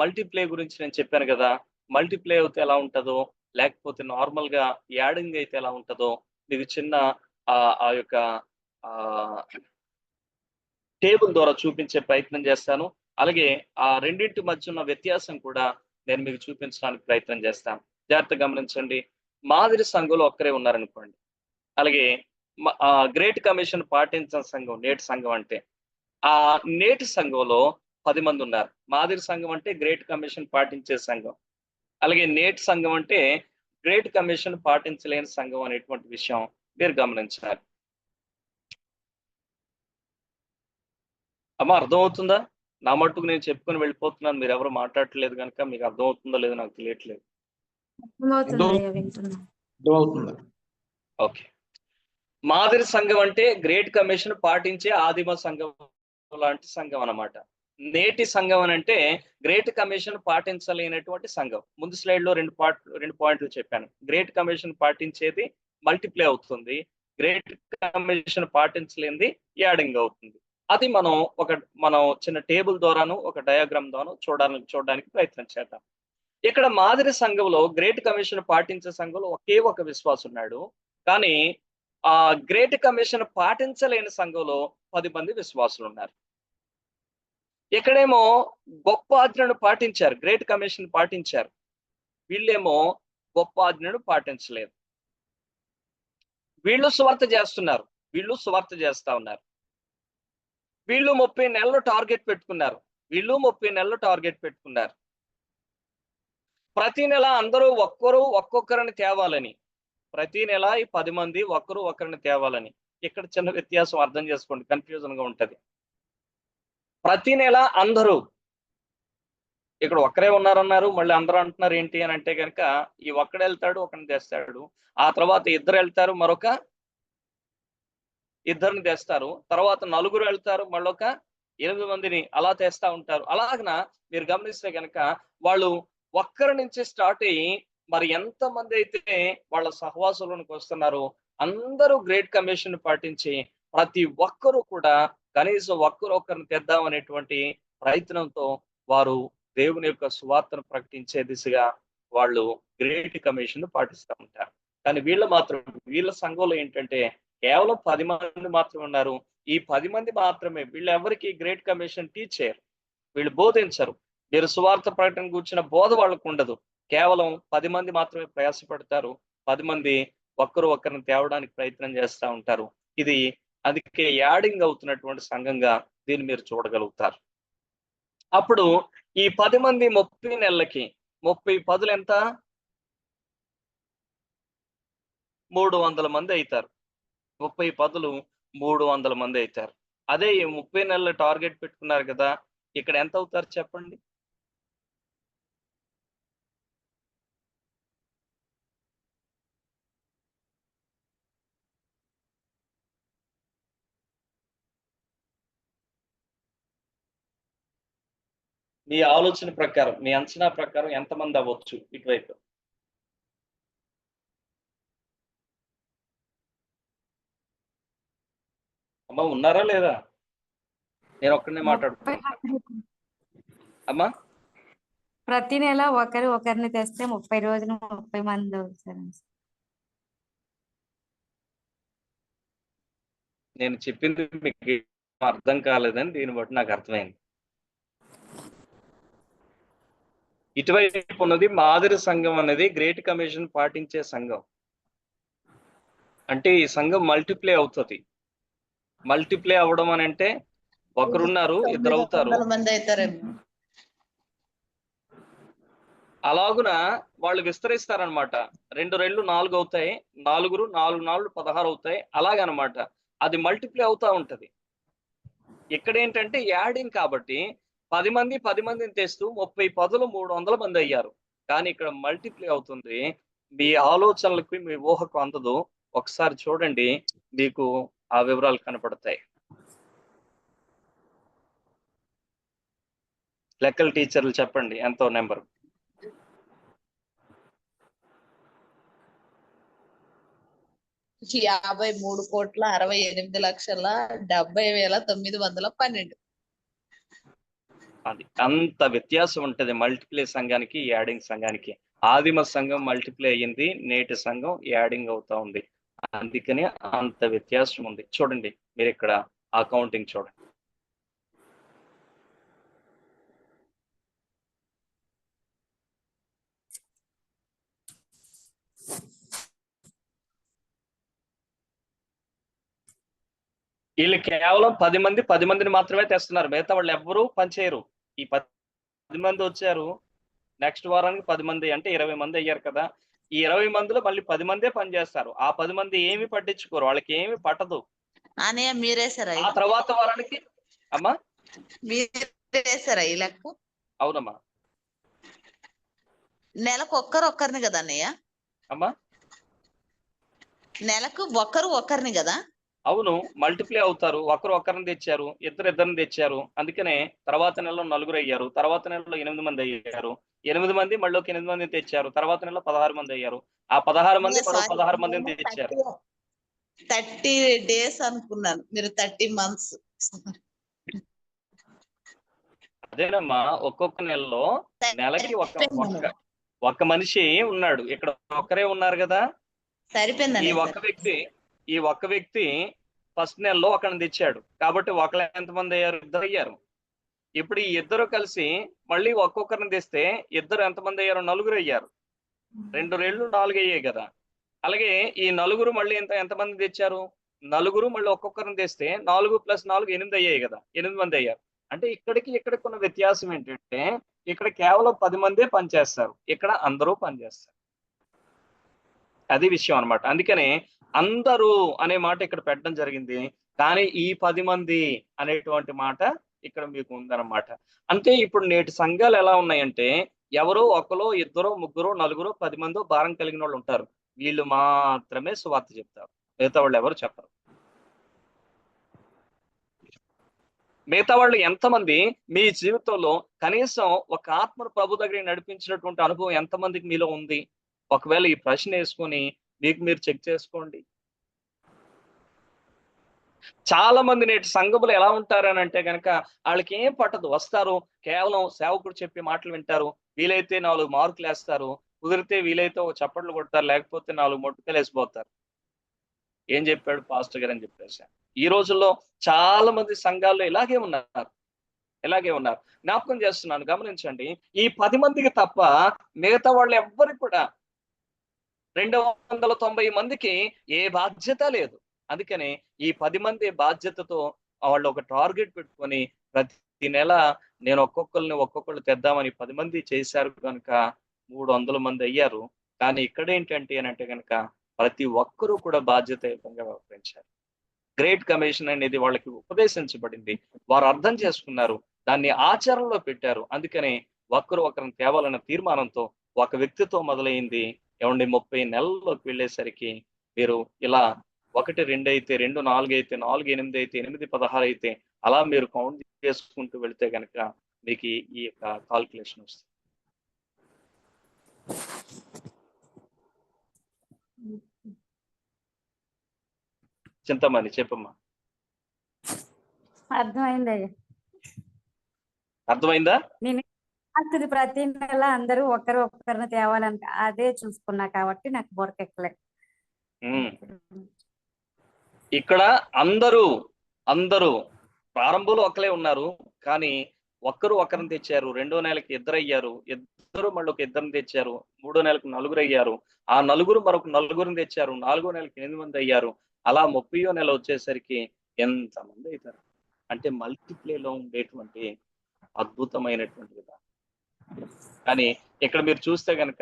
మల్టిప్లై గురించి నేను చెప్పాను కదా. మల్టిప్లై అయితే ఎలా ఉంటుందో, లేకపోతే నార్మల్ గా యాడింగ్ అయితే ఎలా ఉంటుందో మీకు చిన్న ఆ యొక్క టేబుల్ ద్వారా చూపించే ప్రయత్నం చేస్తాను. అలాగే ఆ రెండింటి మధ్య ఉన్న వ్యత్యాసం కూడా నేను మీకు చూపించడానికి ప్రయత్నం చేస్తాను. జాగ్రత్తగా గమనించండి. మాదిరి సంఘంలో ఒక్కరే ఉన్నారనుకోండి. అలాగే గ్రేట్ కమిషన్ పాటించిన సంఘం నేటి సంఘం అంటే ఆ నేటి సంఘంలో 10 మంది ఉన్నారు. మాదిరి సంఘం అంటే గ్రేట్ కమిషన్ పాటించే సంఘం. అలాగే నేటి సంఘం అంటే గ్రేట్ కమిషన్ పాటించలేని సంఘం అనేటువంటి విషయం మీరు గమనించాలి. అమ్మ అర్థమవుతుందా? నా మట్టుకు నేను చెప్పుకొని వెళ్ళిపోతున్నాను, మీరు ఎవరు మాట్లాడట్లేదు కనుక మీకు అర్థమవుతుందో లేదో నాకు తెలియట్లేదు. అర్థమవుతుందయ్యా, వింటున్నా. అర్థమవుతుంది. ఓకే. మాదిరి సంఘం అంటే గ్రేట్ కమిషన్ పాటించే ఆదిమ సంఘం లాంటి సంఘం అన్నమాట. నేటి సంఘం అని అంటే గ్రేట్ కమిషన్ పాటించలేనటువంటి సంఘం. ముందు స్లైడ్ లో రెండు పాయింట్లు చెప్పాను. గ్రేట్ కమిషన్ పాటించేది మల్టిప్లై అవుతుంది, గ్రేట్ కమిషన్ పాటించలేనిది యాడింగ్ అవుతుంది. అది మనం చిన్న టేబుల్ ద్వారాను ఒక డయాగ్రామ్ ద్వారాను చూడడానికి ప్రయత్నం చేద్దాం. ఇక్కడ మాదిరి సంఘంలో గ్రేట్ కమిషన్ పాటించే సంఘంలో ఒకే ఒక విశ్వాసం ఉన్నాడు. కానీ ఆ గ్రేట్ కమిషన్ పాటించలేని సంఘంలో 10 మంది విశ్వాసులు ఉన్నారు. ఇక్కడేమో గొప్ప ఆజ్ఞను పాటించారు, గ్రేట్ కమిషన్ పాటించారు. వీళ్ళేమో గొప్ప ఆజ్ఞను పాటించలేదు. వీళ్ళు సువార్త చేస్తున్నారు, వీళ్ళు సువార్త చేస్తా ఉన్నారు. వీళ్ళు 30 నెలలు టార్గెట్ పెట్టుకున్నారు, వీళ్ళు 30 నెలలు టార్గెట్ పెట్టుకున్నారు. ప్రతి నెల అందరూ ఒక్కొక్కరిని తేవాలని, ప్రతి నెల ఈ 10 మంది ఒక్కరిని తేవాలని. ఇక్కడ చిన్న వ్యత్యాసం అర్థం చేసుకోండి, కన్ఫ్యూజన్ గా ఉంటది. ప్రతి నెల అందరూ, ఇక్కడ ఒక్కరే ఉన్నారన్నారు, మళ్ళీ అందరూ అంటున్నారు ఏంటి అని అంటే కనుక, ఈ ఒక్కడు వెళ్తాడు ఒకరిని తెస్తాడు, ఆ తర్వాత ఇద్దరు వెళ్తారు మరొక ఇద్దరిని తెస్తారు, తర్వాత నలుగురు వెళ్తారు మళ్ళొక 8 మందిని అలా తెస్తా ఉంటారు. అలాగన మీరు గమనిస్తే కనుక వాళ్ళు ఒక్కరి నుంచి స్టార్ట్ అయ్యి మరి ఎంత మంది అయితే వాళ్ళ సహవాసంలోనికి వస్తున్నారో అందరూ గ్రేట్ కమిషన్ పాటించి ప్రతి ఒక్కరూ కూడా కనీసం ఒక్కరిని తెద్దామనేటువంటి ప్రయత్నంతో వారు దేవుని యొక్క సువార్తను ప్రకటించే దిశగా వాళ్ళు గ్రేట్ కమిషన్ పాటిస్తూ ఉంటారు. కానీ వీళ్ళ సంఘంలో ఏంటంటే కేవలం 10 మంది మాత్రమే ఉన్నారు. ఈ 10 మంది మాత్రమే, వీళ్ళు ఎవరికి గ్రేట్ కమిషన్ టీచ్ చేయరు, వీళ్ళు బోధించరు. మీరు సువార్త ప్రకటన కూర్చున్న బోధ వాళ్ళకు ఉండదు. కేవలం 10 మంది మాత్రమే ప్రయాసపడతారు, 10 మంది ఒక్కరిని తేవడానికి ప్రయత్నం చేస్తూ ఉంటారు. ఇది అందుకే యాడింగ్ అవుతున్నటువంటి సంఘంగా దీన్ని మీరు చూడగలుగుతారు. అప్పుడు ఈ 10 మంది 30 నెలలకి 30 పదులు ఎంత? 300 మంది అవుతారు. 30 పదులు 300 మంది అవుతారు. అదే ఈ 30 నెలల టార్గెట్ పెట్టుకున్నారు కదా, ఇక్కడ ఎంత అవుతారు చెప్పండి? మీ ఆలోచన ప్రకారం, మీ అంచనా ప్రకారం ఎంతమంది అవ్వచ్చు ఇటువైపు? అమ్మా ఉన్నారా లేదా? నేను ఒక్కడనే మాట్లాడుతున్నా అమ్మా. ప్రతి నెల ఒకరిని తెస్తే 30 రోజులు 30 మంది అవుతారు. నేను చెప్పింది మీకు అర్థం కాలేదని దీన్ని బట్టి నాకు అర్థమైంది. ఇటువైపు ఉన్నది మాదిరి సంఘం అనేది గ్రేట్ కమిషన్ పాటించే సంఘం. అంటే ఈ సంఘం మల్టిప్లై అవుతుంది. మల్టిప్లై అవ్వడం అని అంటే ఒకరున్నారు, ఇద్దరు అవుతారు. 900 మంది అవుతారేమో. అలాగున వాళ్ళు విస్తరిస్తారనమాట. 2 రెళ్ళు 4 అవుతాయి, 4 4 16 అవుతాయి, అలాగనమాట. అది మల్టిప్లై అవుతా ఉంటది. ఇక్కడ ఏంటంటే యాడింగ్ కాబట్టి 10 మందిని తెస్తూ 30 పదులు 300 మంది అయ్యారు. కానీ ఇక్కడ మల్టిప్లై అవుతుంది. మీ ఆలోచనలకి మీ ఊహకు అందదు. ఒకసారి చూడండి, మీకు ఆ వివరాలు కనపడతాయి. లెక్కల టీచర్లు చెప్పండి ఎంతో నెంబర్? $53,68,70,912. అది అంత వ్యత్యాసం ఉంటది మల్టిప్లై సంఘానికి, యాడింగ్ సంఘానికి. ఆదిమ సంఘం మల్టిప్లై అయ్యింది, నేటి సంఘం యాడింగ్ అవుతా ఉంది. అందుకనే అంత వ్యత్యాసం ఉంది. చూడండి మీరు ఇక్కడ ఆ కౌంటింగ్ చూడండి. వీళ్ళు కేవలం 10 మందిని మాత్రమే తెస్తున్నారు. మిగతా వాళ్ళు ఎవ్వరూ పనిచేయరు. ఈ 10 మంది వచ్చారు, నెక్స్ట్ వారానికి 10 మంది అంటే 20 మంది అయ్యారు కదా. ఈ 20 మందిలో మళ్ళీ 10 మందే పనిచేస్తారు. ఆ 10 మంది ఏమి పట్టించుకోరు, వాళ్ళకి ఏమి పట్టదు. మీరే సార్ ఆ తర్వాత వారానికి అమ్మా మీరు వేసారా ఈ లెక్క? అవునమ్మా. నెలకు ఒక్కరిని కదా అన్నయ్య? అమ్మా నెలకు ఒక్కరిని కదా? అవును, మల్టిప్లై అవుతారు. ఒకరిని తెచ్చారు, ఇద్దరిని తెచ్చారు. అందుకనే తర్వాత నెలలో 4 అయ్యారు, తర్వాత నెలలో 8 మంది అయ్యారు. 8 మంది మళ్ళీ 8 మందిని తెచ్చారు, తర్వాత నెలలో 16 మంది అయ్యారు. ఆ 16 మంది మరో సారీ, 16 మందిని తెచ్చారు. 30 days అనుకున్నాను, మీరు 30 months. అదేనమ్మా, ఒక్కొక్క నెలలో నెలకి ఒక్క మనిషి ఉన్నాడు. ఇక్కడ ఒక్కరే ఉన్నారు కదా. సరిపోయిందండి. ఈ ఒక్క వ్యక్తి ఫస్ట్ నెలలో ఒకరిని తెచ్చాడు కాబట్టి ఒకరు ఎంతమంది అయ్యారు? 2 అయ్యారు. ఇప్పుడు ఈ ఇద్దరు కలిసి మళ్ళీ ఒక్కొక్కరిని తెస్తే ఇద్దరు ఎంతమంది అయ్యారు? 4 అయ్యారు. 2 రెళ్ళు 4 అయ్యాయి కదా. అలాగే ఈ 4 మళ్ళీ ఎంతమంది తెచ్చారు? 4 మళ్ళీ ఒక్కొక్కరిని తెస్తే 4 + 4 8 అయ్యాయి కదా. 8 మంది అయ్యారు. అంటే ఇక్కడికి ఉన్న వ్యత్యాసం ఏంటంటే ఇక్కడ కేవలం 10 మందే పనిచేస్తారు, ఇక్కడ అందరూ పనిచేస్తారు. అది విషయం అన్నమాట. అందుకనే అందరూ అనే మాట ఇక్కడ పెట్టడం జరిగింది. కానీ ఈ 10 మంది అనేటువంటి మాట ఇక్కడ మీకు ఉందన్నమాట. అంటే ఇప్పుడు నేటి సంఘాలు ఎలా ఉన్నాయంటే ఎవరో ఒకరో, ఇద్దరో, ముగ్గురో, నలుగురో, 10 మందో భారం కలిగిన వాళ్ళు ఉంటారు. వీళ్ళు మాత్రమే సువార్త చెప్తారు, మిగతా వాళ్ళు ఎవరు చెప్పరు. మిగతా వాళ్ళు ఎంతమంది మీ జీవితంలో కనీసం ఒక ఆత్మను ప్రభు దగ్గర నడిపించినటువంటి అనుభవం ఎంతమందికి మీలో ఉంది? ఒకవేళ ఈ ప్రశ్న వేసుకొని మీకు మీరు చెక్ చేసుకోండి. చాలా మంది నేటి సంఘములు ఎలా ఉంటారని అంటే కనుక వాళ్ళకి ఏం పట్టదు, వస్తారు కేవలం సేవకుడు చెప్పే మాటలు వింటారు, వీలైతే 4 మార్కులు వేస్తారు, కుదిరితే వీలైతే ఒక చప్పట్లు కొడతారు, లేకపోతే 4 మొట్టుకలు వేసిపోతారు. ఏం చెప్పాడు పాస్టర్ గారు అని చెప్పేసి. ఈ రోజుల్లో చాలా మంది సంఘాల్లో ఇలాగే ఉన్నారు. జ్ఞాపకం చేస్తున్నాను, గమనించండి. ఈ 10 మందికి తప్ప మిగతా వాళ్ళు ఎవ్వరికి కూడా 290 మందికి ఏ బాధ్యత లేదు. అందుకని ఈ 10 మంది బాధ్యతతో వాళ్ళు ఒక టార్గెట్ పెట్టుకొని ప్రతి నెల నేను ఒక్కొక్కళ్ళు తెద్దామని 10 మంది చేశారు కనుక 300 మంది అయ్యారు. కానీ ఇక్కడ ఏంటంటే అంటే కనుక ప్రతి ఒక్కరూ కూడా బాధ్యతాయుతంగా వ్యవహరించారు. గ్రేట్ కమిషన్ అనేది వాళ్ళకి ఉపదేశించబడింది, వారు అర్థం చేసుకున్నారు, దాన్ని ఆచరణలో పెట్టారు. అందుకని ఒకరిని తేవాలన్న తీర్మానంతో ఒక వ్యక్తితో మొదలైంది. 30 నెలల్లోకి వెళ్ళేసరికి మీరు ఇలా 1 2 అయితే 2 4 అయితే 4 8 అయితే 8 16 అయితే అలా మీరు కౌంట్ చేసుకుంటూ వెళితే కనుక మీకు ఈ యొక్క కాల్కులేషన్ వస్తుంది. చింతమని చెప్పమ్మా. అర్థమైందా? నేను ప్రతి నెల అందరూ ఒకరిని తేవాలంట, అదే చూసుకున్నా కాబట్టి నాకు బొరక ఎక్కలే. ఇక్కడ అందరూ ప్రారంభంలో ఒకలే ఉన్నారు, కానీ ఒకరిని తెచ్చారు. 2వ నెలకి 2 అయ్యారు, ఇద్దరు మళ్ళీ ఒక 2ని తెచ్చారు. 3వ నెలకు 4 అయ్యారు, ఆ 4 మరొక 4ని తెచ్చారు. 4వ నెలకి 8 మంది అయ్యారు. అలా 30వ నెల వచ్చేసరికి ఎంతమంది అవుతారు అంటే మల్టిప్లేలో ఉండేటువంటి అద్భుతమైనటువంటి విధానం. కానీ ఇక్కడ మీరు చూస్తే కనుక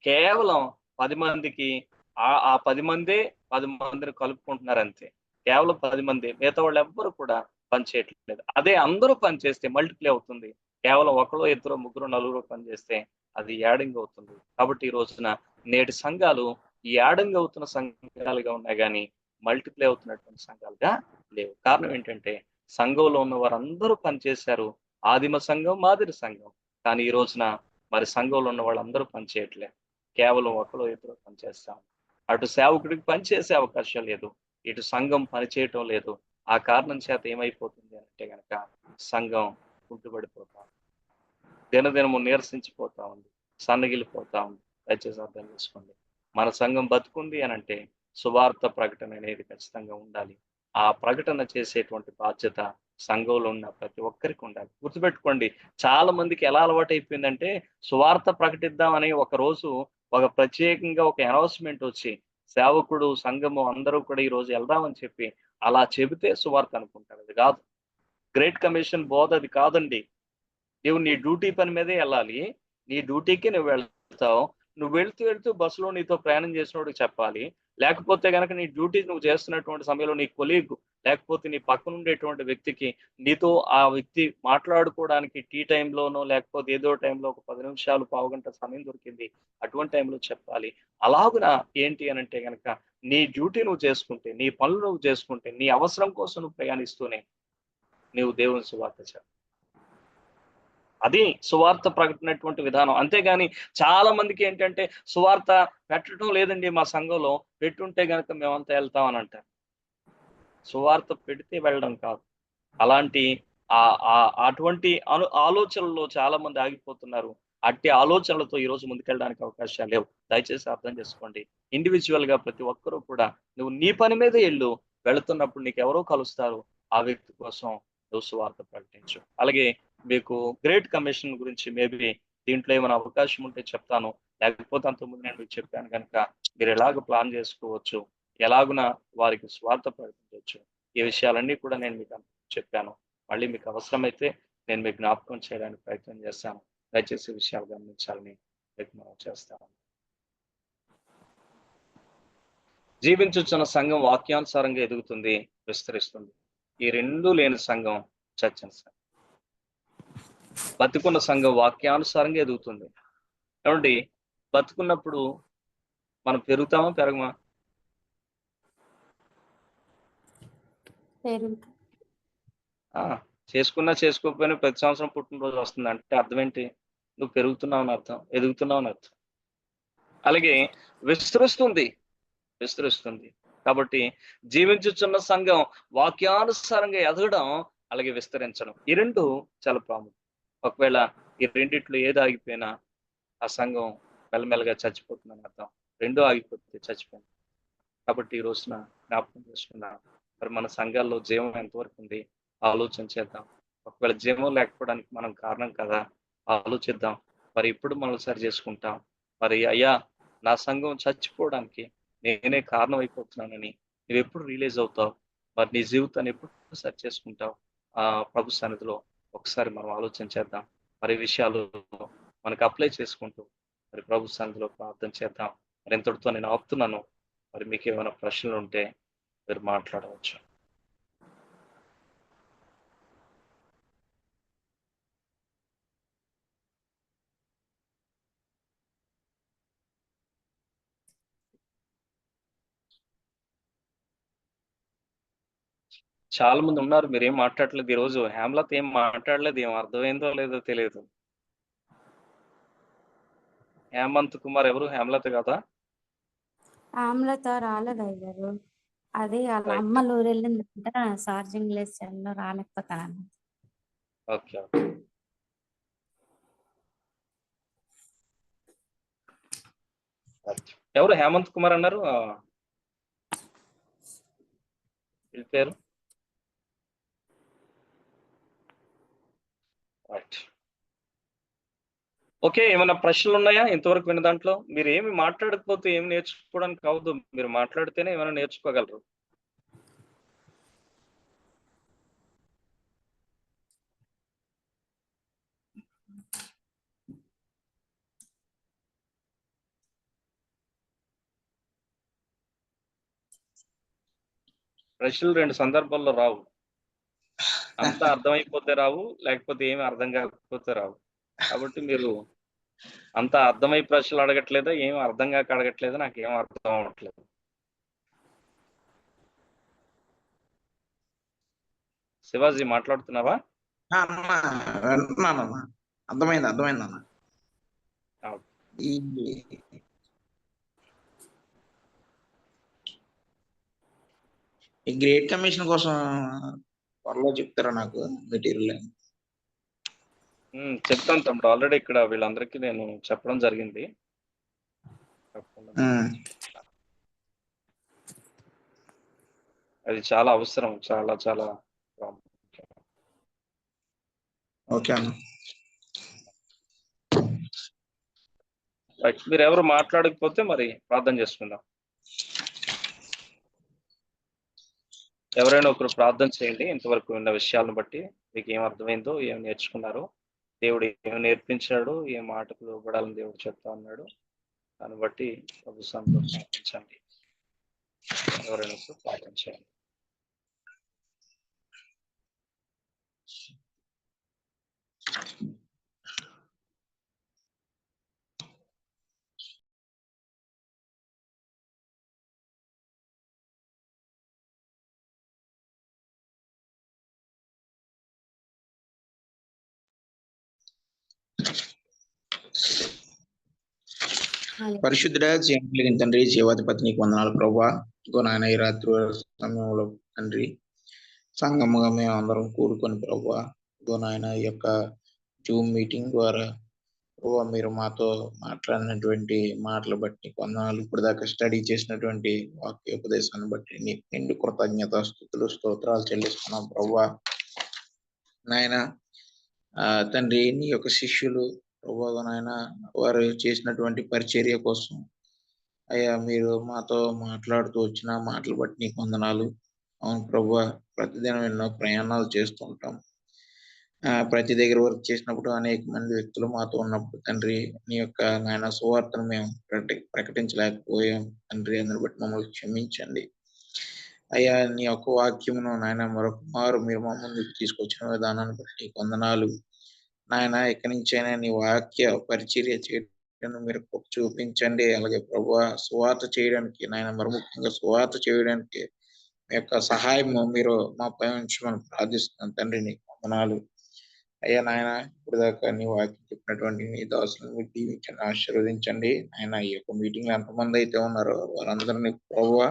కేవలం 10 మందికి ఆ 10 మందే 10 మందిని కలుపుకుంటున్నారు అంతే. కేవలం 10 మంది, మిగతా వాళ్ళు ఎవ్వరు కూడా పని చేయట్లేదు. అదే అందరూ పని చేస్తే మల్టిప్లై అవుతుంది. కేవలం ఒకరో, ఇద్దరు, ముగ్గురు, నలుగురు పని చేస్తే అది యాడింగ్ అవుతుంది. కాబట్టి ఈ రోజున నేటి సంఘాలు ఈ యాడింగ్ అవుతున్న సంఘాలుగా ఉన్నాయి కానీ మల్టిప్లై అవుతున్నటువంటి సంఘాలుగా లేవు. కారణం ఏంటంటే సంఘంలో ఉన్న వారందరూ పనిచేశారు. ఆదిమ సంఘం, మాదిరి సంఘం. కానీ ఈ రోజున మరి సంఘంలో ఉన్న వాళ్ళందరూ పనిచేయట్లేదు, కేవలం ఒకరో ఇద్దరు పనిచేస్తాం. అటు సేవకుడికి పనిచేసే అవకాశం లేదు, ఇటు సంఘం పనిచేయటం లేదు. ఆ కారణం చేత ఏమైపోతుంది అంటే కనుక సంఘం కుంటుపడిపోతా, దినదినము నీరసించిపోతా ఉంది, సన్నగిలిపోతా ఉంది. దయచేసి అర్థం చేసుకోండి. మన సంఘం బతుకుంది అని అంటే సువార్త ప్రకటన అనేది ఖచ్చితంగా ఉండాలి. ఆ ప్రకటన చేసేటువంటి బాధ్యత సంఘంలో ఉన్న ప్రతి ఒక్కరికి ఉండాలి. గుర్తుపెట్టుకోండి, చాలా మందికి ఎలా అలవాటు అయిపోయిందంటే సువార్త ప్రకటిద్దామని ఒక రోజు ఒక ప్రత్యేకంగా ఒక అనౌన్స్మెంట్ వచ్చి సేవకుడు, సంఘము అందరూ కూడా ఈ రోజు వెళ్దామని చెప్పి అలా చెబితే సువార్త అనుకుంటారు. అది కాదు. గ్రేట్ కమిషన్ బోధ అది కాదండి. నువ్వు నీ డ్యూటీ పని మీదే వెళ్ళాలి, నీ డ్యూటీకి నువ్వు వెళ్తావు. నువ్వు వెళ్తూ బస్సులో నీతో ప్రయాణం చేసినోడికి చెప్పాలి. లేకపోతే కనుక నీ డ్యూటీ నువ్వు చేస్తున్నటువంటి సమయంలో నీ కొలీగ్ లేకపోతే నీ పక్కన ఉండేటువంటి వ్యక్తికి నీతో ఆ వ్యక్తి మాట్లాడుకోవడానికి టీ టైంలోనో లేకపోతే ఏదో టైంలో ఒక 10 నిమిషాలు పావుగంట సమయం దొరికింది, అటువంటి టైంలో చెప్పాలి. అలాగున ఏంటి అని అంటే గనక నీ డ్యూటీ నువ్వు చేసుకుంటే, నీ పనులు నువ్వు చేసుకుంటే, నీ అవసరం కోసం నువ్వు ప్రయాణిస్తూనే నీవు దేవుని సువార్త చెప్పాలి. అది సువార్త ప్రకటనటువంటి విధానం. అంతేగాని చాలా మందికి ఏంటంటే సువార్త పెట్టడం లేదండి మా సంఘంలో, పెట్టుంటే గనక మేమంతా వెళ్తాం అని అంటారు. సువార్త పెడితే వెళ్ళడం కాదు. అలాంటి అటువంటి ఆలోచనల్లో చాలా మంది ఆగిపోతున్నారు. అట్టి ఆలోచనలతో ఈ రోజు ముందుకెళ్ళడానికి అవకాశాలు లేవు. దయచేసి అర్థం చేసుకోండి. ఇండివిడ్యువల్ గా ప్రతి ఒక్కరూ కూడా నువ్వు నీ పని మీదే ఎళ్ళు. వెళుతున్నప్పుడు నీకెవరో కలుస్తారు. ఆ వ్యక్తి కోసం నువ్వు సువార్త ప్రకటించు. అలాగే మీకు గ్రేట్ కమిషన్ గురించి మేబీ దీంట్లో ఏమైనా అవకాశం ఉంటే చెప్తాను. లేకపోతే అంతకుముందు నేను మీకు చెప్పాను కనుక మీరు ఎలాగ ప్లాన్ చేసుకోవచ్చు, ఎలాగున వారికి సువార్త ప్రకటించవచ్చు, ఈ విషయాలన్నీ కూడా నేను మీకు చెప్పాను. మళ్ళీ మీకు అవసరమైతే నేను మీకు జ్ఞాపకం చేయడానికి ప్రయత్నం చేస్తాను. దయచేసి ఈ విషయాలు గమనించాలని మీకు మనం చేస్తాను. జీవించుచున్న సంఘం వాక్యానుసారంగా ఎదుగుతుంది, విస్తరిస్తుంది. ఈ రెండూ లేని సంఘం చచ్చిన సంఘం. బతుకున్న సంఘం వాక్యానుసారంగా ఎదుగుతుంది. ఏమండి, బతుకున్నప్పుడు మనం పెరుగుతామా పెరగమా? చేసుకున్నా చేసుకోకపోయినా ప్రతి సంవత్సరం పుట్టినరోజు వస్తుంది అంటే అర్థం ఏంటి? నువ్వు పెరుగుతున్నావు అని అర్థం, ఎదుగుతున్నావు అని అర్థం. అలాగే విస్తరిస్తుంది. కాబట్టి జీవించుచున్న సంఘం వాక్యానుసారంగా ఎదగడం, అలాగే విస్తరించడం, ఈ రెండు చాలా ప్రాముఖ్యం. ఒకవేళ ఈ రెండిట్లో ఏది ఆగిపోయినా ఆ సంఘం మెల్లమెల్లగా చచ్చిపోతుందని అర్థం. రెండో ఆగిపోతే చచ్చిపోయింది. కాబట్టి ఈ రోజున జ్ఞాపకం చేసుకున్నా, మరి మన సంఘాల్లో జీవం ఎంతవరకు ఉంది ఆలోచన చేద్దాం. ఒకవేళ జీవం లేకపోవడానికి మనం కారణం కదా, ఆలోచిద్దాం. మరి ఇప్పుడు మనం సరి చేసుకుంటాం. మరి అయ్యా నా సంఘం చచ్చిపోవడానికి నేనే కారణం అయిపోతున్నానని నువ్వు ఎప్పుడు రిలీజ్ అవుతావు? మరి నీ జీవితాన్ని ఎప్పుడు సరి చేసుకుంటావు? ప్రభు సన్నిధిలో ఒకసారి మనం ఆలోచన చేద్దాం. మరి విషయాలు మనకు అప్లై చేసుకుంటూ మరి ప్రభు సన్నిధిలో ప్రార్థన చేద్దాం. మరి ఇంతటితో నేను ఆపుతున్నాను. మరి మీకు ఏమైనా ప్రశ్నలు ఉంటే మీరు మాట్లాడవచ్చు. చాలా మంది ఉన్నారు, మీరేం మాట్లాడలేదు ఈరోజు. హేమలత ఏం మాట్లాడలేదు, ఏం అర్థమైందో లేదో తెలియదు. హేమంత్ కుమార్ ఎవరు? హేమలత కదా? హేమలత రాలేదు అయ్యారు. అది వాళ్ళ రైట్. అమ్మ ఊరు వెళ్ళిందంట, ఛార్జింగ్ లెస్ సెల్లో రాలేకపోతాను. ఓకే. ఎవరు హేమంత్ కుమార్ అన్నారు? వీళ్ళ పేరు రైట్. ఓకే, ఏమైనా ప్రశ్నలు ఉన్నాయా ఇంతవరకు విన్న దాంట్లో? మీరు ఏమి మాట్లాడకపోతే ఏమి నేర్చుకోవడానికి అవదు. మీరు మాట్లాడితేనే ఏమైనా నేర్చుకోగలరు. ప్రశ్నలు రెండు సందర్భాల్లో రావు. అంతా అర్థమైపోతే రావు, లేకపోతే ఏమి అర్థం కాకపోతే రావు. కాబట్టి మీరు అంతా అర్థమై ప్రశ్నలు అడగట్లేదా, ఏమి అర్థం కాక అడగట్లేదా? నాకేం అర్థం అవ్వట్లేదు. శివాజీ మాట్లాడుతున్నావా? వింటున్నానన్నా. అర్థమైందన్న. ఈ గ్రేట్ కమిషన్ కోసం త్వరలో చెప్తారా నాకు మెటీరియల్? చెప్తాను తమ్ముడు. ఆల్రెడీ ఇక్కడ వీళ్ళందరికీ నేను చెప్పడం జరిగింది. అది చాలా అవసరం, చాలా చాలా ప్రాముఖ్యం. ఓకే అన్న. మీరు ఎవరు మాట్లాడకపోతే మరి ప్రార్థన చేసుకుందాం. ఎవరైనా ఒకరు ప్రార్థన చేయండి. ఇంతవరకు విన్న విషయాలను బట్టి మీకు ఏం అర్థమైందో, ఏం నేర్చుకున్నారో, దేవుడు ఏం నేర్పించాడు, ఏ మాటకు లోబడాలని దేవుడు చెప్తా ఉన్నాడు, దాన్ని బట్టి ప్రభు సన్నిధిలో ప్రార్థించండి. ఎవరైనా ప్రార్థన చేయండి. పరిశుద్ధుడ జీవం కలిగిన తండ్రి, జీవాధిపతి నీకు వందనాలు ప్రభా. ఇంకో నాయన ఈ రాత్రి సమయంలో తండ్రి సంఘముగా మేము అందరం కూడుకొని ప్రభా, ఇంకో నాయన ఈ యొక్క జూమ్ మీటింగ్ ద్వారా ప్రభా మీరు మాతో మాట్లాడినటువంటి మాటలు బట్టి వందనాలు. ఇప్పుడు దాకా స్టడీ చేసినటువంటి వాక్యోపదేశాన్ని బట్టి నీ నిండు కృతజ్ఞత స్తుతులు స్తోత్రాలు చెల్లిస్తున్నాం ప్రభా. నాయన తండ్రి నీ యొక్క శిష్యులు ప్రభా నాయన వారు చేసినటువంటి పరిచర్య కోసం అయ్యా మీరు మాతో మాట్లాడుతూ వచ్చిన మాటలు బట్టి నీకు వందనాలు. అవును ప్రభా, ప్రతిదినం ఎన్నో ప్రయాణాలు చేస్తుంటాం. ప్రతి దగ్గర వర్క్ చేసినప్పుడు అనేక మంది వ్యక్తులు మాతో ఉన్నప్పుడు తండ్రి నీ యొక్క నాయన సువార్తను మేము ప్రకటించలేకపోయాం తండ్రి. అందుని బట్టి మమ్మల్ని క్షమించండి అయ్యా. నీ యొక్క వాక్యమును నాయన మరొక మారు మీరు మా ముందుకు తీసుకొచ్చిన విధానాన్ని బట్టి వందనాలు నాయన. ఇక్కడి నుంచైనా నీ వాక్య పరిచర్య చేయడం మీరు చూపించండి. అలాగే ప్రభువా సువార్త చేయడానికి నాయన మరి ముఖ్యంగా సువార్త చేయడానికి మీ యొక్క సహాయము మీరు మాపై ఉంచమని ప్రార్థిస్తున్నాను తండ్రి. నీకు వందనాలు అయ్యా నాయన. ఇప్పుడు దాకా నీ వాక్యం చెప్పినటువంటి నీ దాసులను మీరు దీవించండి, ఆశీర్వదించండి ఆయన. ఈ యొక్క మీటింగ్ లో ఎంతమంది అయితే ఉన్నారో వారందరినీ ప్రభువా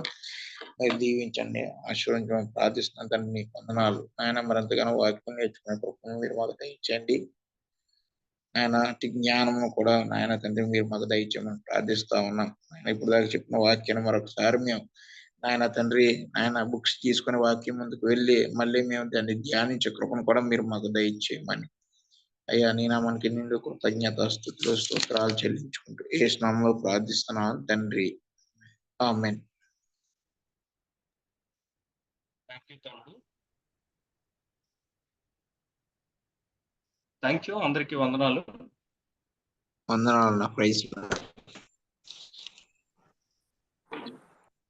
మీరు దీవించండి, ఆశీర్వదించమని ప్రార్థిస్తున్నాను తండ్రి. నీకు వందనాలు ఆయన. మరింతగానో వాక్యం నేర్చుకునే కృపను మీరు మాకు దయచేయండి ఆయన. జ్ఞానము కూడా నాయన తండ్రి మీరు మాకు దయచేయమని ప్రార్థిస్తా ఉన్నాం ఆయన. ఇప్పుడు దాకా చెప్పిన వాక్యాన్ని మరొకసారి మేము నాయన తండ్రి నాయన బుక్స్ తీసుకుని వాక్యం ముందుకు వెళ్ళి మళ్ళీ మేము దాన్ని ధ్యానించే కృపను కూడా మీరు మాకు దయచేయమని అయ్యా. నీ నామానికి నిండు కృతజ్ఞత స్తుతులు స్తోత్రాలు చెల్లించుకుంటూ యేసు నామములో ప్రార్థిస్తున్నాను తండ్రి, ఆమేన్. Thank you. అందరికీ వందనాలు. వందనాలు. ప్రైజ్